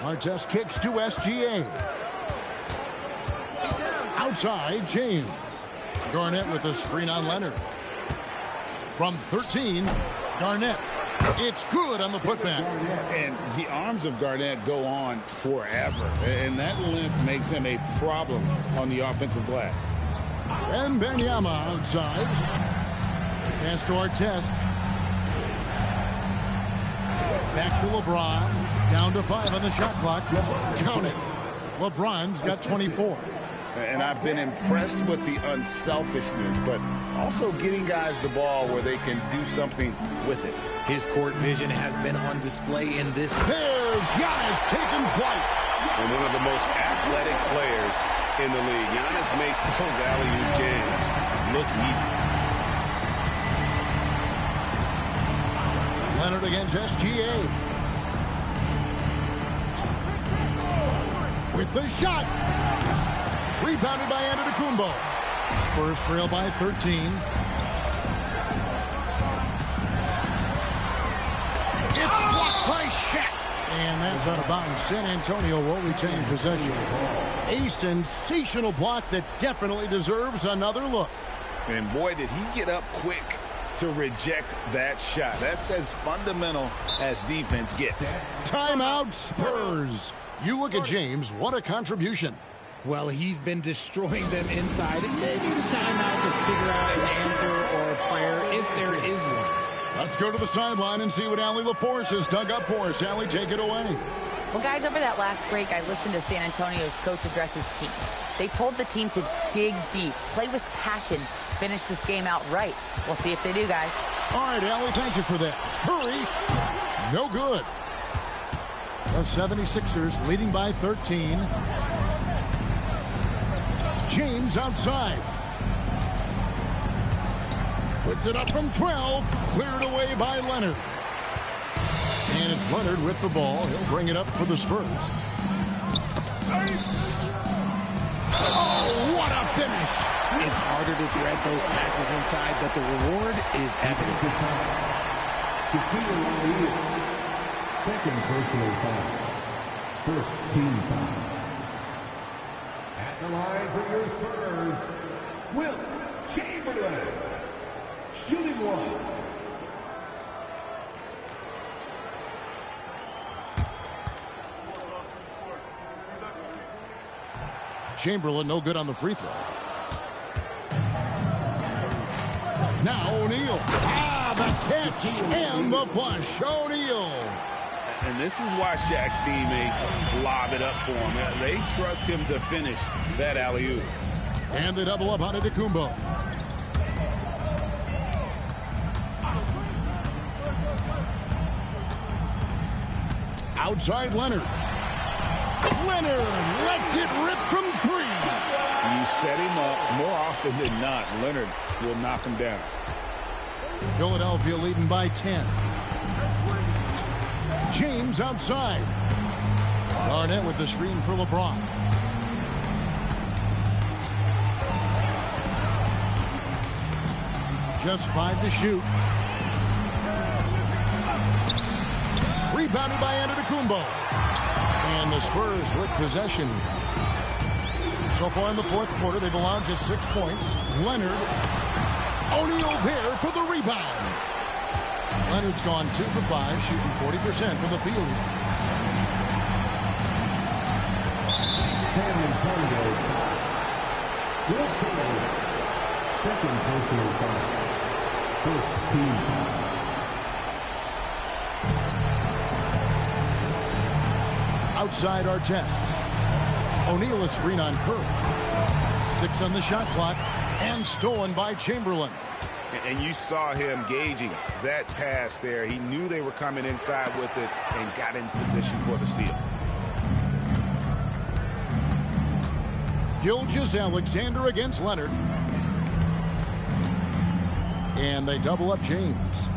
Artest kicks to SGA. Outside, James. Garnett with a screen on Leonard. From 13, Garnett. It's good on the putback. And the arms of Garnett go on forever. And that length makes him a problem on the offensive glass. Wembanyama outside. Pass to Artest. Back to LeBron. Down to 5 on the shot clock. Count it. LeBron's got 24. And I've been impressed with the unselfishness, but also getting guys the ball where they can do something with it. His court vision has been on display in this. There's Giannis taking flight. And one of the most athletic players in the league. Giannis makes those alley-oop jams look easy. Leonard against SGA. With the shot. Rebounded by Antetokounmpo. Spurs trail by 13. It's blocked by Shaq. And that's out of bounds. San Antonio will retain possession. A sensational block that definitely deserves another look. And boy, did he get up quick to reject that shot. That's as fundamental as defense gets. Timeout, Spurs. You look at James, what a contribution. Well, he's been destroying them inside. It may be the timeout to figure out an answer or a prayer if there is one. Let's go to the sideline and see what Allie LaForce has dug up for us. Allie, take it away. Well, guys, over that last break, I listened to San Antonio's coach address his team. They told the team to dig deep, play with passion, finish this game out right. We'll see if they do, guys. All right, Allie, thank you for that. Curry, no good. The 76ers leading by 13. James outside. Puts it up from 12. Cleared away by Leonard. And it's Leonard with the ball. He'll bring it up for the Spurs. Oh, what a finish. It's harder to thread those passes inside, but the reward is evident. Second personal foul. First team foul. At the line for your Spurs, Wilt Chamberlain. Shooting one. Chamberlain no good on the free throw. Now O'Neal. The catch and the flush. O'Neal. And this is why Shaq's teammates lob it up for him. They trust him to finish that alley-oop. And they double up on Antetokounmpo. Outside Leonard. Leonard lets it rip from 3. You set him up more often than not. Leonard will knock him down. Philadelphia leading by 10. James outside. Garnett with the screen for LeBron. Just 5 to shoot. Rebounded by Antetokounmpo. And the Spurs with possession. So far in the fourth quarter, they've allowed just 6 points. Leonard. O'Neal there for the rebound. Leonard's gone 2 for 5, shooting 40% from the field. San Antonio. Will Chamberlain. Second personal foul. First team foul. Outside Artest. O'Neal is screen on Curry. 6 on the shot clock. And stolen by Chamberlain. And you saw him gauging that pass there. He knew they were coming inside with it and got in position for the steal. Gilgeous-Alexander against Leonard. And they double up James.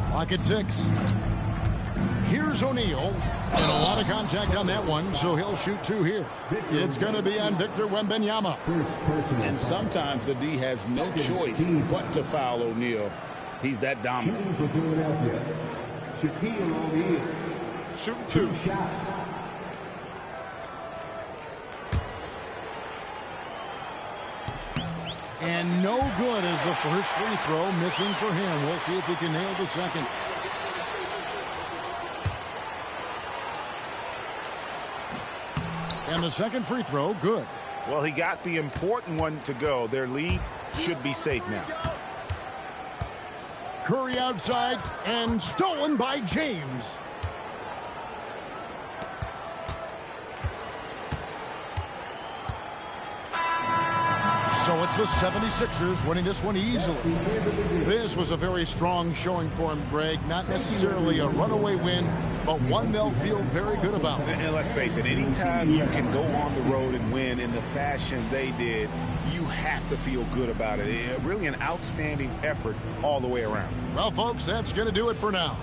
Clock at 6. Here's O'Neal. And a lot of contact on that one, so he'll shoot 2 here. It's going to be on Victor Wembanyama. And sometimes the D has no choice but to foul O'Neal. He's that dominant. For Philadelphia, Shaquille O'Neal. Shooting 2 shots. And no good as the first free throw missing for him. We'll see if he can nail the second. And the second free throw, good. Well, he got the important one to go. Their lead should be safe now. Curry outside and stolen by James. So it's the 76ers winning this one easily. This was a very strong showing for him, Greg. Not necessarily a runaway win, but one they'll feel very good about. And let's face it, anytime you can go on the road and win in the fashion they did, you have to feel good about it. Really an outstanding effort all the way around. Well, folks, that's going to do it for now.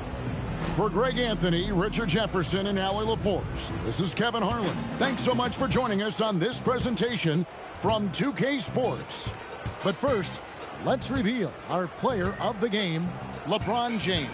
For Greg Anthony, Richard Jefferson, and Allie LaForce, this is Kevin Harlan. Thanks so much for joining us on this presentation from 2K Sports. But first, let's reveal our player of the game, LeBron James.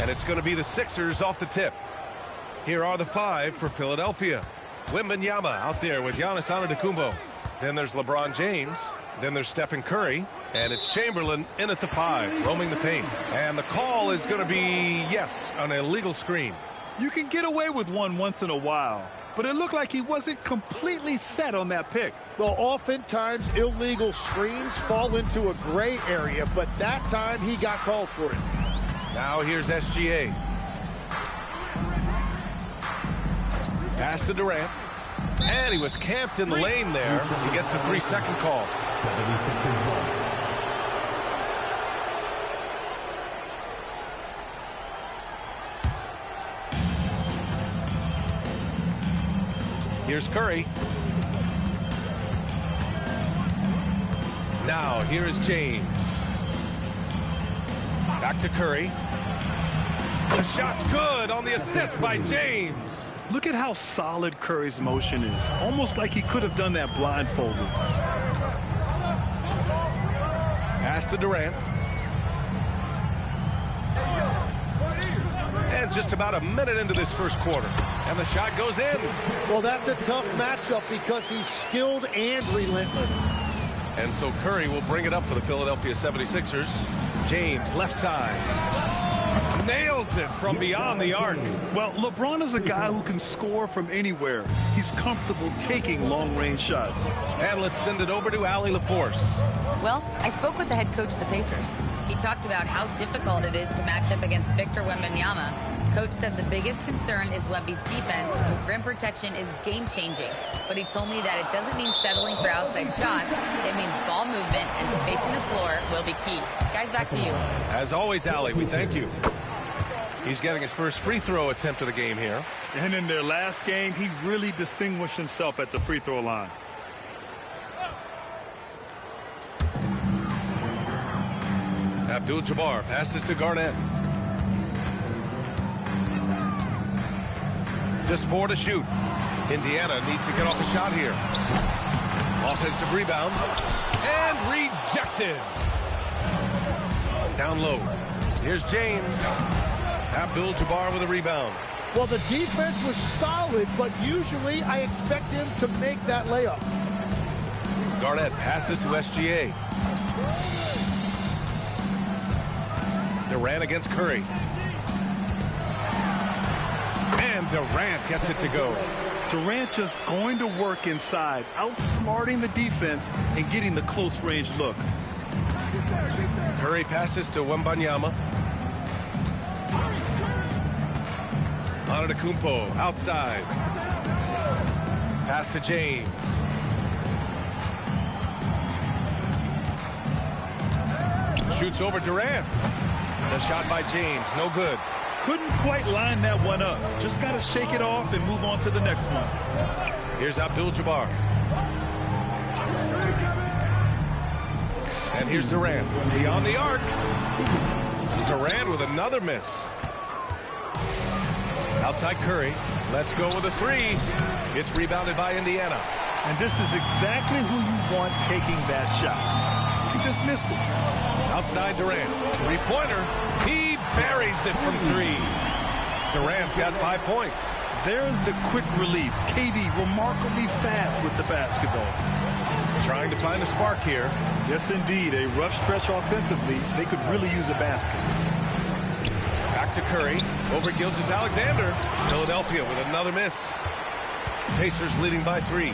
And it's going to be the Sixers off the tip. Here are the 5 for Philadelphia. Wembanyama out there with Giannis Antetokounmpo. Then there's LeBron James. Then there's Stephen Curry. And it's Chamberlain in at the 5, roaming the paint. And the call is going to be, yes, an illegal screen. You can get away with one once in a while, but it looked like he wasn't completely set on that pick. Well, oftentimes illegal screens fall into a gray area, but that time he got called for it. Now here's SGA. Pass to Durant. And he was camped in the lane there. He gets a 3-second call. 76ers ball. Here's Curry. Now, here is James. Back to Curry. The shot's good on the assist by James. Look at how solid Curry's motion is. Almost like he could have done that blindfolded. Pass to Durant. And just about a minute into this first quarter. And the shot goes in. Well, that's a tough matchup because he's skilled and relentless. And so Curry will bring it up for the Philadelphia 76ers. James, left side. Nails it from beyond the arc. Well, LeBron is a guy who can score from anywhere. He's comfortable taking long-range shots. And let's send it over to Allie LaForce. Well, I spoke with the head coach of the Pacers. He talked about how difficult it is to match up against Victor Wembanyama. Coach said the biggest concern is Wemby's defense. His rim protection is game-changing. But he told me that it doesn't mean settling for outside shots. It means ball movement and spacing the floor will be key. Guys, back to you. As always, Allie, we thank you. He's getting his first free throw attempt of the game here. And in their last game, he really distinguished himself at the free throw line. Abdul-Jabbar passes to Garnett. Just 4 to shoot. Indiana needs to get off a shot here. Offensive rebound. And rejected. Down low. Here's James. Abdul-Jabbar with a rebound. Well, the defense was solid, but usually I expect him to make that layup. Garnett passes to SGA. Durant against Curry. And Durant gets it to go. Durant just going to work inside, outsmarting the defense and getting the close range look. Curry passes to Wembanyama. Antetokounmpo outside. Pass to James. Shoots over Durant. The shot by James, no good. Couldn't quite line that one up. Just got to shake it off and move on to the next one. Here's Abdul-Jabbar. And here's Durant. Beyond the arc. Durant with another miss. Outside Curry. Let's go with a 3. It's rebounded by Indiana. And this is exactly who you want taking that shot. He just missed it. Outside Durant. 3-pointer. He buries it from 3. Durant's got 5 points. There's the quick release. KD remarkably fast with the basketball. Trying to find a spark here. Yes, indeed. A rough stretch offensively. They could really use a basket. Back to Curry. Over Gilgeous-Alexander. Philadelphia with another miss. Pacers leading by 3.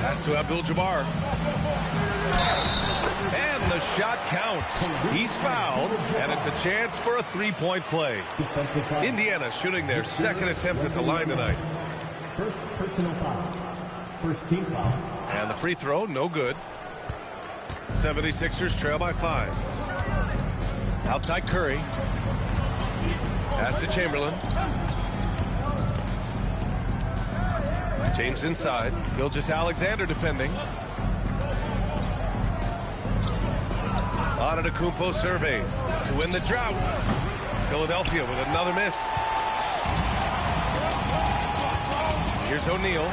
Pass to Abdul-Jabbar. And the shot counts. He's fouled, and it's a chance for a 3-point play. Indiana shooting their second attempt at the line tonight. First personal foul. First team foul. And the free throw, no good. 76ers trail by 5. Outside Curry. Pass to Chamberlain. James inside. Gilgeous-Alexander defending. Antetokounmpo surveys to win the drought. Philadelphia with another miss. Here's O'Neal.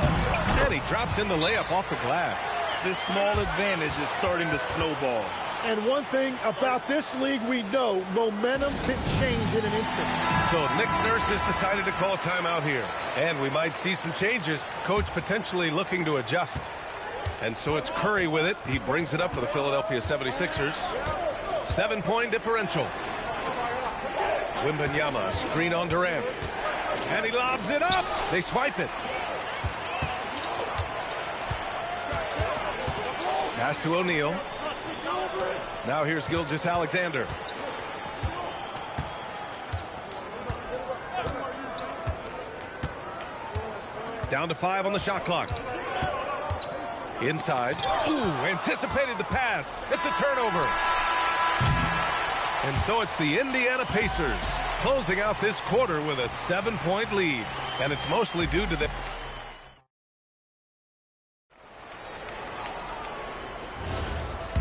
And he drops in the layup off the glass. This small advantage is starting to snowball. And one thing about this league, we know momentum can change in an instant. So Nick Nurse has decided to call a timeout here. And we might see some changes. Coach potentially looking to adjust. And so it's Curry with it. He brings it up for the Philadelphia 76ers. 7-point differential. Wembanyama, screen on Durant. And he lobs it up. They swipe it. Pass to O'Neal. Now here's Gilgeous-Alexander. Down to 5 on the shot clock. Inside. Ooh, anticipated the pass. It's a turnover. And so it's the Indiana Pacers closing out this quarter with a 7-point lead. And it's mostly due to the...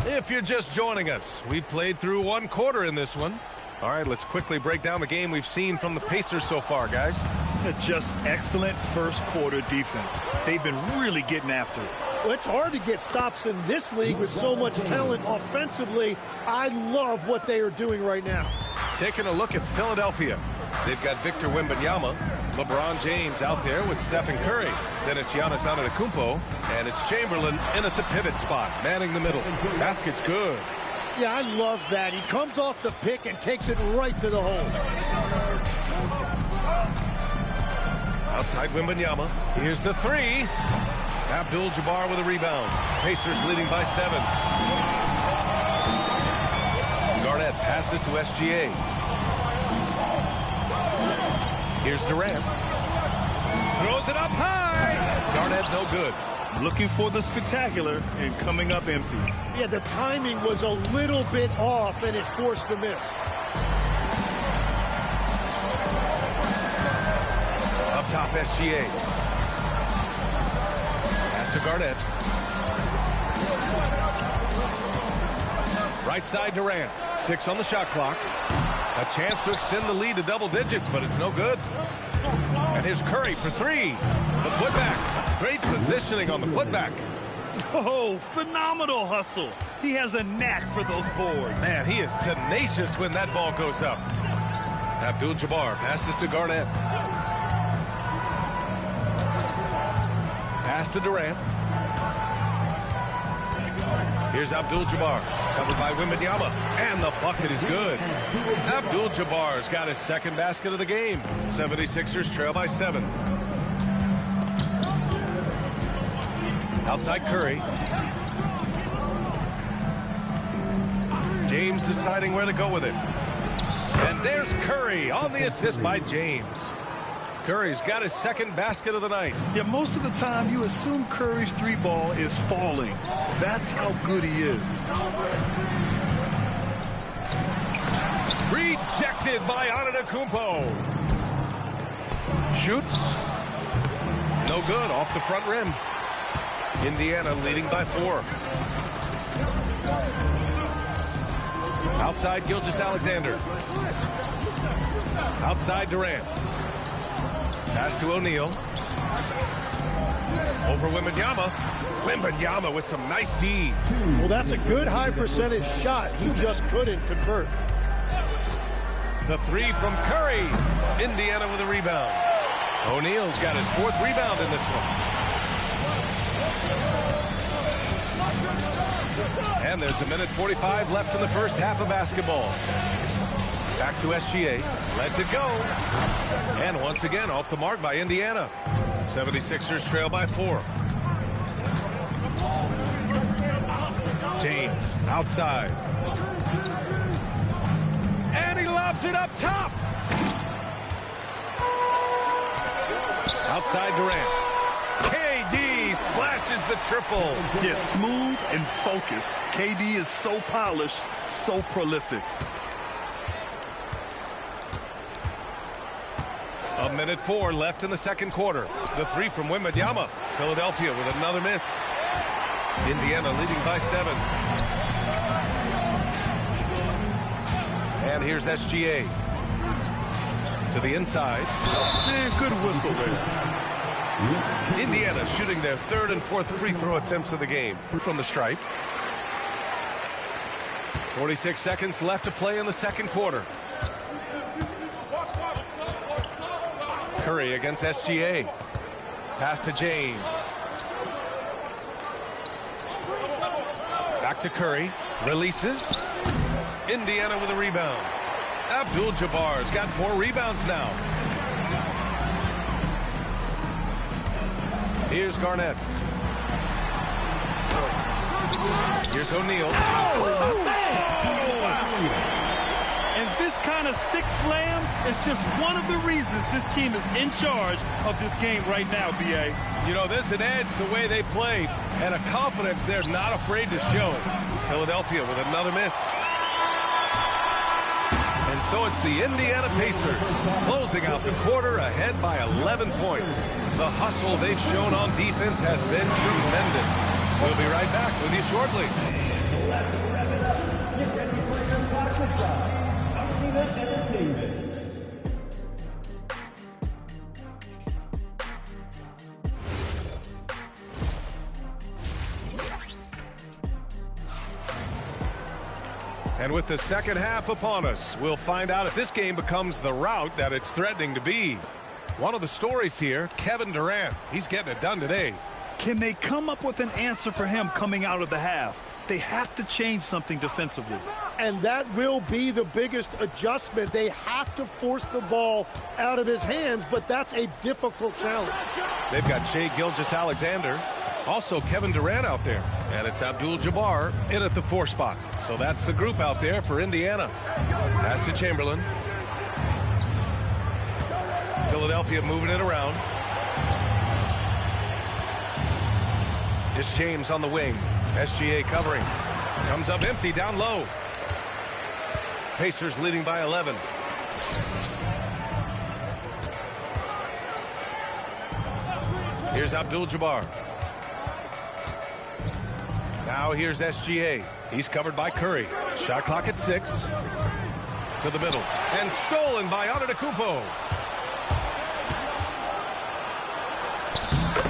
If you're just joining us, we played through 1 quarter in this one. All right, let's quickly break down the game we've seen from the Pacers so far, guys. Just excellent first quarter defense. They've been really getting after it. Well, it's hard to get stops in this league with so much talent offensively. I love what they are doing right now. Taking a look at Philadelphia. They've got Victor Wembanyama, LeBron James out there with Stephen Curry. Then it's Giannis Antetokounmpo, and it's Chamberlain in at the pivot spot, manning the middle. Basket's good. Yeah, I love that. He comes off the pick and takes it right to the hole. Outside Wembanyama. Here's the 3. Abdul-Jabbar with a rebound. Pacers leading by 7. Garnett passes to SGA. Here's Durant. Throws it up high. Garnett no good. Looking for the spectacular and coming up empty. Yeah, the timing was a little bit off and it forced the miss. Up top, SGA. Pass to Garnett. Right side, Durant. 6 on the shot clock. A chance to extend the lead to double digits, but it's no good. And here's Curry for 3. The putback. Great positioning on the putback. Oh, phenomenal hustle. He has a knack for those boards. Man, he is tenacious when that ball goes up. Abdul-Jabbar passes to Garnett. Pass to Durant. Here's Abdul-Jabbar, covered by Wembanyama, and the bucket is good. Abdul-Jabbar's got his 2nd basket of the game. 76ers trail by 7. Outside Curry. James deciding where to go with it. And there's Curry on the assist by James. Curry's got his 2nd basket of the night. Yeah, most of the time you assume Curry's 3-ball is falling. That's how good he is. Rejected by Antetokounmpo. Shoots. No good, off the front rim. Indiana leading by 4. Outside Gilgeous-Alexander. Outside Durant. Pass to O'Neal. Over Wembanyama. Wembanyama with some nice D. Well, that's a good high percentage shot. He just couldn't convert. The 3 from Curry. Indiana with a rebound. O'Neal's got his 4th rebound in this one. And there's 1:45 left in the first half of basketball. Back to SGA. Lets it go. And once again, off the mark by Indiana. 76ers trail by 4. James outside. And he lobs it up top. Outside Durant. KD splashes the triple. Yeah, smooth and focused. KD is so polished, so prolific. 1:04 left in the 2nd quarter. The 3 from Wembanyama. Philadelphia with another miss. Indiana leading by 7. And here's SGA. To the inside. Good whistle there. Indiana shooting their 3rd and 4th free throw attempts of the game from the stripe. 46 seconds left to play in the second quarter. Curry against SGA. Pass to James. Back to Curry. Releases. Indiana with a rebound. Abdul-Jabbar's got 4 rebounds now. Here's Garnett. Here's O'Neal. And this kind of six slam is just one of the reasons this team is in charge of this game right now, B.A. You know, there's an edge the way they play and a confidence they're not afraid to show. Philadelphia with another miss. And so it's the Indiana Pacers closing out the quarter ahead by 11 points. The hustle they've shown on defense has been tremendous. We'll be right back with you shortly. Get ready for your classic drive. Entertainment. And with the second half upon us, we'll find out if this game becomes the rout that it's threatening to be. One of the stories here, Kevin Durant. He's getting it done today. Can they come up with an answer for him coming out of the half? They have to change something defensively. And that will be the biggest adjustment. They have to force the ball out of his hands, but that's a difficult challenge. They've got Shai Gilgeous-Alexander, also Kevin Durant out there, and it's Abdul-Jabbar in at the 4 spot. So that's the group out there for Indiana. Pass to Chamberlain. Philadelphia moving it around. It's James on the wing. SGA covering. Comes up empty down low. Pacers leading by 11. Here's Abdul-Jabbar. Now here's SGA. He's covered by Curry. Shot clock at 6. To the middle. And stolen by Antetokounmpo.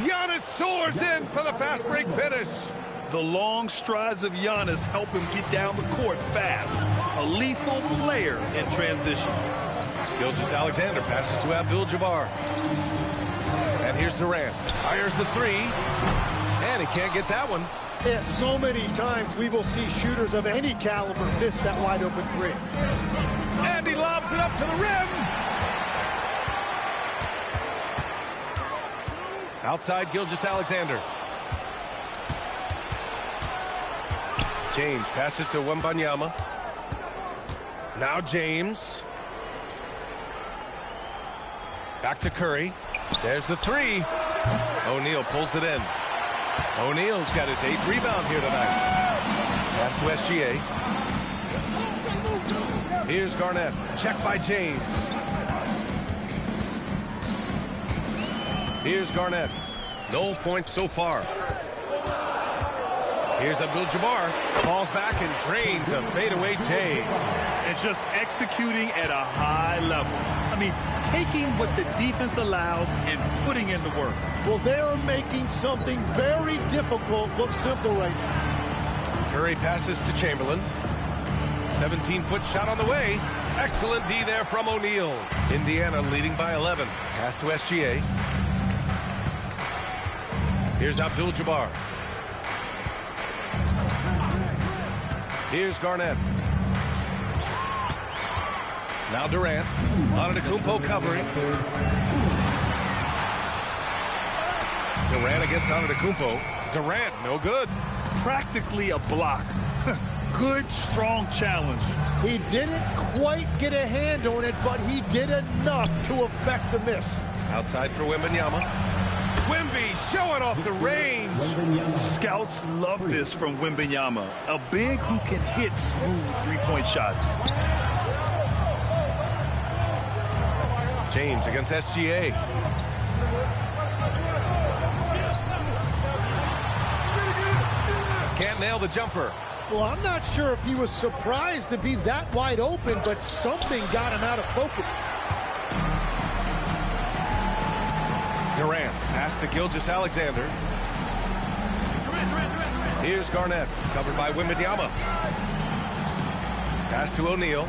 Giannis soars in for the fast break finish. The long strides of Giannis help him get down the court fast. A lethal player in transition. Gilgeous-Alexander passes to Abdul-Jabbar. And here's Durant. Fires the 3. And he can't get that one. Yeah, so many times we will see shooters of any caliber miss that wide open 3. And he lobs it up to the rim. Outside Gilgeous-Alexander. James passes to Wembanyama. Now James. Back to Curry. There's the 3. O'Neal pulls it in. O'Neal's got his 8th rebound here tonight. Pass to SGA. Here's Garnett. Check by James. Here's Garnett. No points so far. Here's Abdul-Jabbar. Falls back and drains a fadeaway J. And just executing at a high level. I mean, taking what the defense allows and putting in the work. Well, they're making something very difficult look simple right now. Curry passes to Chamberlain. 17-foot shot on the way. Excellent D there from O'Neal. Indiana leading by 11. Pass to SGA. Here's Abdul-Jabbar. Here's Garnett. Now Durant. Antetokounmpo covering. Durant against Antetokounmpo. Durant, no good. Practically a block. Good, strong challenge. He didn't quite get a hand on it, but he did enough to affect the miss. Outside for Wembanyama. Wemby showing off the range. Scouts love this from Wembanyama. A big who can hit smooth three-point shots. James against SGA. Can't nail the jumper. Well, I'm not sure if he was surprised to be that wide open, but something got him out of focus. Durant, pass to Gilgeous-Alexander. Here's Garnett, covered by Wembanyama. Pass to O'Neal.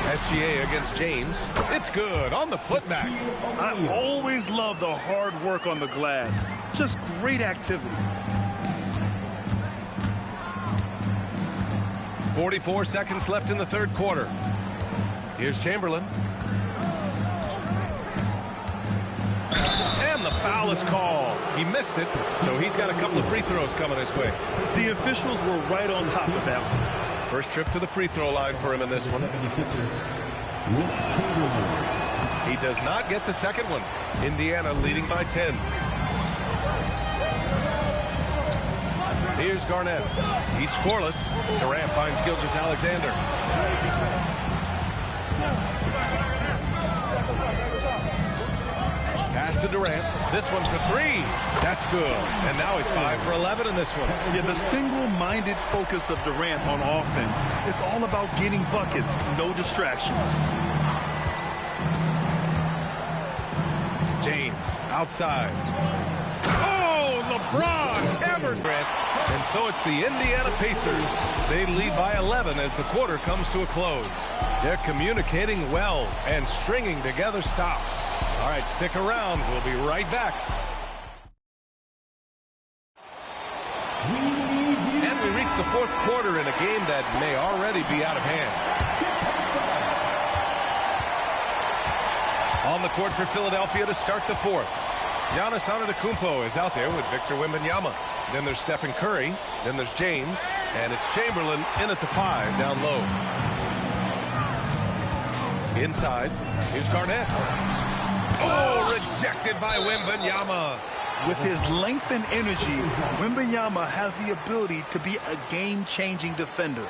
SGA against James. It's good on the putback. I always love the hard work on the glass. Just great activity. 44 seconds left in the third quarter. Here's Chamberlain. And the foul is called. He missed it, so he's got a couple of free throws coming his way. The officials were right on top of that one. First trip to the free throw line for him in this one. He does not get the second one. Indiana leading by 10. Here's Garnett. He's scoreless. Durant finds Gilgeous-Alexander. Pass to Durant. This one for three. That's good. And now he's 5 for 11 in this one. Yeah, the single-minded focus of Durant on offense. It's all about getting buckets, no distractions. James outside. Oh, LeBron hammers it. And so it's the Indiana Pacers. They lead by 11 as the quarter comes to a close. They're communicating well and stringing together stops. All right, stick around. We'll be right back. And we reach the fourth quarter in a game that may already be out of hand. On the court for Philadelphia to start the fourth. Giannis Antetokounmpo is out there with Victor Wembanyama. Then there's Stephen Curry. Then there's James. And it's Chamberlain in at the 5 down low. Inside, here's Garnett. Oh, rejected by Wembanyama. With his length and energy, Wembanyama has the ability to be a game-changing defender.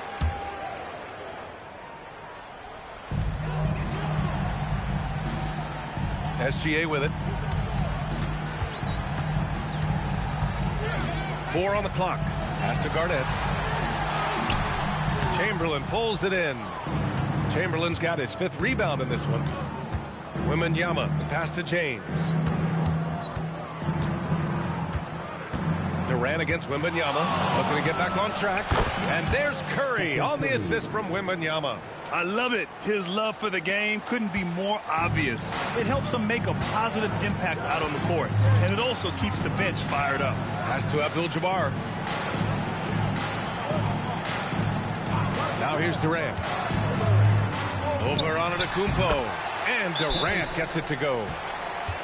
SGA with it. 4 on the clock. Pass to Garnett. Chamberlain pulls it in. Chamberlain's got his 5th rebound in this one. Wembanyama, the pass to James. Durant against Wembanyama, looking to get back on track. And there's Curry on the assist from Wembanyama. I love it. His love for the game couldn't be more obvious. It helps him make a positive impact out on the court, and it also keeps the bench fired up. Pass to Abdul-Jabbar. Now here's Durant. Over on Antetokounmpo. And Durant gets it to go.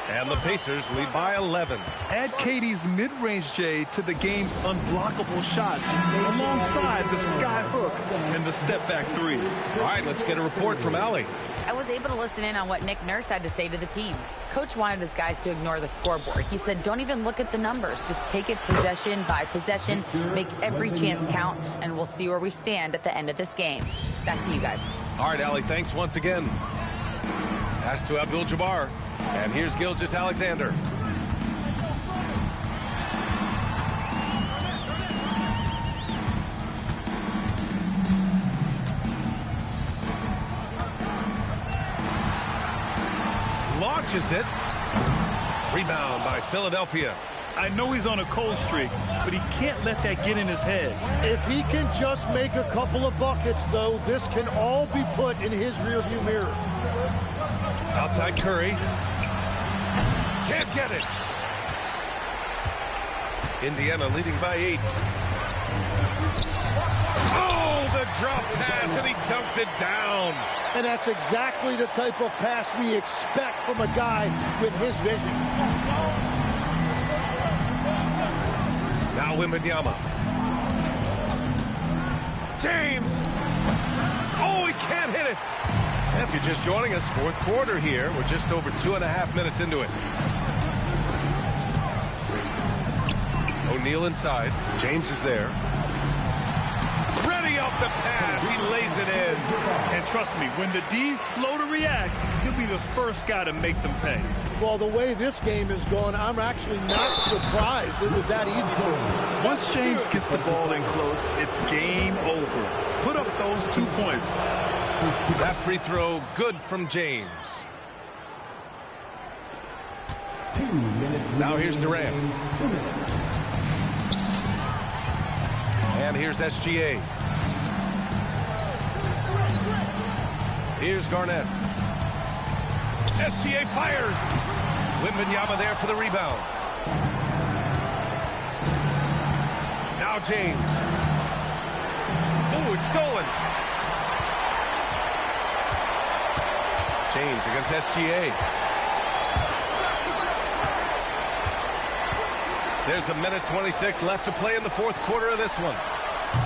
And the Pacers lead by 11. Add KD's mid-range J to the game's unblockable shots alongside the sky hook and the step-back 3. All right, let's get a report from Allie. I was able to listen in on what Nick Nurse had to say to the team. Coach wanted his guys to ignore the scoreboard. He said, don't even look at the numbers. Just take it possession by possession, make every chance count, and we'll see where we stand at the end of this game. Back to you guys. All right, Allie, thanks once again. Pass to Abdul-Jabbar. And here's Gilgeous-Alexander. Launches it. Rebound by Philadelphia. I know he's on a cold streak, but he can't let that get in his head. If he can just make a couple of buckets, though, this can all be put in his rearview mirror. Outside Curry. Can't get it. Indiana leading by 8. Oh, the drop pass, and he dunks it down. And that's exactly the type of pass we expect from a guy with his vision. Now Wembanyama. James. Oh, he can't hit it. And if you're just joining us, fourth quarter here. We're just over 2.5 minutes into it. O'Neal inside. James is there. Ready off the pass. He lays it in. And trust me, when the D's slow to react, he'll be the first guy to make them pay. Well, the way this game is going, I'm actually not surprised it was that easy for him. Once James gets the ball in close, it's game over. Put up those 2 points. That free throw good from James. Now here's Durant. And And here's SGA. Here's Garnett. SGA fires. Wembanyama there for the rebound. Now James. Oh, it's stolen. James against SGA. There's a minute 26 left to play in the fourth quarter of this one.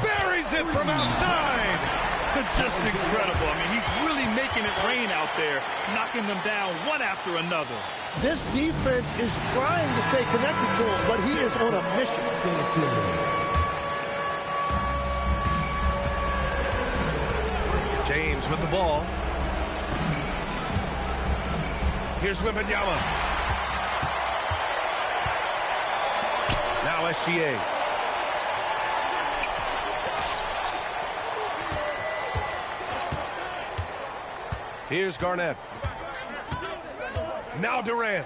Buries it from outside. Just incredible. I mean, he's really making it rain out there, knocking them down one after another. This defense is trying to stay connected to him, but he is on a mission. James with the ball. Here's Wembanyama. Now SGA. Here's Garnett. Now Durant.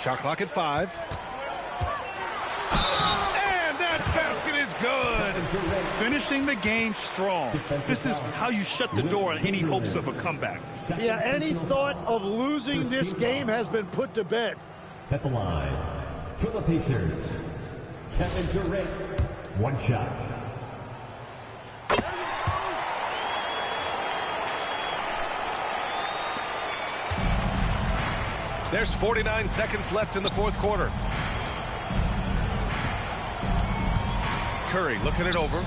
Shot clock at 5. And that basket is good. Finishing the game strong. This is how you shut the door on any hopes of a comeback. Yeah, any thought of losing this game has been put to bed. At the line, for the Pacers, Kevin Durant. One shot. There's 49 seconds left in the fourth quarter. Curry looking it over.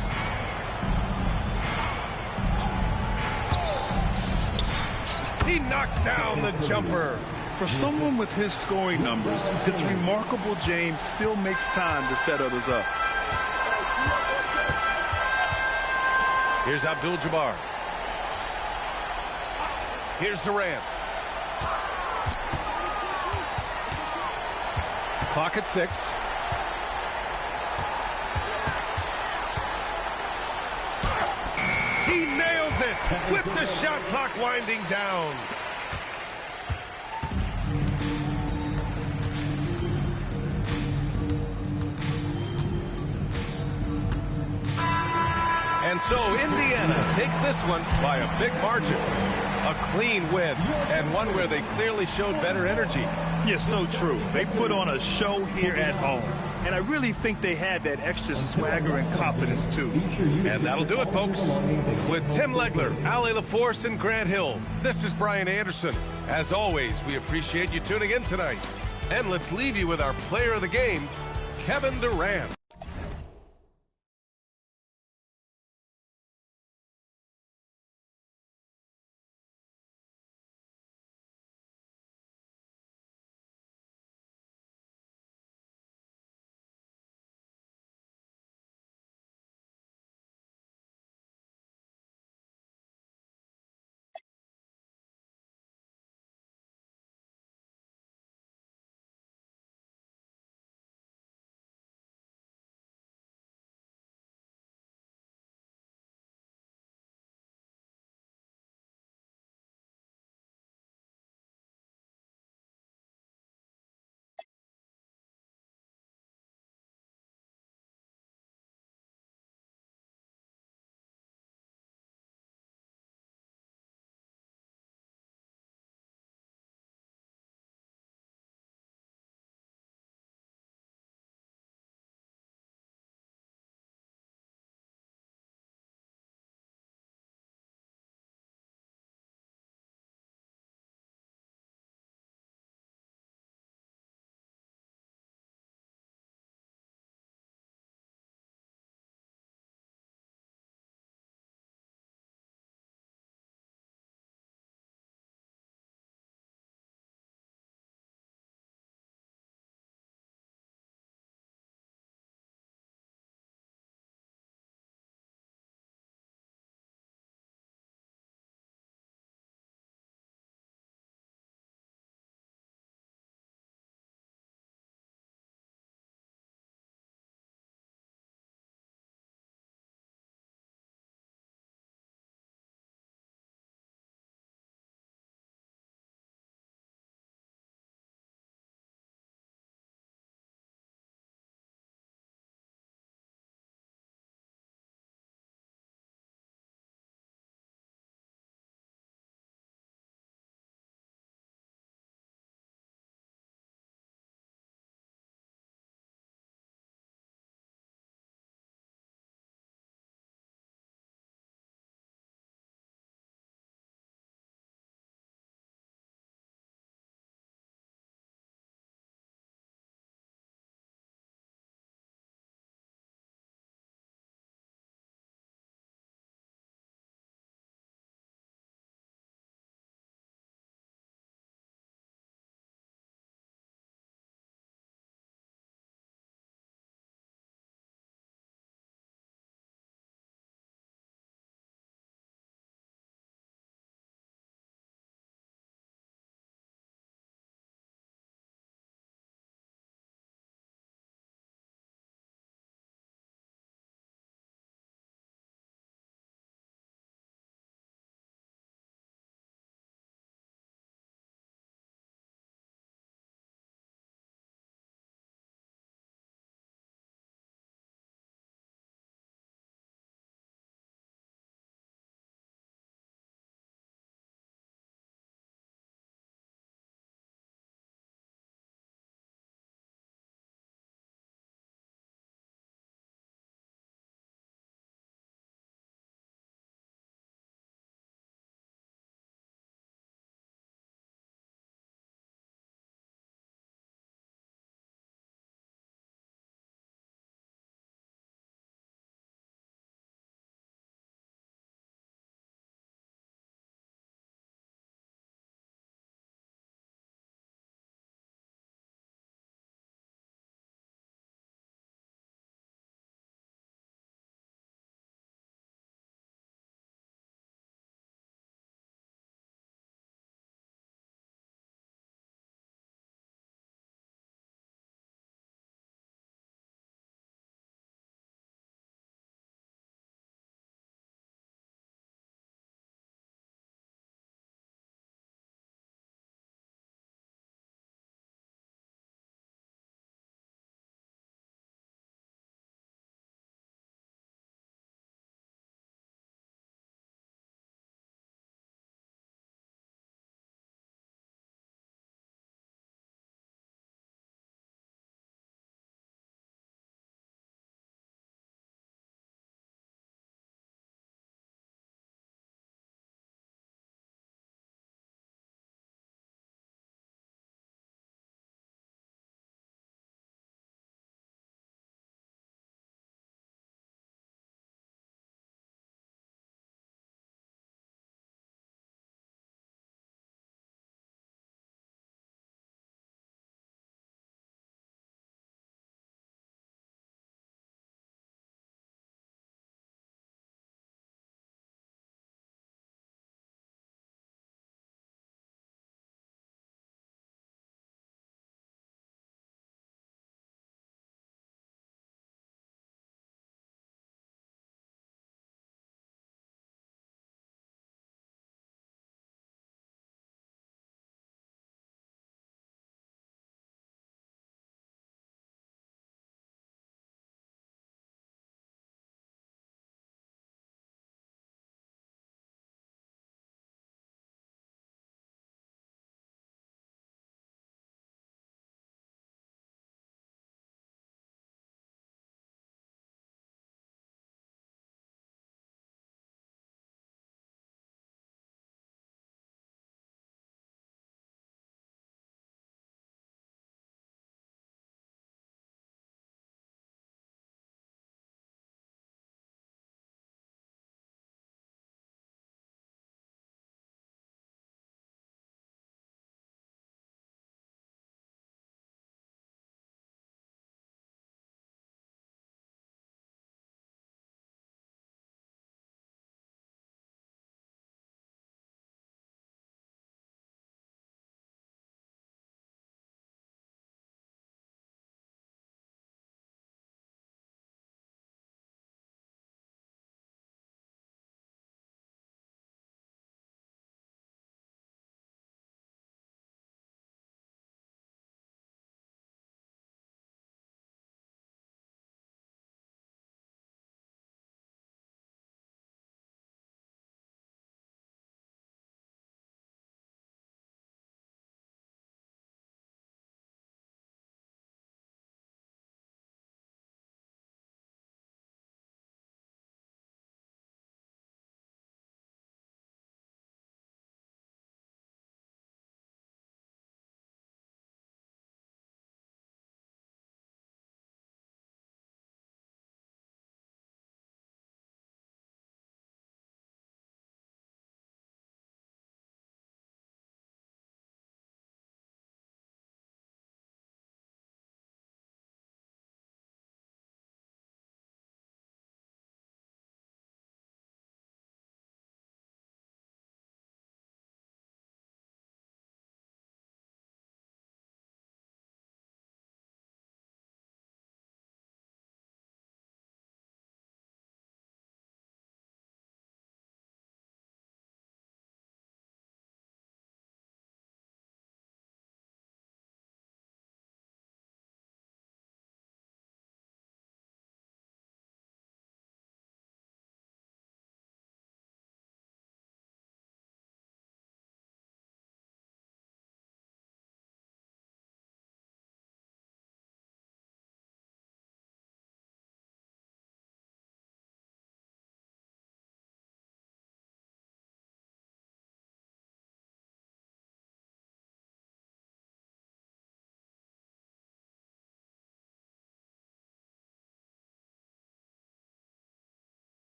He knocks down the jumper. For someone with his scoring numbers, it's remarkable James still makes time to set others up. Here's Abdul-Jabbar. Here's Durant. Clock at 6. He nails it with the shot clock winding down. And so Indiana takes this one by a big margin. A clean win, and one where they clearly showed better energy. Yeah, so true. They put on a show here at home. And I really think they had that extra swagger and confidence, too. And that'll do it, folks. With Tim Legler, Allie LaForce, and Grant Hill, this is Brian Anderson. As always, we appreciate you tuning in tonight. And let's leave you with our player of the game, Kevin Durant.